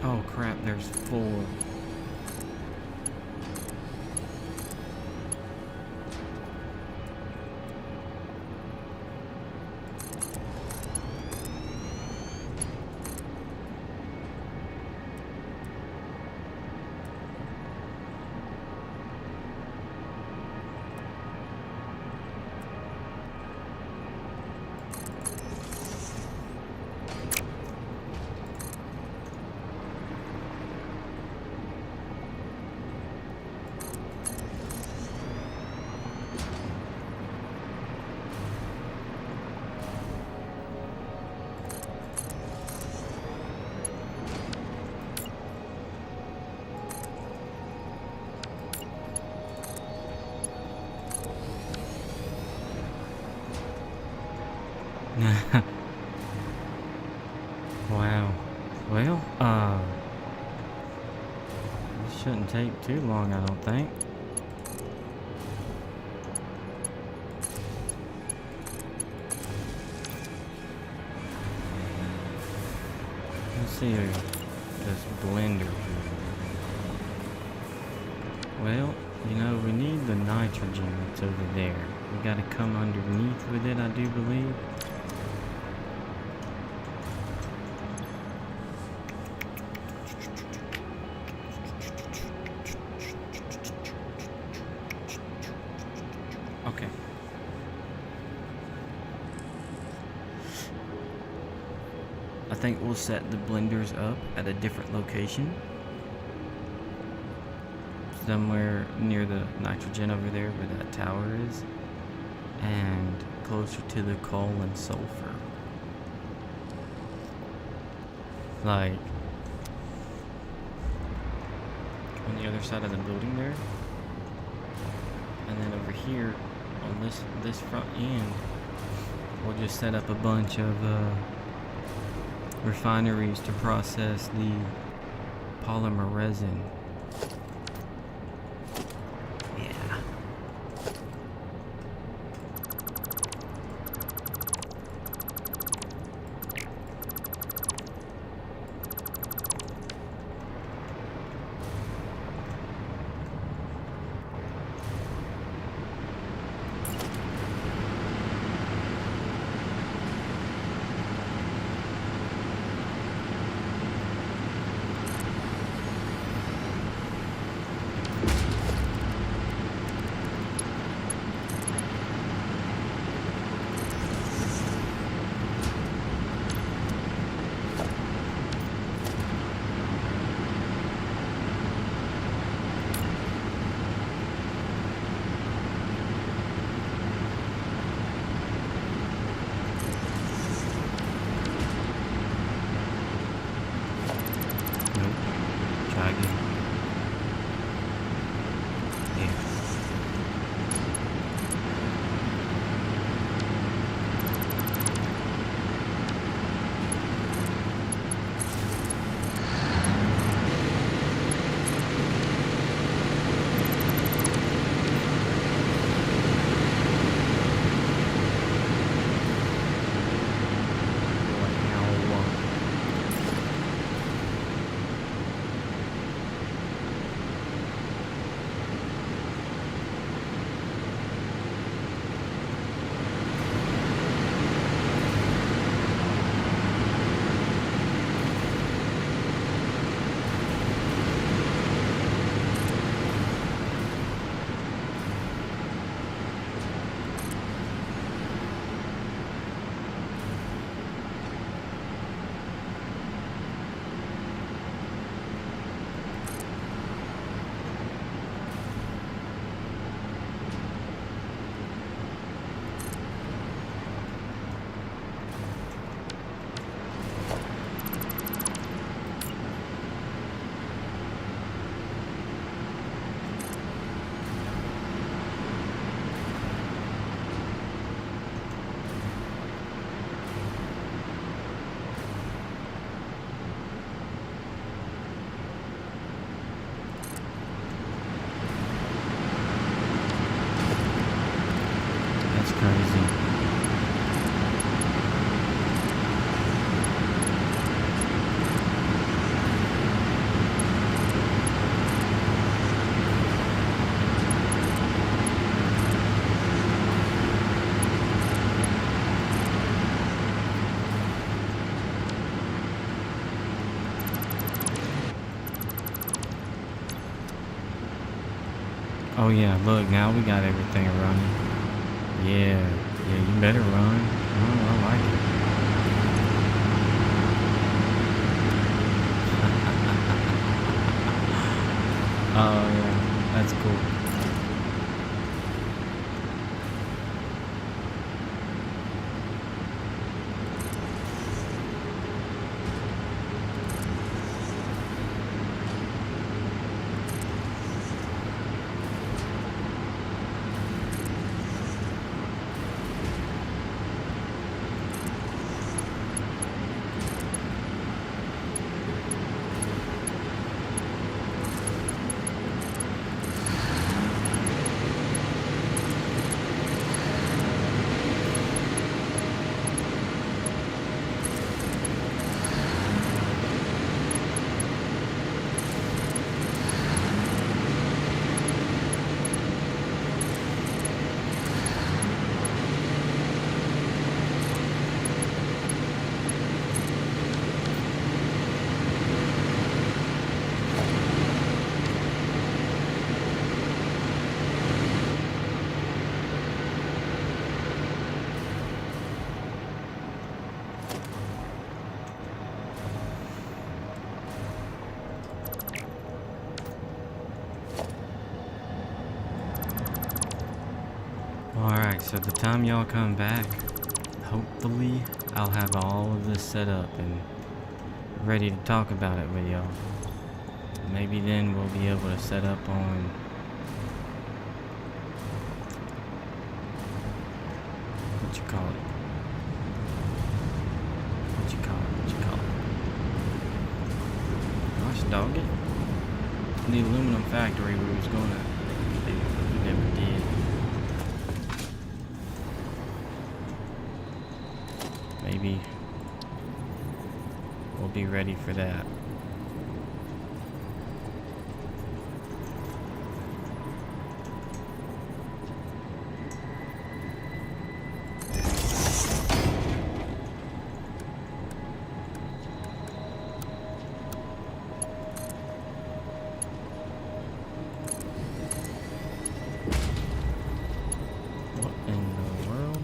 Oh crap, there's 4. Wow. Well, this shouldn't take too long, I don't think. Let's see this blender here. Well, you know, we need the nitrogen that's over there. We gotta come underneath with it, I do believe. Okay. I think we'll set the blenders up at a different location. Somewhere near the nitrogen over there where that tower is. And closer to the coal and sulfur. Like on the other side of the building there. And then over here on this front end, we'll just set up a bunch of refineries to process the polymer resin. Yeah. crazy. Oh yeah, look, now we got everything running. Yeah, you better run. Oh, I like it. Oh yeah, that's cool. Alright, so the time y'all come back, hopefully I'll have all of this set up and ready to talk about it with y'all. Maybe then we'll be able to set up on what you call it. Gosh dog it. The aluminum factory we was gonna do, we never did. Maybe we'll be ready for that. What in the world?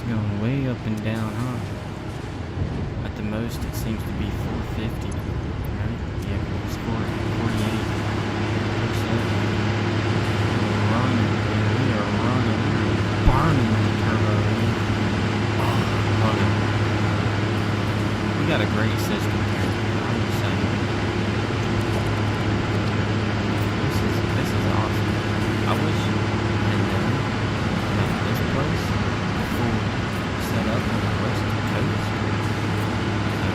Going way up and down, huh? At the most, it seems to be 450, right? Yeah, it's 48. We're running, man. We are running. We're burning the turbo, man. Oh, love it. We got a great system here. I'm just saying. This is awesome. I wish I had done this place before set up on the west coast. So,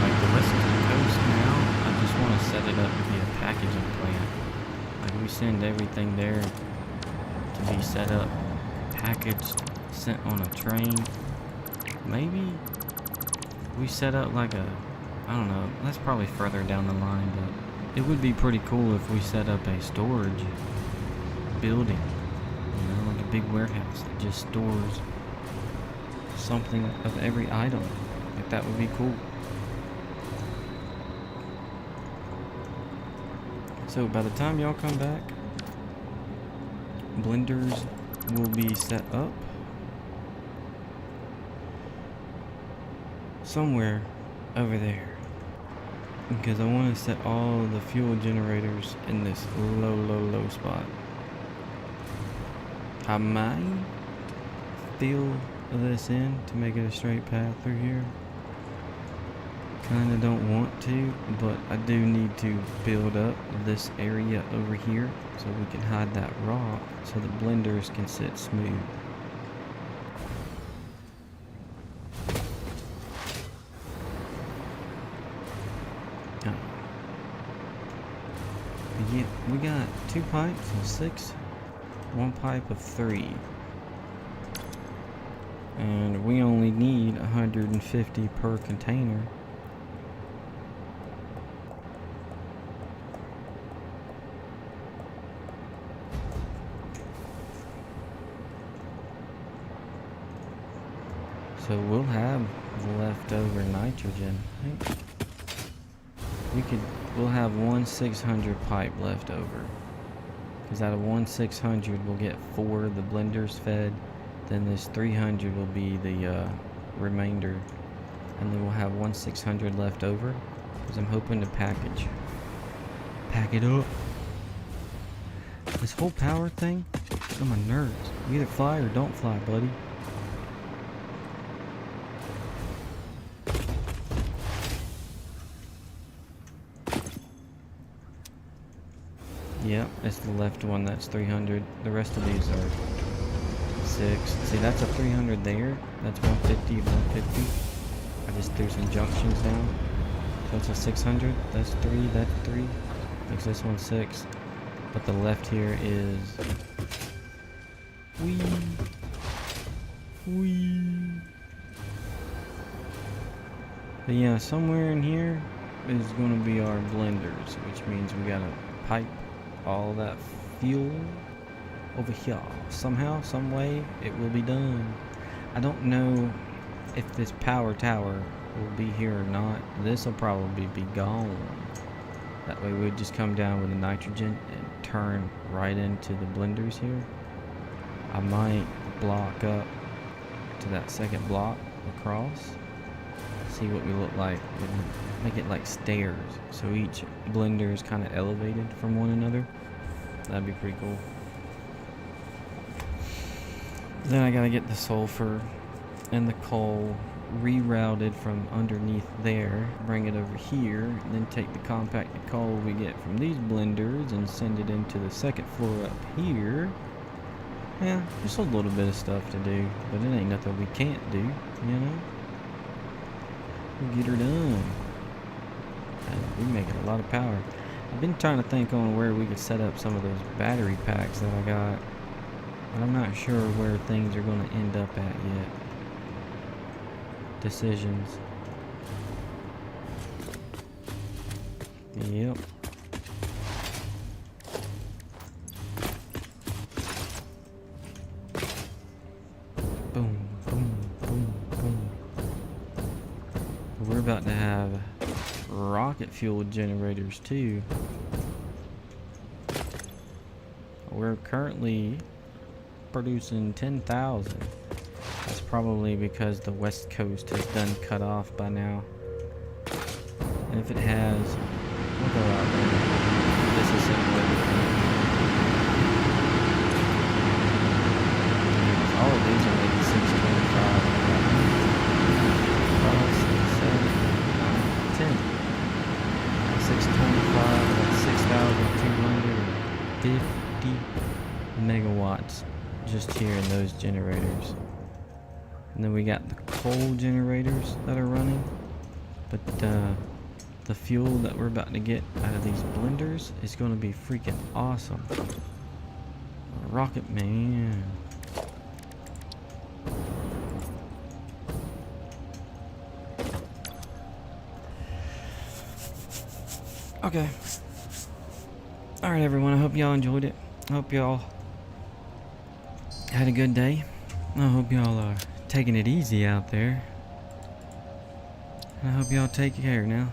like the west coast now, I just want to set it up to be a packaging plant. Like we send everything there to be set up, packaged, sent on a train. Maybe we set up like a, I don't know, that's probably further down the line, but it would be pretty cool if we set up a storage building, you know, like a big warehouse that just stores something of every item. Like that would be cool. So by the time y'all come back, blenders will be set up somewhere over there, because I want to set all the fuel generators in this low spot. I might fill this in to make it a straight path through here. Kinda don't want to, but I do need to build up this area over here so we can hide that rock so the blenders can sit smooth. Yeah, we got 2 pipes of 6, 1 pipe of 3. And we only need 150 per container. So we'll have leftover nitrogen. We'll have 1/600 pipe left over. Because out of 1/600 we'll get 4 of the blenders fed. Then this 300 will be the remainder. And then we'll have 1/600 left over. Because I'm hoping to pack it up. This whole power thing, it's on my nerves. You either fly or don't fly, buddy. Yep, it's the left one, that's 300. The rest of these are 6. See, that's a 300 there. That's 150, 150. I just threw some junctions down. So it's a 600. That's 3, that's 3. Makes this one 6. But the left here is... Whee! But yeah, somewhere in here is going to be our blenders, which means we gotta pipe all that fuel over here. Somehow, some way, it will be done. I don't know if this power tower will be here or not. This will probably be gone. That way we'd just come down with the nitrogen and turn right into the blenders here. I might block up to that second block across. See what we look like. Make it like stairs, so each blender is kind of elevated from one another. That'd be pretty cool. Then I gotta get the sulfur and the coal rerouted from underneath there, bring it over here, then take the compacted coal we get from these blenders and send it into the second floor up here. Yeah, just a little bit of stuff to do, but it ain't nothing we can't do, you know? We'll get her done. And we're making a lot of power. I've been trying to think on where we could set up some of those battery packs that I got, but I'm not sure where things are going to end up at yet. Decisions. Yep. Boom, boom, boom, boom. We're about to have rocket fuel generators too. We're currently producing 10,000. That's probably because the west coast has done cut off by now. And if it has, we'll go out there. This is it. All of these are maybe 625. 5, 6, 7, 9, 10. 625, that's 6,250 megawatts just here in those generators. And then we got the coal generators that are running. But the fuel that we're about to get out of these blenders is going to be freaking awesome. Rocket man. Okay. Alright everyone, I hope y'all enjoyed it. I hope y'all had a good day. I hope y'all are taking it easy out there. I hope y'all take care now.